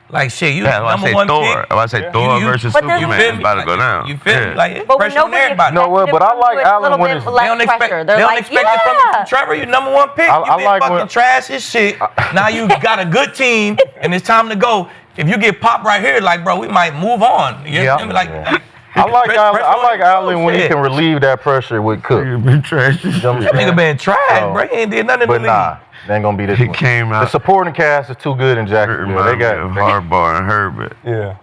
Like shit, you number one Thor. pick. I say Thor versus Superman about to go down. You feel me? Like it's but pressure on everybody. No, but I like Allen when it's they don't expect it from Trevor. You number one pick. You been like fucking trash as shit. Now you got a good team, and it's time to go. If you get popped right here, like bro, we might move on. You know what I mean? I like Allen when he can relieve that pressure with Cook. Nigga been trash, bro. He ain't did nothing in the league. Nah, they ain't gonna be this one. Came out. The supporting cast is too good in Jacksonville. They got Harbaugh and Herbert. Yeah.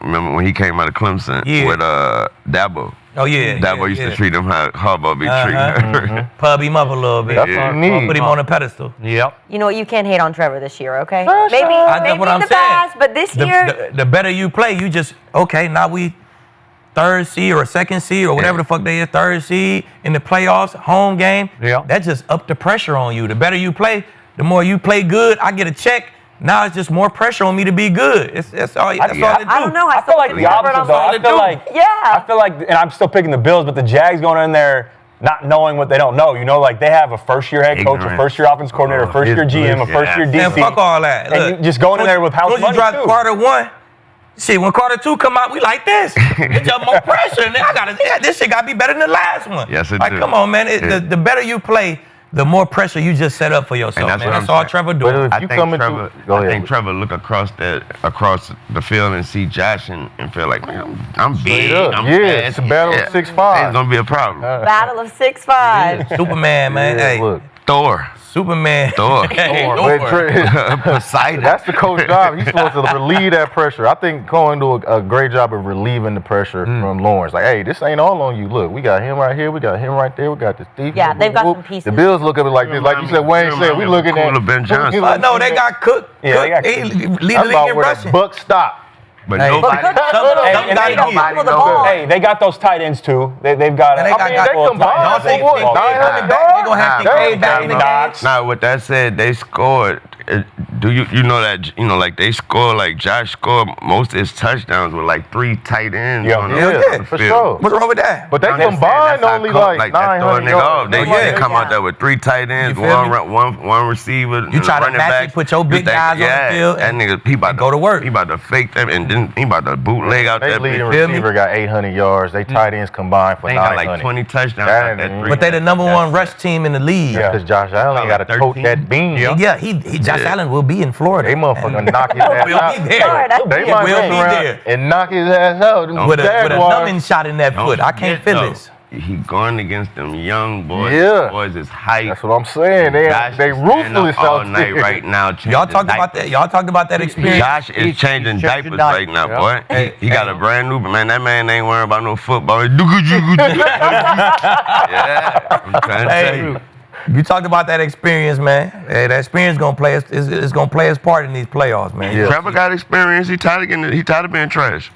Remember when he came out of Clemson with Dabo? Oh yeah. Dabo used to treat him how Harbaugh be treating. Pub him up a little bit. That's what you need. Put him on a pedestal. Yep. You know what? You can't hate on Trevor this year, okay? That's Maybe what I'm the saying. best, but this year. The better you play, you just now we third seed or second seed or whatever the fuck they is, third seed in the playoffs, home game. Yeah. That just upped the pressure on you. The better you play, the more you play good. I get a check. Now it's just more pressure on me to be good. That's all it do. I don't know. I feel like the opposite, though. I feel like, and I'm still picking the Bills, but the Jags going in there not knowing what they don't know. Like they have a first-year head coach, a first-year offense coordinator, a first-year GM, a first-year DC. Man, fuck all that. And you just going in there with house money, you drop quarter one. Shit, when quarter two come out, we like this. It's just more pressure. And this shit got to be better than the last one. Yes, it Like, do. come on, man. The better you play, the more pressure you just set up for yourself, And man. That's all Trevor do. I think Trevor look across the field and see Josh and feel like, man, I'm big. It's a battle of 6'5". It's gonna be a problem. Battle of 6'5". Superman, man. Hey, look. Thor. Superman. Thor. Hey, Poseidon. That's the coach's job. He's supposed to relieve that pressure. I think Cohen do a great job of relieving the pressure from Lawrence. Like, hey, this ain't all on you. Look, we got him right here. We got him right there. We got this defense. Yeah, they've got some pieces. The Bills look at it like this. Like you said, Wayne said, we looking at Ben Johnson. No, they got Cook. Yeah, they got He Cook. lead the I'm league about in where the rushing. buck stop. But Hey, nobody. Hey, they got those tight ends too. They've got. They combined they for what? coming back. They gonna have to back in the game. Now, with that said, they scored. Do you know that like they scored, like Josh scored most of his touchdowns with like 3 tight ends on the for field. sure. What's wrong with that? But they combined only like 900 yards. They come out there with 3 tight ends, one receiver. You try to running match back. it, put your big guys on the field. That nigga, he about to go to work. He about to fake them, and then he about to bootleg out They there. leading receiver got 800 yards. They tight ends combined for They got 900. like 20 touchdowns out that 3. But they the number one rush team in the league. Yeah, because Josh Allen got to tote that beam. Yeah, Josh Allen will be in Florida. They motherfucker knock his ass Will out. be there. They He might will mess be around there. and knock his ass out. With a numbing shot in that foot. I can't feel this. he going against them young boys. Yeah. Boys is hype. That's what I'm saying. They ruthless all out night there. right now. Y'all talked about that. Y'all talked about that experience. Josh is changing diapers right now, yeah. boy. He got a brand new, man. That man ain't worrying about no football. Yeah, I'm trying to tell you. You talked about that experience, man. Hey, that experience gonna play. It's gonna play its part in these playoffs, man. Yeah. Trevor got experience. He tired of being trash.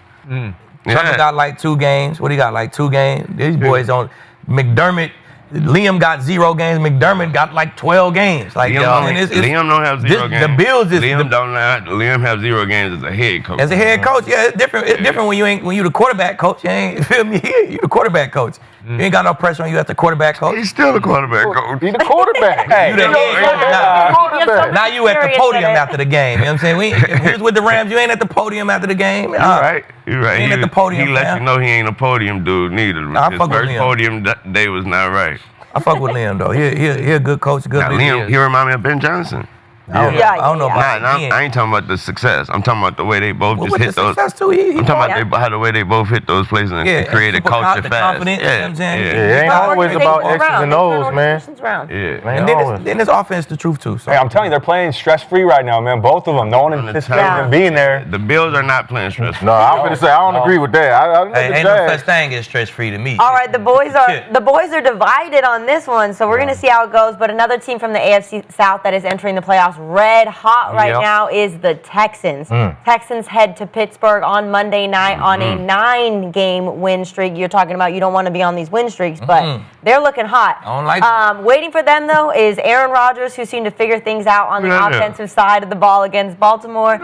Trevor got like 2 games. What he got? Like 2 games. These boys on McDermott. Liam got 0 games. McDermott got like 12 games. Like Liam don't have 0 games. The Bills is Liam have 0 games as a head coach. as a head coach. Yeah, it's different. It's different when you the quarterback coach. You ain't feel me? You the quarterback coach. You ain't got no pressure on you as the quarterback coach. He's still the quarterback coach. He's the quarterback. You the head coach. Now you at the Experience podium in it. after the game. You know what I'm saying? If we was with the Rams, you ain't at the podium after the game. You're right. He ain't at the podium, He let fam. you know he ain't a podium dude neither. Nah, I His fuck with first Liam. podium day was not right. I fuck with Liam though. He a good coach, good Now, leader. Liam, he remind me of Ben Johnson. I don't know Yeah. about I ain't talking about the success. I'm talking about the way they both just hit those. Success too. He I'm talking about how the way they both hit those places and create a super culture the fast. confidence, you know what I'm saying? Yeah, it ain't always about X's and O's, man. Yeah. And then this offense the truth too. So. Hey, I'm telling you, they're playing stress-free right now, man. Both of them. No one anticipated them being there. The Bills are not playing stressful. No, I'm gonna say I don't agree with that. Hey, ain't no such thing as stress free to me. All right, the boys are divided on this one, so we're going to see how it goes. But another team from the AFC South that is entering the playoffs red hot right now is the Texans. Texans head to Pittsburgh on Monday night on a 9-game win streak. You're talking about you don't want to be on these win streaks, but they're looking hot. I don't like waiting for them, though, is Aaron Rodgers, who seemed to figure things out on the offensive side of the ball against Baltimore.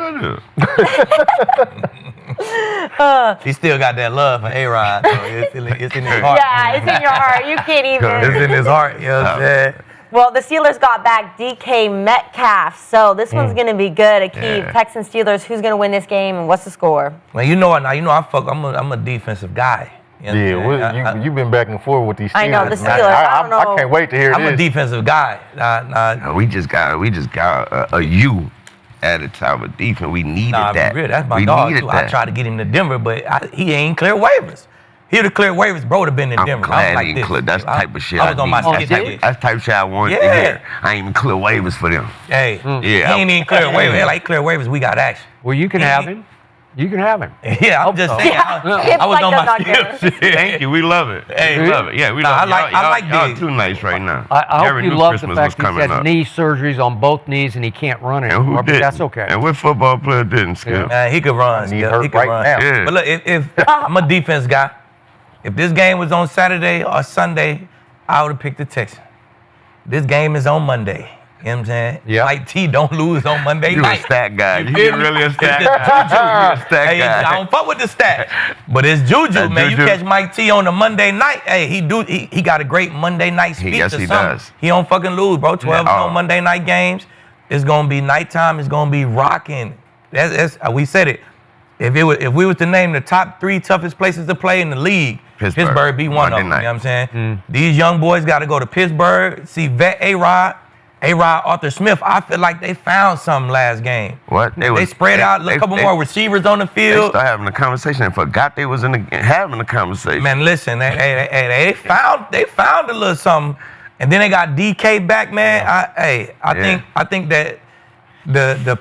He still got that love for A-Rod. So it's in his heart. Yeah, it's in your heart. You can't even. It's in his heart. You know what I'm saying? Well, the Steelers got back DK Metcalf, so this one's going to be good. Aqib, Texans, Steelers, who's going to win this game, and what's the score? Well, you know what? Now, I'm a defensive guy. You know what I'm saying? you've been back and forth with these Steelers. I know, the man. Steelers, I don't know. I can't wait to hear I'm this. a defensive guy. We just got a U at the top of defense. We needed that. Real, that's my we dog, needed too. that. I tried to get him to Denver, but he ain't clear waivers. He would have cleared waivers, bro, would have been in I'm Denver. glad I was he like ain't clear. That's the type of shit I was on my skit like That's the type of shit I wanted to hear. I ain't even clear waivers for them. Hey, he ain't even clear waivers. Like clear waivers, we got action. Well, you can have him. You can have him. Yeah, I'm just saying. I was on my skip. Thank you. We love it. Hey, we love it. Yeah, we love it. I like y'all Diggs. too nice right now. I hope you knew love Christmas the was fact he's coming had up. knee surgeries on both knees and he can't run And anymore, who but didn't? that's okay. And what football player didn't, Skip? He could run. He Skip. hurt He could right run. now. Yeah. But look, if I'm a defense guy, if this game was on Saturday or Sunday, I would have picked the Texans. This game is on Monday. You know what I'm saying? Yeah. Like T don't lose on Monday You a night. stat guy. You feel me? really a stat It's the guy. juju. You a stat Hey, guy. I don't fuck with the stat, but it's juju, That man. You juju. catch Mike T on the Monday night. Hey, he got a great Monday night speech Yes, or he something. does. He don't fucking lose, bro. 12 Yeah. on Monday night games. It's gonna be nighttime. It's gonna be rocking. We said it. If we was to name the top 3 toughest places to play in the league, Pittsburgh be one of them. Monday You know what I'm night. saying? These young boys got to go to Pittsburgh, see vet A-Rod, Arthur Smith. I feel like they found something last game. What? They spread out, a couple more receivers on the They field. started having a conversation and forgot they was having a conversation. Man, listen, they found a little something, and then they got DK back, man. I think that the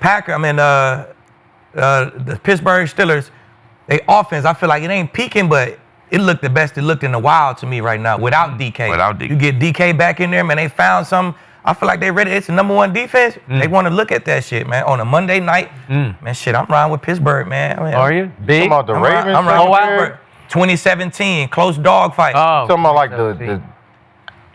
Pittsburgh Steelers, they offense, I feel like it ain't peaking, but it looked the best it looked in a while to me right now without DK. Without DK. You get DK back in there, man. They found something. I feel like they ready. It's the #1 defense. They want to look at that shit, man. On a Monday night, man, shit, I'm riding with Pittsburgh, man. Are you? Big? Talking about the Ravens. I'm riding with somewhere? Pittsburgh. 2017, close dog fight. Oh. Talking about like the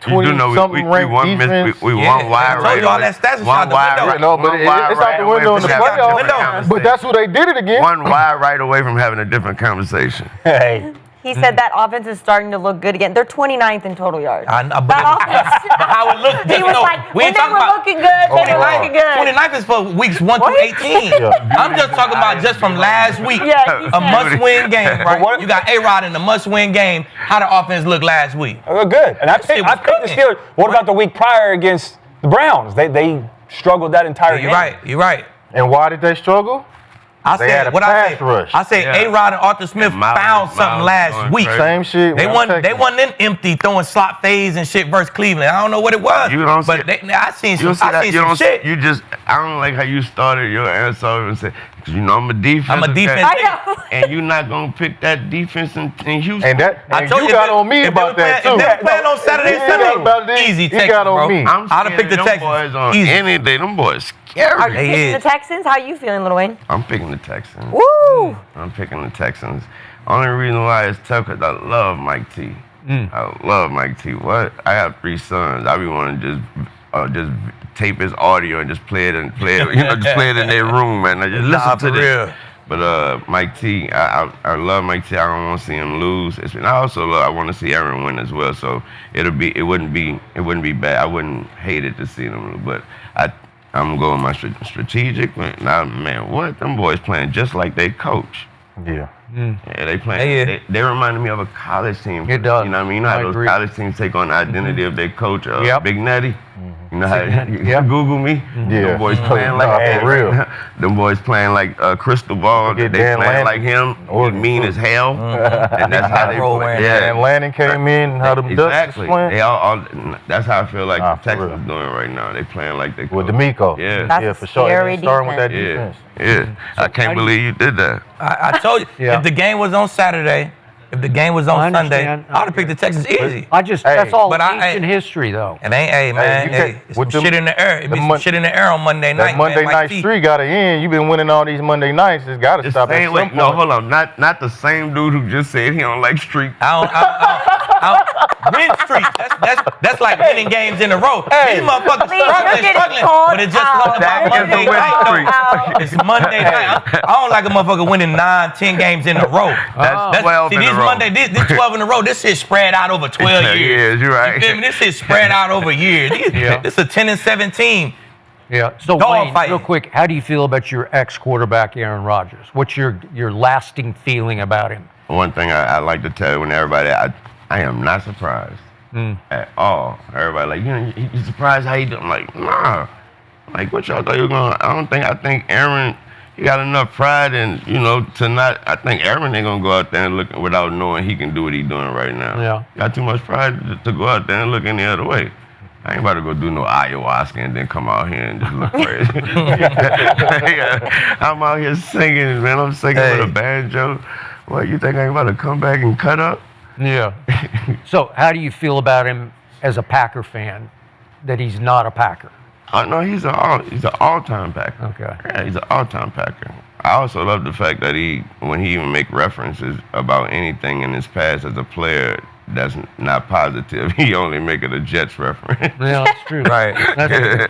You do know we 20-something ranked won, defense. we Yeah, won wide I told right you all away. that stats is One out the wide window. right- No, but one it's wide out the right window away in the from having a playoffs. different conversation. But that's who they did it against. One wide right away from having a different conversation. Hey. He said that offense is starting to look good again. They're 29th in total yards. But That offense. how it looked. He was like, when they were looking good, they were looking good. 29th is for weeks 1 through 18. I'm just talking about just from last week. Yeah, he A said. must-win game, right? what- You got A-Rod in a must-win game. How the offense look last week? Oh, good. And I picked the cooking. Steelers. What about the week prior against the Browns? They struggled that entire game. You're right. And why did they struggle? I They had a said what pass I said. rush. I said Yeah. A-Rod and Arthur Smith And Miles- found something Miles last going week. crazy. Same shit. They with won. Texans. They won in empty throwing slot fades and shit versus Cleveland. I don't know what it was. You don't but see- I seen You some. don't see I that. seen You some don't. shit. You just. I don't like how you started your answer off and said, because you know I'm a defense. I'm a defense. I know. And you're not gonna pick that defense in Houston. And that I and told you you got if on me they- about if they that were too. playing- if they were playing on Saturday, He Sunday, got about this. easy He Texans, got on bro. me. I'm I'd have scared picked the them Texans. boys on Easy. any day. Them boys Are you scary. They picking the is. Texans? How you feeling, Lil Wayne? I'm picking the Texans. Woo! I'm picking the Texans. Only reason why is tough because I love Mike T. I love Mike T. What? I have 3 sons. I be wanting to just tape his audio and just play it and play it. You know, just play it in their room, man. I just listen to for this. real. But Mike T, I love Mike T. I don't want to see him lose. I also I want to see Aaron win as well. So it wouldn't be bad. I wouldn't hate it to see them lose. But I'm going my strategic. Now, man, what them boys playing just like they coach. Yeah. Yeah, they playing. Yeah. They reminded me of a college team. It does. You know what I mean? You know how I those agree. college teams take on the identity of their coach. Yep. Big Natty. You know how you Yep. Google me? Yeah. Them boys playing Nah, like for real. Them boys playing like Crystal Ball. They Get playing Dan like him. Oregon, Mean too. as hell. And that's how they Roll play. wearing Yeah. And Lanning came in and how them Ducks Exactly. playing. They all. That's how I feel like Nah, the for Texans real. is doing right now. They playing like they With coach. D'Amico. Yeah. That's Yeah, for sure. scary And starting with that defense. Yeah. defense. Yeah. I can't believe you did that. I told you, Yeah. if the game was on Saturday, if the game was I on Sunday, understand. I would have picked the Texans easy. That's all but ancient history, though. It ain't, hey man, you can't- it's some with them- shit in the air. It the be some Mon- shit in the air on Monday night. That Monday man. Mike night T. streak got to end. You've been winning all these Monday nights. It's got to stop at some Wait, point. no, hold on. Not the same dude who just said he don't like streak. Win streak. That's like winning games in a row. These motherfuckers Please, you're getting struggling, called but it's just out. something about That is Monday a win night. streak. Out. It's Monday night. I don't like a motherfucker winning 9, 10 games in a row. That's 12 see, in this a row. Monday, this 12 in a row. This shit spread out over 12 years. Years, you're right. You feel me? This shit spread out over years. This is a 10 and 17. Yeah. So Dog Wayne, fight. real quick, how do you feel about your ex-quarterback Aaron Rodgers? What's your lasting feeling about him? One thing I like to tell when everybody, I am not surprised at all. Everybody like, you surprised how he do? I'm like, nah. Like, what y'all thought you were going to, I think Aaron, he got enough pride and, to not, I think Aaron ain't going to go out there and look without knowing he can do what he's doing right now. Yeah. Got too much pride to go out there and look any other way. I ain't about to go do no ayahuasca and then come out here and just look crazy. I'm out here singing, man. I'm singing with a banjo. What, you think I ain't about to come back and cut up? Yeah. So how do you feel about him as a Packer fan, that he's not a Packer? No, he's an all-time Packer. Okay. Yeah, he's an all-time Packer. I also love the fact that when he even make references about anything in his past as a player that's not positive, he only make it a Jets reference. Yeah, that's true. Right.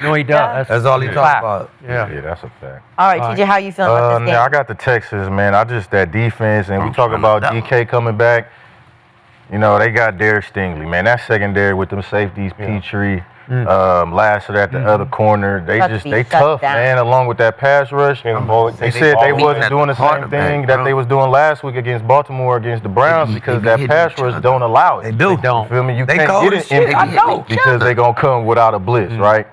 No, he does. That's all he talks fact. about. Yeah. Yeah, that's a fact. All right, TJ, how you feeling about this game? I got the Texans, man. That defense, and we talk about DK coming back. They got Derek Stingley, man. That secondary with them safeties, Petrie, Lasser at the other corner. They Shut tough, down. man. Along with that pass rush, they said they wasn't doing the same thing that they was doing last week against Baltimore against the Browns because that pass rush don't allow it. They do. Don't. You feel me? You They can't cold get as it shit. I know. because they gonna come without a blitz, right?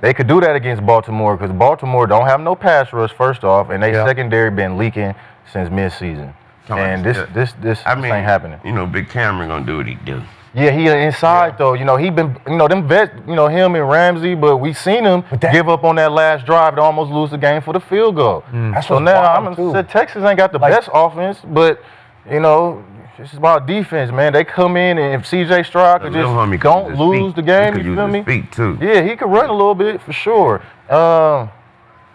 They could do that against Baltimore because Baltimore don't have no pass rush first off, and they secondary been leaking since midseason. And this ain't happening. Big Cameron gonna do what he do. Yeah, he inside though. He been, them vets, him and Ramsey, but we seen him give up on that last drive to almost lose the game for the field goal. So now I'm gonna say Texas ain't got the best offense, but it's about defense, man. They come in and if CJ Stroud could just don't lose the game, you feel me? Feet too. Yeah, he could run a little bit for sure.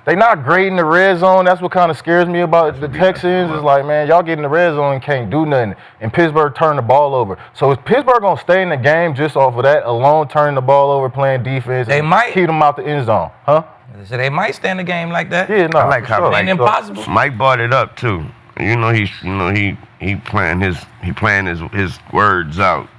They not great in the red zone. That's what kind of scares me about the Texans. Is like, man, y'all get in the red zone and can't do nothing. And Pittsburgh turned the ball over. So is Pittsburgh gonna stay in the game just off of that alone, turning the ball over, playing defense, They and might. keep them out the end zone? Huh? So they might stand the game like that. Yeah, no. I like for how sure. It ain't impossible. Mike brought it up too. He playing his words out.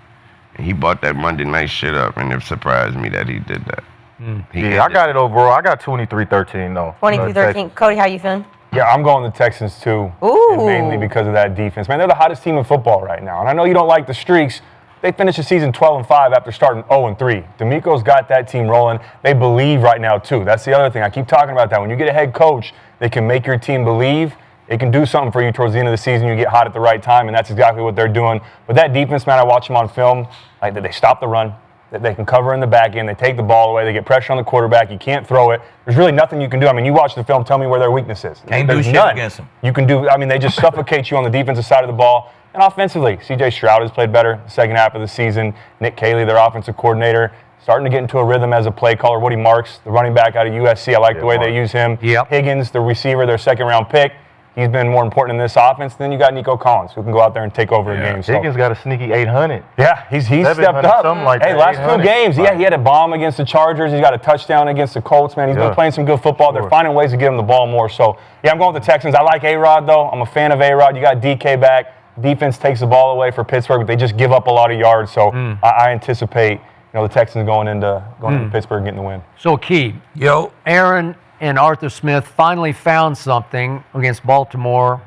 And he brought that Monday night shit up, and it surprised me that he did that. I got it overall. I got 23-13 though. 23-13. Cody, how you feeling? Yeah, I'm going the Texans too. Ooh. And mainly because of that defense. Man, they're the hottest team in football right now. And I know you don't like the streaks. They finished the season 12-5 after starting 0-3. D'Amico's got that team rolling. They believe right now too. That's the other thing. I keep talking about that. When you get a head coach, they can make your team believe. It can do something for you towards the end of the season. You get hot at the right time, and that's exactly what they're doing. But that defense, man, I watch them on film. Like, they stop the run. They can cover in the back end. They take the ball away. They get pressure on the quarterback. You can't throw it. There's really nothing you can do. I mean, you watch the film. Tell me where their weakness is. Can't There's do shit none. against them. You can do. I mean, they just suffocate you on the defensive side of the ball. And offensively, C.J. Stroud has played better the second half of the season. Nick Caley, their offensive coordinator, starting to get into a rhythm as a play caller. Woody Marks, the running back out of USC, I like the way they use him. Yep. Higgins, the receiver, their second-round pick. He's been more important in this offense. Then you got Nico Collins, who can go out there and take over a game. So, Higgins got a sneaky 800. yeah, he's stepped up. Something like hey, that, last 2 800. games, yeah, he had a bomb against the Chargers. He's got a touchdown against the Colts, man. He's been playing some good football. They're finding ways to get him the ball more. So, yeah, I'm going with the Texans. I like A-Rod, though. I'm a fan of A-Rod. You got DK back. Defense takes the ball away for Pittsburgh, but they just give up a lot of yards. So I anticipate, the Texans going into Pittsburgh and getting the win. So, Aqib, Yo, Aaron and Arthur Smith finally found something against Baltimore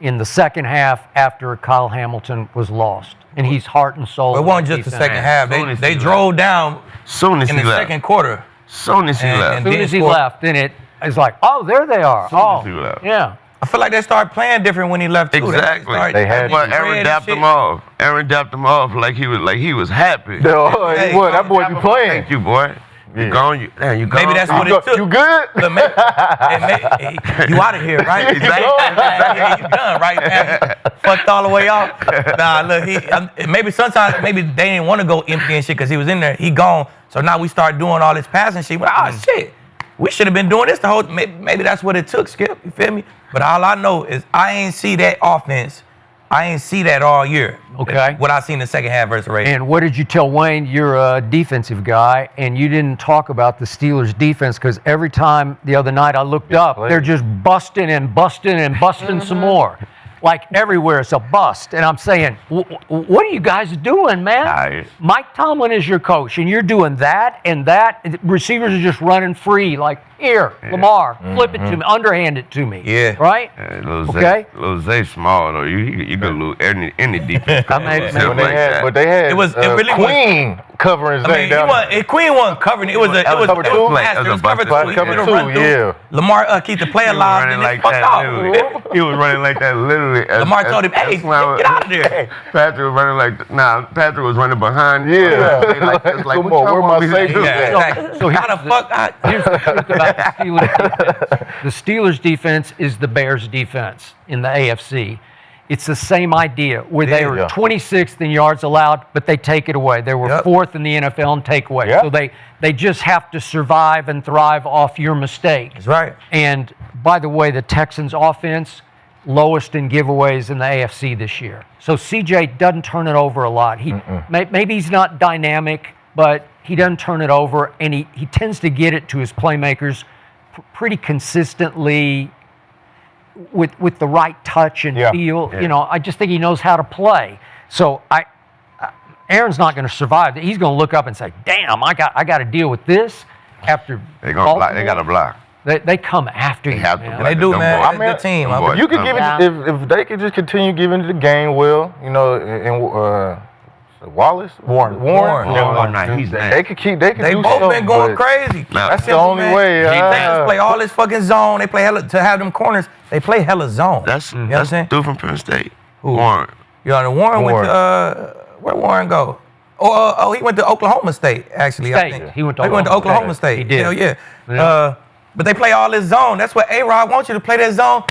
in the second half after Kyle Hamilton was lost. And he's heart and soul. it wasn't just the second half. They drove down Soon as in he the left. second quarter. Soon as he And- left. As soon then as he scored. left, then it's like, oh, there they are. as he left. Yeah. I feel like they started playing different when he left too. Exactly. They had But to. Aaron dapped him off. Aaron dapped him off like he was happy. Hey, What? That boy be playing. Thank you, boy. You gone. You gone. Maybe that's what it took. You good? Look, you out of here, right? Exactly. You done, right, man? Fucked all the way off. Nah, look, maybe sometimes they didn't want to go empty and shit because he was in there. He gone. So now we start doing all this passing shit. Shit. We should have been doing this the whole. Maybe that's what it took, Skip. You feel me? But all I know is I ain't see that offense. I ain't see that all year. Okay. What I seen in the second half versus Ravens. And what did you tell Wayne? You're a defensive guy, and you didn't talk about the Steelers' defense because every time the other night I looked up, they're just busting and busting and busting some more. Like everywhere, it's a bust. And I'm saying, what are you guys doing, man? Tired. Mike Tomlin is your coach, and you're doing that and that. And receivers are just running free. Like, here, Lamar, flip it to me, underhand it to me. Yeah. Right? Lil Zay small though. You could lose any defense. I mean, Except But they had It really Queen covering I mean, Queen wasn't covering it. It was cover two. pass. It was cover two. Cover It was two, run through. yeah. Lamar keep the play He was alive running and like then fucked that. off. Literally. He was running like that literally. Lamar told him, "Hey, get out of there." Patrick was running like Patrick was running behind. Yeah. It's like Come what on, y'all where want my me to safety do? Yeah, exactly. So How the fuck? Here's the truth about the Steelers defense. The Steelers defense is the Bears defense in the AFC. It's the same idea where they were 26th in yards allowed, but they take it away. They were 4th in the NFL in takeaway. Yep. So they just have to survive and thrive off your mistakes. That's right. And by the way, the Texans offense, lowest in giveaways in the AFC this year. So CJ doesn't turn it over a lot. Maybe he's not dynamic, but he doesn't turn it over, and he tends to get it to his playmakers pretty consistently with the right touch and feel. Yeah. You know, I just think he knows how to play. So Aaron's not going to survive. He's going to look up and say, "Damn, I got to deal with this." After They gonna block. They got to block. they come after you. have to man. block. They do, Them man. boys. They're a good team. Them boys. You could give Yeah. it if they could just continue giving the game well, and Wallace, Warren. Oh, no, he's They nasty. could keep. They could They do both something, been going but crazy. Nah, That's the Simple, only man. way. Texans play all this fucking zone. They play to have them corners. They play hella zone. That's you know what I'm saying? dude from Penn State. Who? Warren. You know, Warren went Warren. to where Warren go? Oh, he went to Oklahoma State actually. I State. think He went to Oklahoma State. He did. Hell yeah. Yeah. But they play all this zone. That's what A-Rod wants you to play that zone.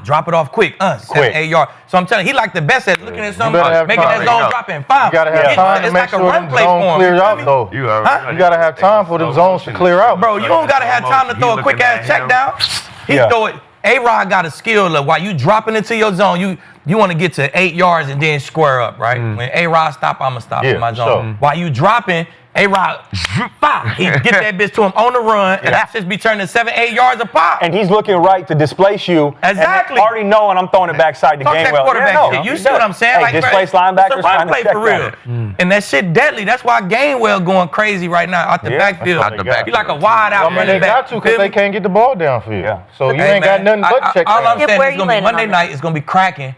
Drop it off quick. 7, 8 yards. So I'm telling you, he like the best at looking at something, better have making time. that zone drop in 5. You gotta have time to It's make like a sure run them play for zone him. clears You feel out me? though. You already You gotta have time for them zones to clear out. Bro, you don't gotta have time to throw a quick ass check down. He throw it. A-Rod got a skill of while you dropping into your zone, you want to get to 8 yards and then square up, right? When A-Rod stop, I'ma stop in my zone. Sure. While you dropping, A-Rod, he get that bitch to him on the run, and that just be turning 7, 8 yards a pop. And he's looking right to displace you. Exactly. And already knowing I'm throwing it backside to Talk that Gainwell. quarterback shit. You see what I'm saying? Hey, displace bro, linebackers it's a trying run to play check for real. And that shit deadly. That's why Gainwell going crazy right now out the backfield. Out the backfield. He like a wide out I mean, they running back. got to because they can't get the ball down for you. Yeah. So you Hey, ain't got man, nothing but check all I'm down. saying Where is you gonna be landing Monday on night. It's gonna be cracking.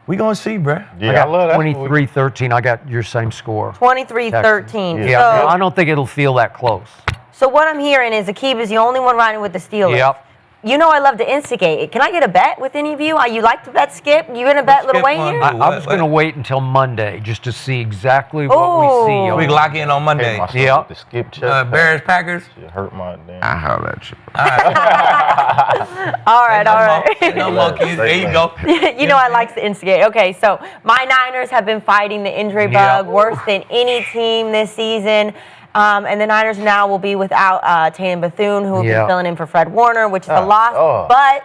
We gonna see, bruh. Yeah, I love that. 23-13. I got your same score. 23-13. Yeah, So, I don't think it'll feel that close. so what I'm hearing is Aqib is the only one riding with the Steelers. Yep. you know I love to instigate. Can I get a bet with any of you? You like to bet, Skip? You gonna bet Lil Wayne here? I was going to wait until Monday just to see exactly what we see. We lock in on Monday. Yeah. The Skip check. Bears, Packers. It hurt my damn. I holler at you. All right. No more keys. There you go. You know I like to instigate. Okay, so my Niners have been fighting the injury bug worse than any team this season. And the Niners now will be without Tatum Bethune, who will be filling in for Fred Warner, which is a loss. But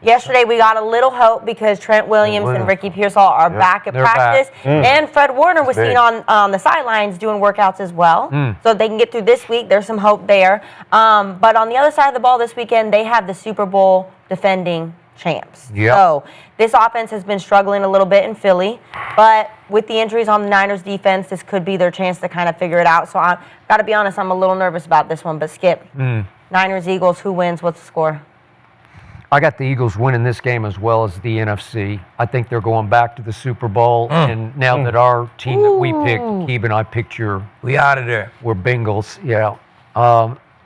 yesterday we got a little hope because Trent Williams and Ricky Pearsall are back at practice. And Fred Warner was seen on the sidelines doing workouts as well. So they can get through this week. There's some hope there. But on the other side of the ball this weekend, they have the Super Bowl defending champs. So this offense has been struggling a little bit in Philly, but with the injuries on the Niners defense, this could be their chance to kind of figure it out. So I got to be honest, I'm a little nervous about this one, but Skip, Niners, Eagles, who wins? What's the score? I got the Eagles winning this game as well as the NFC. I think they're going back to the Super Bowl, and now that our team that we picked, Aqib and I picked we out of there. We're Bengals,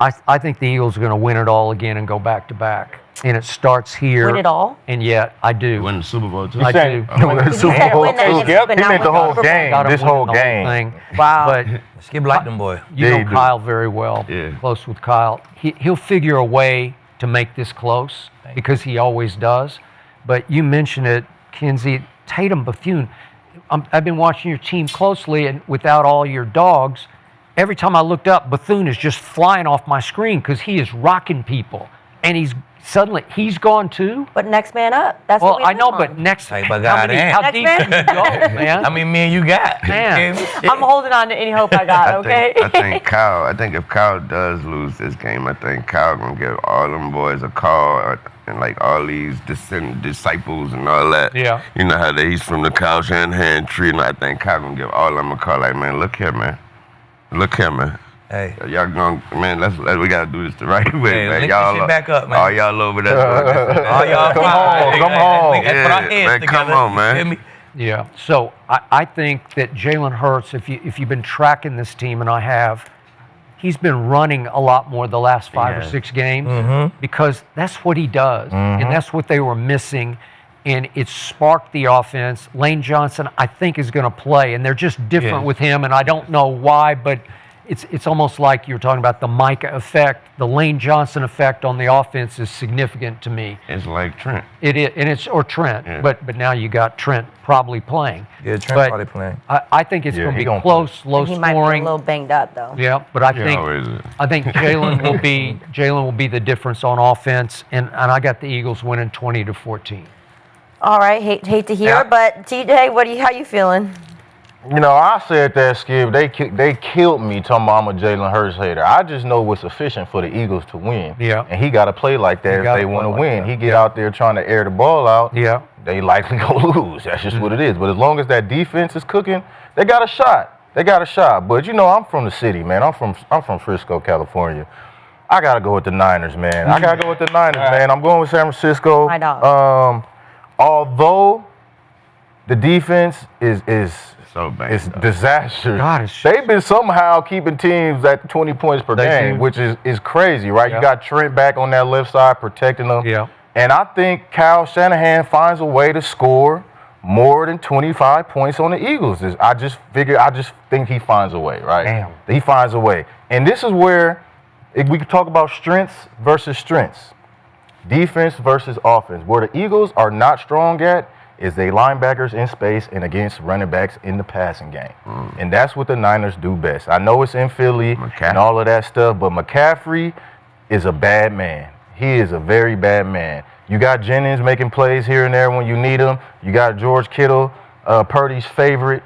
I think the Eagles are going to win it all again and go back to back. And it starts here. Win it all? And yet, I do. Win the Super Bowl, too. I do. Win the Super Bowl, too. Skip. He meant the whole game. This whole game. Wow. But Skip like them, boy. you know Kyle very well. Yeah. Close with Kyle. He'll figure a way to make this close because he always does. But you mentioned it, Kinsey. Tatum Bethune. I've been watching your team closely, and without all your dogs, every time I looked up, Bethune is just flying off my screen because he is rocking people. And he's gone too. But next man up. That's what we I know, live but on. next, Hey, how but goddamn. deep Next can you go, man? How many men you got? Man. I'm holding on to any hope I got, okay? I think if Kyle does lose this game, I think Kyle gonna give all them boys a call and like all these disciples and all that. Yeah. You know how he's from the Kyle Shanahan tree, and I think Kyle gonna give all of them a call like, man, look here, man. Hey. Y'all going, man, we gotta do this the right way, Hey, man. link this shit back up, man. All y'all over there. All y'all Come on. Let's put our hands man, together. come on, man. You feel me? Yeah. So I think that Jalen Hurts, if you've been tracking this team, and I have, he's been running a lot more the last 5 or 6 games because that's what he does, and that's what they were missing. And it sparked the offense. Lane Johnson, I think, is going to play, and they're just different with him, and I don't know why, but it's almost like you're talking about the Micah effect. The Lane Johnson effect on the offense is significant to me. It's like Trent. It is, and or Trent, but now you got Trent probably playing. Yeah, Trent probably playing. I think it's going to be close, low He scoring. might be a little banged up, though. Yeah, but I think Jalen will be the difference on offense, and I got the Eagles winning 20-14. All right, hate to hear, but TJ, how you feeling? You know, I said that, Skip. They killed me talking about I'm a Jalen Hurts hater. I just know what's sufficient for the Eagles to win. Yeah. And he got to play like that if they want to win. He get out there trying to air the ball out. Yeah. They likely go lose. That's just what it is. But as long as that defense is cooking, they got a shot. But you know, I'm from the city, man. I'm from Frisco, California. I gotta go with the Niners, man. I'm going with San Francisco. My dog. Although the defense is so bad. It's disastrous. God, they've been somehow keeping teams at 20 points per game, which is crazy, right? You got Trent back on that left side protecting them. Yeah. And I think Kyle Shanahan finds a way to score more than 25 points on the Eagles. I just think he finds a way, right? Damn. He finds a way. And this is where we can talk about strengths versus strengths. Defense versus offense. Where the Eagles are not strong at is they linebackers in space and against running backs in the passing game. And that's what the Niners do best. I know it's in Philly and all of that stuff, but McCaffrey is a bad man. He is a very bad man. You got Jennings making plays here and there when you need him. You got George Kittle, Purdy's favorite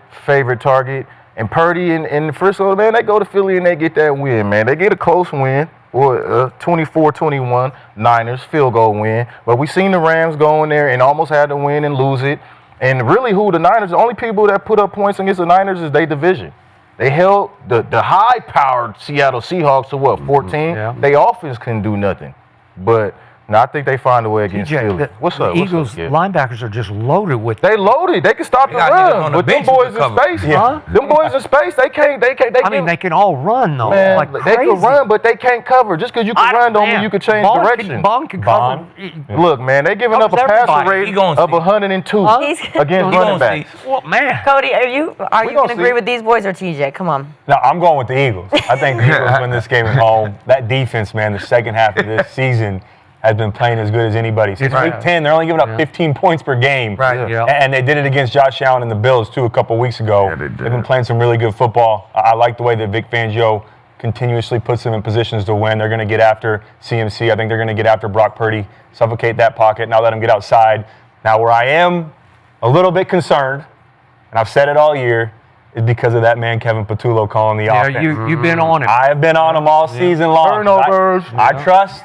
target. And Purdy and Frisco, man, they go to Philly and they get that win, man. They get a close win. Or 24-21 Niners field goal win. But we seen the Rams go in there and almost had to win and lose it. And really the only people that put up points against the Niners is their division. They held the high-powered Seattle Seahawks to 14? Yeah. They offense couldn't do nothing. But No, I think they find a way against Philly. What's up? The Eagles linebackers are just loaded with. They loaded. They can stop the run. With them boys in space, them boys in space, they can't. I mean, they can all run though. Man, like they can run, but they can't cover. Just because you can run don't mean you can change direction. Bond can cover. Look, man, they giving up a passer rate of 102 against running backs. Well, man. Cody, are you going to agree with these boys or TJ? Come on. No, I'm going with the Eagles. I think the Eagles win this game at home. That defense, man, the second half of this season has been playing as good as anybody. Since week 10, they're only giving up 15 points per game. Right. Yeah. And they did it against Josh Allen and the Bills, too, a couple weeks ago. Yeah, they did. They've been playing some really good football. I like the way that Vic Fangio continuously puts them in positions to win. They're going to get after CMC. I think they're going to get after Brock Purdy, suffocate that pocket, not let him get outside. Now, where I am a little bit concerned, and I've said it all year, is because of that man Kevin Patullo calling the offense. Yeah, you've been on him. I have been on him all season long. Turnovers. I trust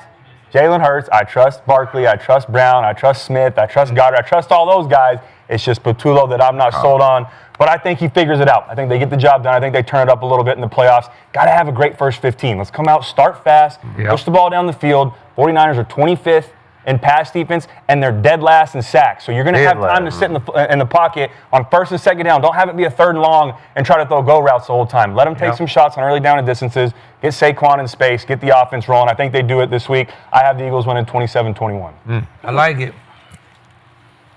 Jalen Hurts. I trust Barkley. I trust Brown. I trust Smith. I trust Goddard. I trust all those guys. It's just Patullo that I'm not sold on. But I think he figures it out. I think they get the job done. I think they turn it up a little bit in the playoffs. Got to have a great first 15. Let's come out, start fast, push the ball down the field. 49ers are 25th in pass defense, and they're dead last in sacks. So you're going to have time to sit in the pocket on first and second down. Don't have it be a third and long and try to throw go routes the whole time. Let them take some shots on early down and distances, get Saquon in space, get the offense rolling. I think they do it this week. I have the Eagles winning 27-21. I like it.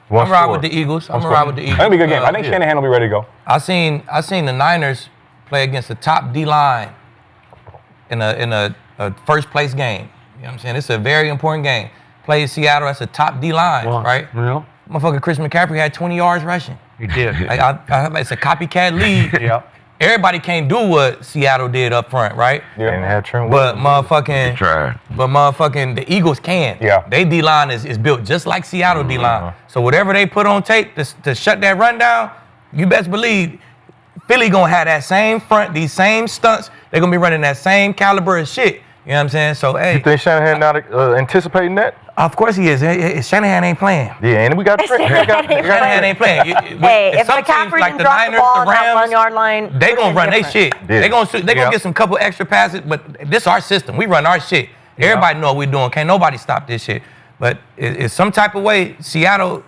I'm riding with the Eagles. I'm gonna ride with the Eagles. That'll be a good game. I think Shanahan will be ready to go. I seen the Niners play against the top D line in a first place game. You know what I'm saying? It's a very important game. Played Seattle. That's a top D line, right? Yeah. Motherfucking Chris McCaffrey had 20 yards rushing. He did. It's a copycat league. Yep. Everybody can't do what Seattle did up front, right? And had Trent But Williams. motherfucking the Eagles can. Yeah. They D-line is built just like Seattle D-line. So whatever they put on tape to shut that run down, you best believe Philly gonna have that same front, these same stunts. They're gonna be running that same caliber of shit. You know what I'm saying? So, hey. You think Shanahan not anticipating that? Of course he is. Shanahan ain't playing. Yeah, and we got Trent. Shanahan ain't playing. Hey, if McCaffrey like didn't the drop Niners, the ball the on that Rams, 1 yard line, they gonna run their different. shit. They gonna get some couple extra passes, but this our system. We run our shit. Everybody know what we're doing. Can't nobody stop this shit. But it's some type of way, Seattle,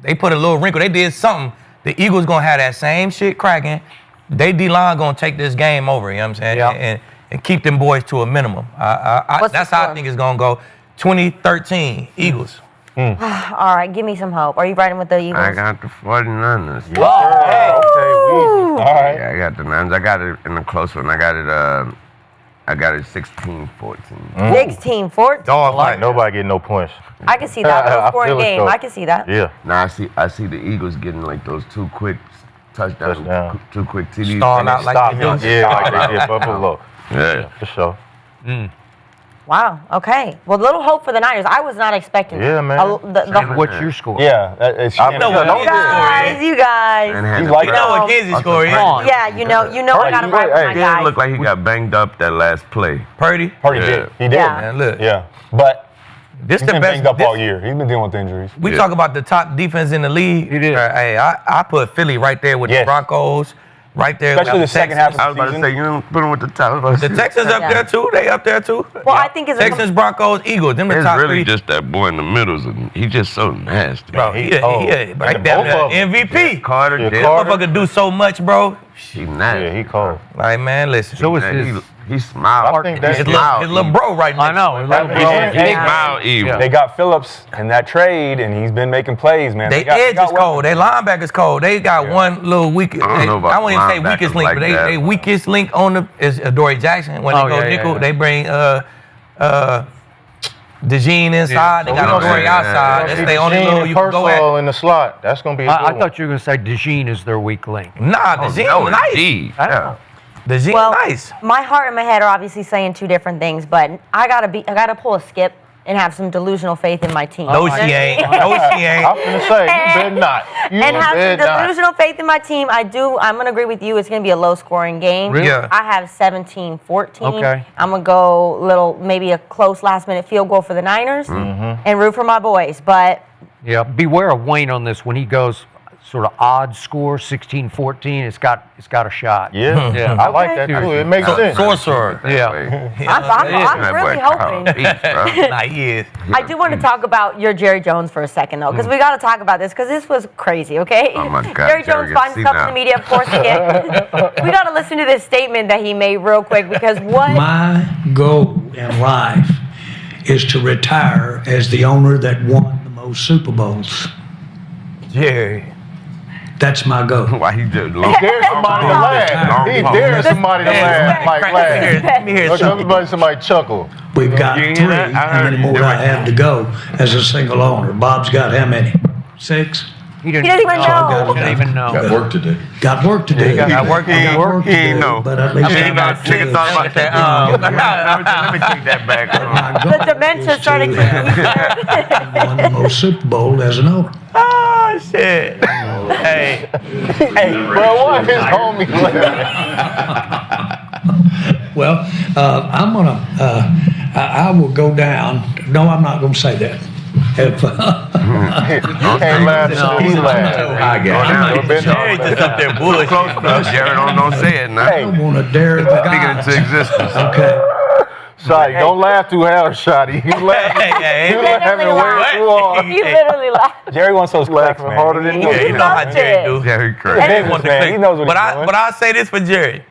they put a little wrinkle. They did something. The Eagles gonna have that same shit cracking. They D-line gonna take this game over, you know what I'm saying? And keep them boys to a minimum. That's how I think it's gonna go. 2013 Eagles. All right, give me some hope. Are you riding with the Eagles? I got the 49ers. Okay, all right. Yeah, I got the Niners. I got it in a close one. I got it 16-14. 16-14. Dog fight. Nobody getting no points. I can see that. Low scoring game. though. I can see that. Yeah. Now I see the Eagles getting like those two quick touchdowns, Touchdown. two quick TDs. Starting out like Stop they do. Yeah, like they did Buffalo. Yeah. For sure. Wow. Okay. Well, little hope for the Niners. I was not expecting. Yeah, man. What's your score? Yeah, it's I know what You guys. And You like You know what Kinsey score is? Yeah, you know I got to ride with my It guys. looked like he got banged up that last play. Purdy. Purdy did. He did. Yeah. Man, look. Yeah. But This he's the been best. banged up all year. He's been dealing with injuries. We talk about the top defense in the league. It is. Hey, I put Philly right there with the Yes. Broncos, right there. Especially with the second half of I was about to say, you don't put them with the top. The Texans up there too. They up there too. Well, I think it's Texans, Broncos, Eagles. Them the It's top really three. just that boy in the middle. He's just so nasty. Bro, he like both of that 'em. MVP. Carter, Yeah, Dale, Carter. Motherfucker do so much, bro. he nasty. Yeah, he cold. Like, man, listen. So is he, his. he smiled. I think that's his little bro right now. I know. He smiled evil. They got Phillips in that trade, and he's been making plays, man. They got edge is cold. weapons. They linebackers cold. They got one little weak. I don't know about I won't even say linebackers weakest link, like but they that. they weakest link on the is Adoree Jackson. When they go nickel, they bring DeJean inside. They got Adoree outside. That's the only little you can go at. in the slot. That's gonna be. I thought you were going to say DeJean is their weak link. Nah, DeJean nice. Yeah. DeJean Well, nice. my heart and my head are obviously saying two different things, but I gotta pull a skip and have some delusional faith in my team. No, she ain't. No, she ain't. I'm gonna say you better not. You And have some better not. delusional faith in my team. I'm going to agree with you. It's going to be a low-scoring game. Really? Yeah. I have 17-14. Okay. I'm going to go maybe a close last-minute field goal for the Niners and root for my boys. But Yeah, beware of Wayne on this when he goes sort of odd score, 16-14, it's got a shot. Yeah, Yeah. I like that too. It makes sense. Sorcerer. Yeah. I'm really hoping. Nah, he is. I do want to talk about your Jerry Jones for a second, though, because we got to talk about this, because this was crazy, okay? Oh, my God, Jerry Jones Jerry, finds see himself in now. the media, of course, again. We got to listen to this statement that he made real quick, because what? My goal in life is to retire as the owner that won the most Super Bowls. Jerry. That's my goal. Why he just He dared somebody to laugh. He dared somebody to laugh. Like laugh. Let me hear Look, something. somebody chuckle. We've got You hear 3, that? I how heard many you. more I have to go as a single owner. Bob's got how many? 6? He didn't doesn't even So I know. Didn't even know. Got work to do. Got work to do. got work to do. Got work to He ain't do, know. but at least I mean, I'm not nigga thought about that. Let me take that back. The dementia started kicking in. won the most Super Bowl as an owner. Oh, shit. Hey. Bro, why his homie laughing? Well, I'm gonna. I will go down. No, I'm not gonna say that. If, You can't laugh until he laughs. Jerry just up there bullshit. Jared, don't say it now. I want to dare the Speak it gods. into existence. Okay. Shotty, don't laugh too hard, Shotty. You laughing. Hey, You laughing way too hard. You literally laughed. Jerry wants those clicks, Laughing man. harder than yeah, you know how Loved Jerry it. do. Very crazy. Jerry wants to Man, click. he knows what but he's doing. But I'll say this for Jerry.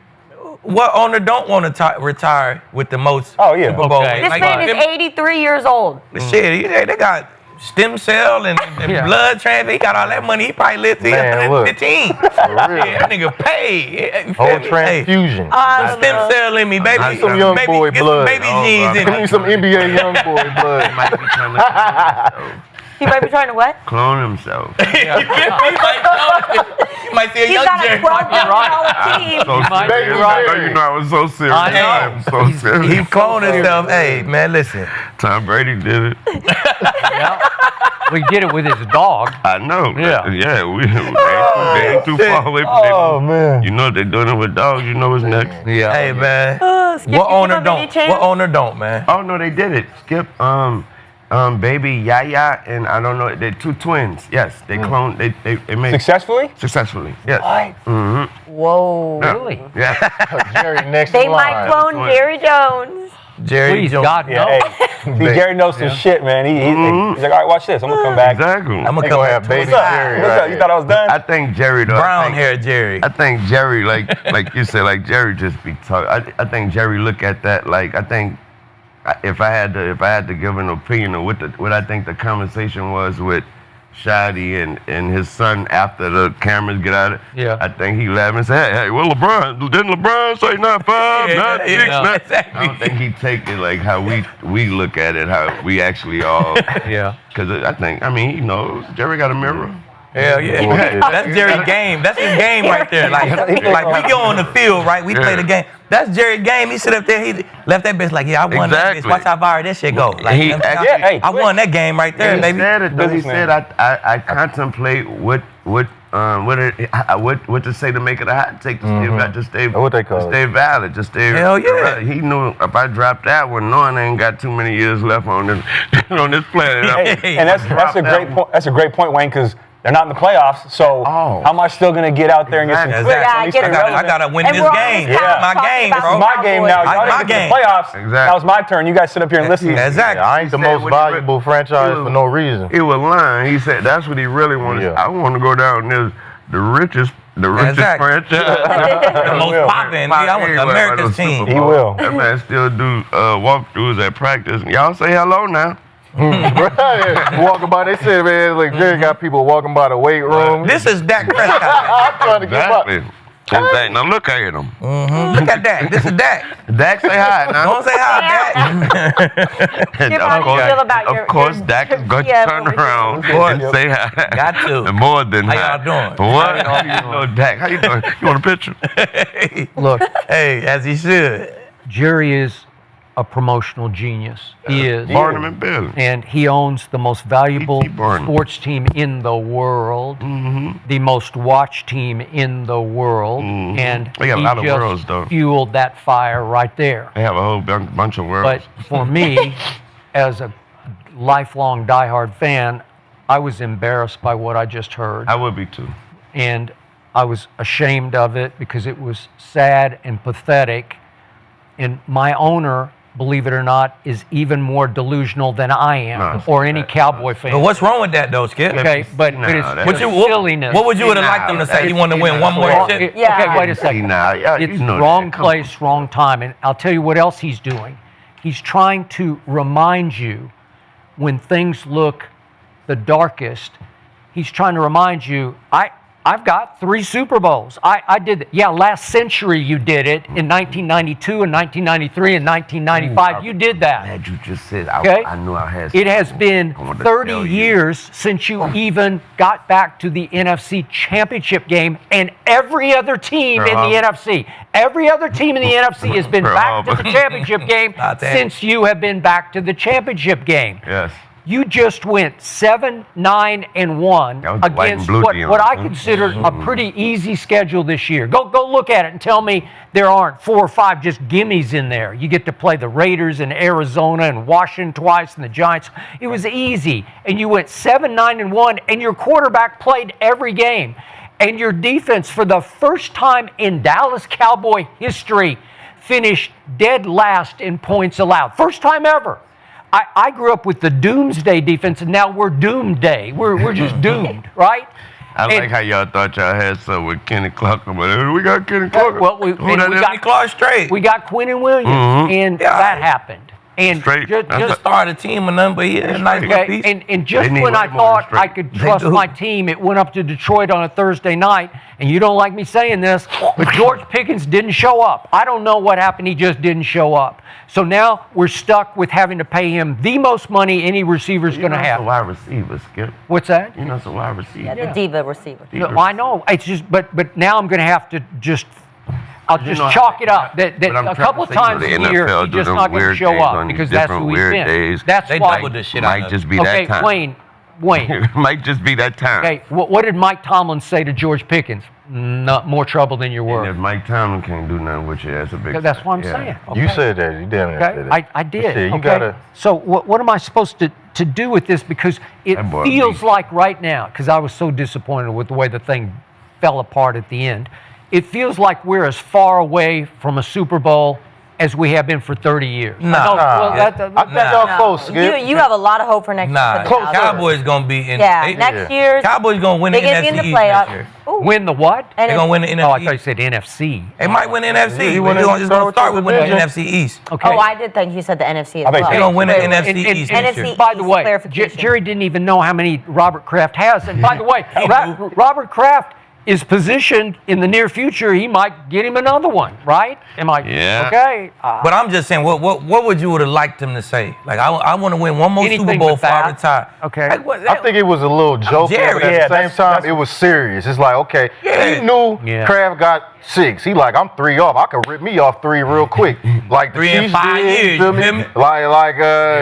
What owner don't want to retire with the most Oh, yeah. Super Bowl? Okay. This man is 83 years old. Shit, they got stem cell and Yeah. blood transfer. He got all that money. He probably lived till Man, look. 15. For real. Yeah, that nigga paid. You feel Whole me? transfusion. I Stem don't know. cell in me, baby. Need some young baby, boy get blood. Some baby Oh, genes in Give me me. some NBA young boy blood. Might be trying to He might be trying to what? clone himself. You might see a He's young got a Jerry. $12 million team. So might be serious. right. I know you know I was so serious. I know. I'm so serious. He cloned himself. Hey, man, listen. Tom Brady did it. Yeah. We did it with his dog. I know. Yeah. Yeah, they ain't too far away from Oh, man. You know if they're doing it with dogs, you know what's next. Yeah. Hey, man. Skip, What you owner give him any don't? chance? What owner don't, man? Oh no, they did it. Skip, baby Yaya and I don't know, they're 2 twins. Yes, they cloned. They made Successfully? successfully. Yes. Whoa. Really? Yeah. Jerry next They in might line. clone Jerry Jones. Jerry Please, Jones. God, no. Yeah, hey. See, Jerry knows some shit, man. He's like, all right, watch this. I'm going to come back. Exactly. I'm gonna They come gonna back have to baby it. Jerry What's up? right You thought I was done? I think Jerry though. Brown hair Jerry. I think Jerry, like you said, like Jerry just be talking. I think Jerry look at that like I think if I had to give an opinion of what I think the conversation was with Shadi and his son after the cameras get out of it. Yeah. I think he laughed and said, hey, well didn't LeBron say not 5, Yeah, not 6, yeah, not exactly. I don't think he take it like how we look at it, how we actually all Yeah. because I mean he knows Jerry got a mirror. Hell yeah. That's Jerry's game. That's his game right there. Like we go on the field, right? We play the game. That's Jerry's game. He sit up there, he left that bitch like, yeah, I won that bitch. Exactly. Watch how far that shit go. Like, He you know what I'm actually- saying? Yeah, hey, I won that game right there, He baby. said it though. He Businessman. said I contemplate what to say to make it a hot take to stay What they call to stay valid, to stay. Hell yeah. He knew if I dropped that one, knowing I ain't got too many years left on this on this planet. Hey, and that's a great point. That's a great point, Wayne, because they're not in the playoffs. So Oh. how am I still going to get out there and get some Exactly. clicks? Yeah, At least get stay it. I relevant? gotta win And this we're always game. kind of It's my talking game, about bro. It's my game now. Like Y'all my didn't get game. to the playoffs. Exactly. That was my turn. You guys sit up here and listen. Exactly. I ain't the He said most what he valuable franchise for no reason. He was lying. He said that's what he really wanted. Yeah. I want to go down as the richest Exactly. franchise. The most will. popping. I want the America's team. He will. That man still do walkthroughs at practice. Y'all say hello now. Walking by, they said, man, like Jerry got people walking by the weight room. This is Dak Prescott. I'm trying to get up. Exactly. Exactly. Now look at him. Look at Dak. This is Dak. Dak say hi now. Don't say hi, Dak. And Skip, how do you feel about your- of course, your- Dak is going to yeah, turn what we around doing? and say hi. Got to. And more than How hi. y'all doing? What? How you doing, Dak? How you doing? You want a picture? Look, Hey, as he should. Jerry is a promotional genius. He is. Barnum and Bill. And he owns the most valuable P.T. Barnum. sports team in the world, the most watched team in the world, and They got a he lot of just worlds, though. fueled that fire right there. They have a whole bunch of worlds. But for me, as a lifelong diehard fan, I was embarrassed by what I just heard. I would be too. and I was ashamed of it because it was sad and pathetic. And my owner, believe it or not, is even more delusional than I am or any Cowboy fan. But what's wrong with that, though, Skip? Okay, but it's silliness. What would you have liked them to say? You want to win one more chip? Okay, wait a second. It's wrong that. place, wrong time. And I'll tell you what else he's doing. He's trying to remind you when things look the darkest. He's trying to remind you, I've got 3 Super Bowls. I did it. Yeah, last century you did it in 1992 and 1993 and 1995. You did that. Glad you just said. Okay? I knew I had. It has been 30 years since you even got back to the NFC Championship game, and every other team in the NFC, every other team in the NFC has been back to the championship game since you have been back to the championship game. Yes. You just went 7-9-1 against what I considered a pretty easy schedule this year. Go look at it and tell me there aren't 4 or 5 just gimmies in there. You get to play the Raiders and Arizona and Washington twice and the Giants. It was easy. And you went 7-9-1, and your quarterback played every game. And your defense, for the first time in Dallas Cowboy history, finished dead last in points allowed. First time ever. I grew up with the doomsday defense, and now we're doomsday. We're just doomed, right? I like how y'all thought y'all had something with Kenny Clark. But we got Kenny Clark. Well, we got Clark straight. We got Quinn Williams, and that happened. And Straight. Just started a team with nothing but he had a nice little piece. And just They need when I way more than thought I straight. could trust my team, it went up to Detroit on a Thursday night, and you don't like me saying this, but George Pickens didn't show up. I don't know what happened. He just didn't show up. So now we're stuck with having to pay him the most money any receiver's going to You're not have. a wide receiver, Skip. What's that? You're not a wide receiver. Yeah, the diva receiver. No, I know. It's just, but now I'm going to have to just. I'll just know, chalk it up that but I'm a trying couple to say, you know, times the a year NFL he's do just them not going to weird show days up on because that's different who he's weird been. days. That's They why. doubled this shit out Might of just it. be Okay, that time. Wayne. Might just be that time. Okay, what did Mike Tomlin say to George Pickens? Not more trouble than you're And if worth. Mike Tomlin can't do nothing with you, that's a big. That's what I'm yeah. saying. You okay? said that. You damn near said Okay, that. I did. Shit, you okay? gotta. So what am I supposed to do with this? Because it That boy feels beat. like right now, because I was so disappointed with the way the thing fell apart at the end, it feels like we're as far away from a Super Bowl as we have been for 30 years. Nah. I know, well, I think y'all close, Skip. You have a lot of hope for next year. Nah, for the Cowboys. Cowboys gonna be in. Yeah, next year's. Cowboys gonna win They the get NFC in the East next playoffs. year. Win the what? They're gonna win the NFC. Oh, I thought you said NFC. They might win the NFC. he They're win gonna it- just gonna start with winning the division. NFC East. Okay. Oh, I did think you said the NFC as I think well. They're gonna win the Wait, wait. NFC East and next year. by the way, clarification. Jerry didn't even know how many Robert Kraft has. And by the way, Robert Kraft is positioned in the near future. He might get him another one, right? Am I? Yeah. Okay. But I'm just saying, what would you would have liked them to say? Like, I want to win one more Anything Super Bowl but before I that. retire. Okay. Like, what, I think it was a little joke, Jerry. but at Yeah, the same time, it was serious. It's like, okay, he knew Yeah. Kraft got 6. He like, I'm 3 off. I could rip me off 3 real quick. Like the 3 in Chiefs 5 did, years, you feel you feel me? me? Like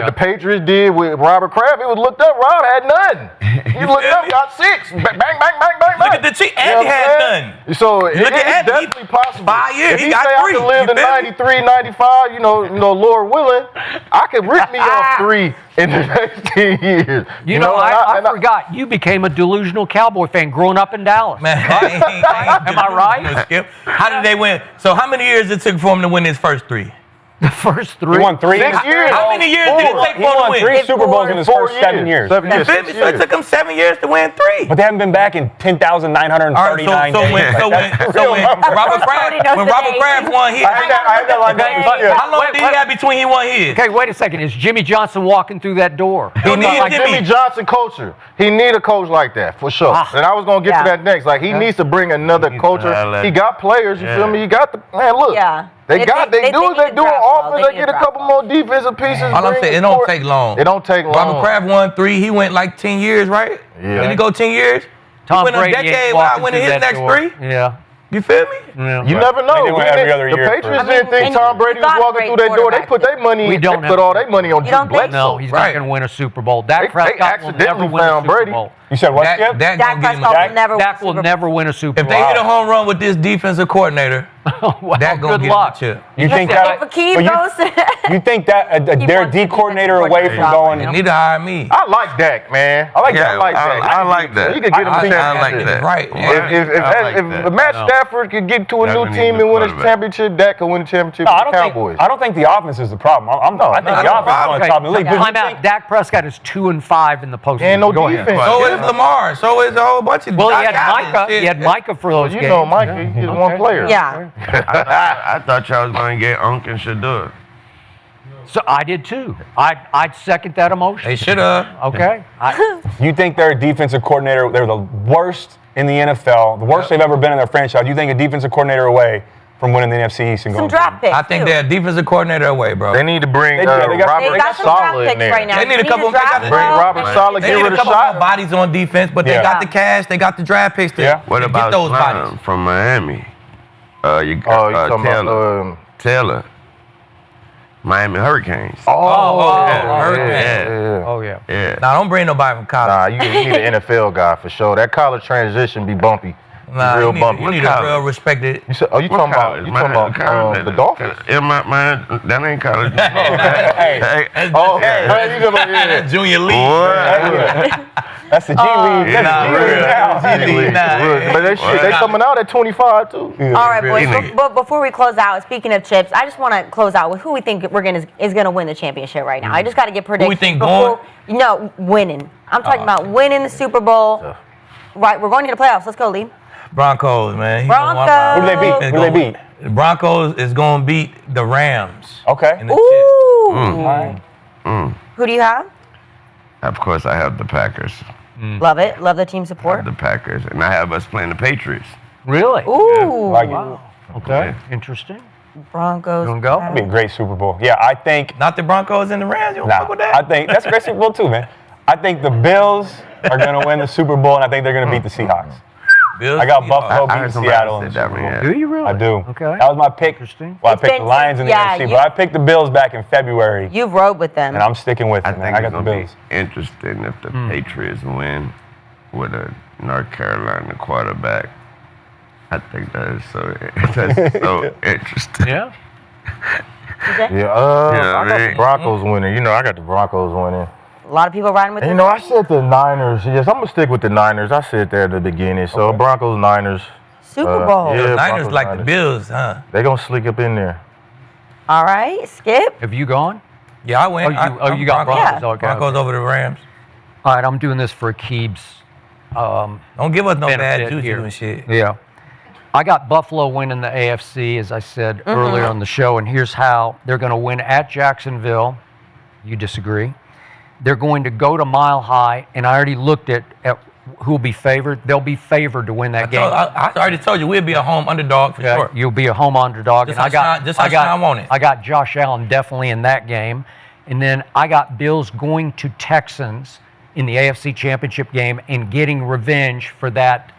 the Patriots did with Robert Kraft. It was looked up. Rob had none. He looked up, got 6. Bang, bang, bang, bang, bang. Look at the Chiefs. Andy had none. So Look at it's Andy. definitely possible. 5 years, If he he got say 3. I can live You to feel me? 93, 95, you know, Lord willing, I could rip me off 3 in the next 10 years. You know, I and forgot. You became a delusional Cowboy fan growing up in Dallas. Man, Am I right? Skip. How did they win? So how many years it took for him to win his first 3? The first 3. He won 3. 6 years. How many years did it take He for him to won win? 3 Super Bowls in his 4 first 7 years. 7 You years. feel 6 me? So it years. took him 7 years to win 3. But they haven't been back in 10,939 All right, so when Robert Kraft won his, I had that like Okay, that. but- how long did he have between he won his? Okay, wait a second. Is Jimmy Johnson walking through that door? He needs Like Jimmy. Jimmy Johnson culture. He need a coach like that for sure. And I was gonna get to that next. Like he needs to bring another culture. He got players. You feel me? He got the man. Look, Yeah. they They do need an to draft well. offense. They They need get to a couple more defensive pieces. All I'm bring saying, it the don't court. take long. It don't take long. Robert Kraft won 3. He went like 10 years, right? Yeah. Did he go 10 years? Tom he went Brady a ain't decade walking without winning through his that next door. 3. Yeah. You feel me? Yeah. You never know. They do it every other The year Patriots for- didn't think And Tom Brady you was got a walking great through that door. They quarterback. put their money. We don't They have- put all their money on You don't Drew think No, Bledsoe. he's Right. not going to win a Super Bowl. Dak Prescott will accidentally never win a found Super Brady. Bowl. You said what, Skip? Dak Dak gonna get him a Prescott Dak. will never win Dak a will Super Bowl. never win a Super If Bowl. they hit a home run with this defensive coordinator, Well, That gonna good get luck. the chip. You think If that? Aqib but goes, you think that they're a wants D to be coordinator the away from coordinator. going? They need to hire me. I like Dak, man. I like Yeah, that. I like that. I like that. You could get him I a like championship. that. Right. If Matt Stafford could get to a Dak new would need team the and win a quarterback. championship, Dak could win a championship No, with the Cowboys. I don't think the offense is the problem. I think the offense is on top of the league. But you Time out. think- Dak Prescott is 2-5 in the postseason. And no Go ahead. defense. So is Lamar. So is a whole bunch of. Well, he had guys and Micah. shit. He had Micah for those You games. know, Mike, he's one player. yeah. I thought y'all was going to get Unc and Shador. So I did too. I'd second that emotion. They should have. Okay. You think their defensive coordinator, they're the worst in the NFL, the worst they've ever been in their franchise. You think a defensive coordinator away from winning the NFC East and Some going? draft picks. I think too. they're a defensive coordinator away, bro. They need to bring They got- they got- They Robert got some Saleh draft in picks there. right now. They need a couple- draft they Bring well. Robert Saleh, They get need rid a of couple more Shot. bodies on defense, but they Yeah. got the cash, they got the draft picks to, Yeah. What to about get those Slime bodies. from Miami? You Oh, you got talking Taylor. about? Taylor. Miami Hurricanes. Hurricane. Oh yeah. Yeah. Nah, don't bring nobody from college. Nah, you need an NFL guy for sure. That college transition be bumpy. Nah, real you need, bumpy. you need a college? real respected. You said, you talking about the Dolphins? Yeah, man, that ain't college. Hey, Oh, hey, you gonna yeah. Junior league. What? that's the G League. Yeah, That's the G League now. G-League, nah. But they coming out at 25 too. All right, boys. Really? But before we close out, speaking of chips, I just want to close out with who we think is going to win the championship right now. I just got to get predictions. we think before, No, winning. I'm talking about winning the Super Bowl. Right, we're going to the playoffs. Let's go, Lee. Broncos, man. Broncos. Who do they beat? Who do they beat? The Broncos is going to beat the Rams. Okay. In the Ooh. Who do you have? Of course, I have the Packers. Love it. Love the team support. The Packers, and I have us playing the Patriots. Really? Ooh. Like it. Okay. Interesting. Broncos. You wanna go? That'd be a great Super Bowl. Yeah, I think. Not the Broncos and the Rams. You don't Nah, fuck with that? I think that's a great Super Bowl too, man. I think the Bills are going to win the Super Bowl, and I think they're going to beat the Seahawks. Bills, I got Seahawks. Buffalo I heard beating somebody Seattle in the said that Super one, Bowl. yeah. Do you really? I do. Okay. That was my pick. Interesting. Well, I It's picked the been- Lions in the yeah, NFC, you- but I picked the Bills back in February, You've rode with them. and I'm sticking with I it, man. think I it's got the gonna Bills. be interesting if the Patriots win with a North Carolina quarterback. I think that's so interesting. Yeah. Yeah, I got the Broncos winning. You know, I got the Broncos winning. A lot of people riding with And, them. you know, I said the Niners. Yes, I'm gonna stick with the Niners. I said there at the beginning. So Broncos, Niners. Super Bowl. yeah. The Niners Broncos, like the Niners. Bills, huh? They gonna slick up in there. All right, Skip. Have you gone? Yeah, I went. You got Broncos. Yeah. Okay. Broncos over the Rams. All right, I'm doing this for Aqib's. Don't give us no bad benefit juju here. and shit. Yeah. I got Buffalo winning the AFC, as I said earlier on the show, and here's how. They're going to win at Jacksonville. You disagree. They're going to go to Mile High, and I already looked at who will be favored. They'll be favored to win that game. I already told you we'll be a home underdog for sure. You'll be a home underdog. Just and how Sean want it. I got Josh Allen definitely in that game. And then I got Bills going to Texans in the AFC Championship game and getting revenge for that.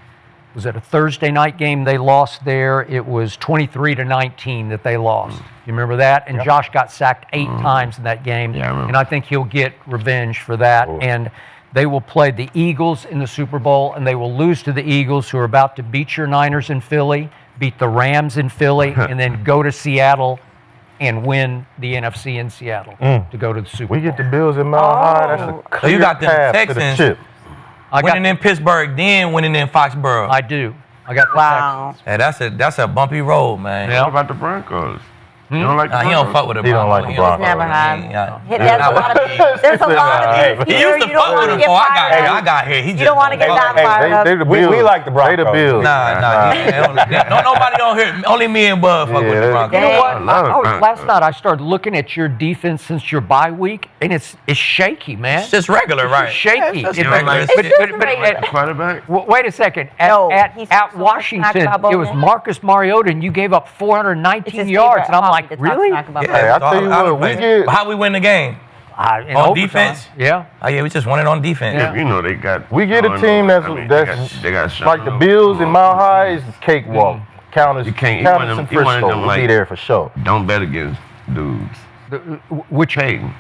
Was it a Thursday night game they lost there? It was 23-19 that they lost. You remember that? And Josh got sacked 8 times in that game. Yeah, I remember. And I think he'll get revenge for that. And they will play the Eagles in the Super Bowl, and they will lose to the Eagles, who are about to beat your Niners in Philly, beat the Rams in Philly, and then go to Seattle and win the NFC in Seattle to go to the Super Bowl. We get the Bills in Mile High. That's a So clear you got them path to the Texans. chip. I got, Winning in Pittsburgh, then winning in Foxborough. I do. I got the Wow. Hey, that's a bumpy road, man. Yeah. What about the Broncos? You don't like the Nah, he Broncos? don't fuck with the He don't Broncos. like the Broncos. Never have. Yeah. There's a lot of there's a lot of Hey, things He here used to you don't fuck want with to him get before I got fired here. up. I got here. He just You don't want to get that hey, fired up. They the We Bills. like the Broncos. They the Bills. Nah. Nobody don't hear. Only me and Bud fuck with the Yeah. Broncos. You know what? I love the Broncos. Last night I started looking at your defense since your bye week, and it's shaky, man. It's just regular, It's right? shaky. Yeah, it's just It- regular. but- It's just but- regular. Quarterback? Wait a second. No, At he's so much Washington, smack about it was Bowman. Marcus Mariota, and you gave up It's 419 his yards, favorite and I'm hobby like, to talk really? smack about Yeah, Hey, I it's all tell you out of what, we place. get- How we win the game? In On overtime. defense? Yeah. Oh yeah, we just won it on defense. Yeah. You know they got. We get a I team know, that's I mean, that's they got like the Sean Bills in Payton. Mile High is cakewalk. Counters, You can't- you Counters one of and them- you one of Frisco them, will like- be there for sure. Don't bet against dudes. Which? Payton.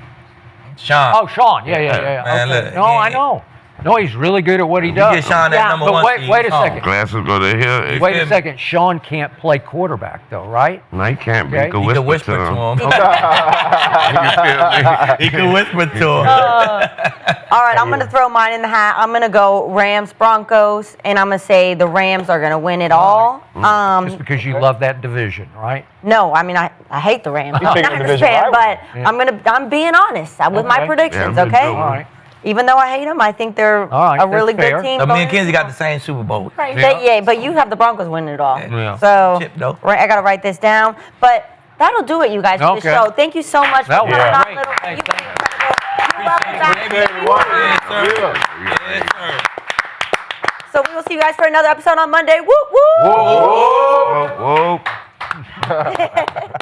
Sean. Oh, Sean. Yeah. Man, Okay. look, No, I know. No, he's really good at what he You does. get Sean that Yeah. number But one wait- seed, wait a he's home. second. Glasses go to here. Wait a second. Sean can't play quarterback, though, right? No, he can't. But Okay. he can He can whisper whisper to him. to him. He can whisper to him. All right, I'm going to throw mine in the hat. I'm going to go Rams, Broncos, and I'm going to say the Rams are going to win it all. Just because you love that division, right? No, I mean I hate the Rams. You I'm think not the a division fan, rival? but I'm being honest with my Okay. predictions. Yeah, Okay. All right. Even though I hate them, I think they're All right, a really that's good fair. team. So me going and Kinsey got into- the same Super Bowl. Right. Yeah, but you have the Broncos winning it all. Yeah. So Chip, though. I got to write this down. But that'll do it, you guys, for the Okay. show. Thank you so much That for was coming on. great. Little, Thanks, you've been incredible. You're welcome back. Yes, sir. Yes, sir. So we will see you guys for another episode on Monday. Woo woo. Whoa, whoa.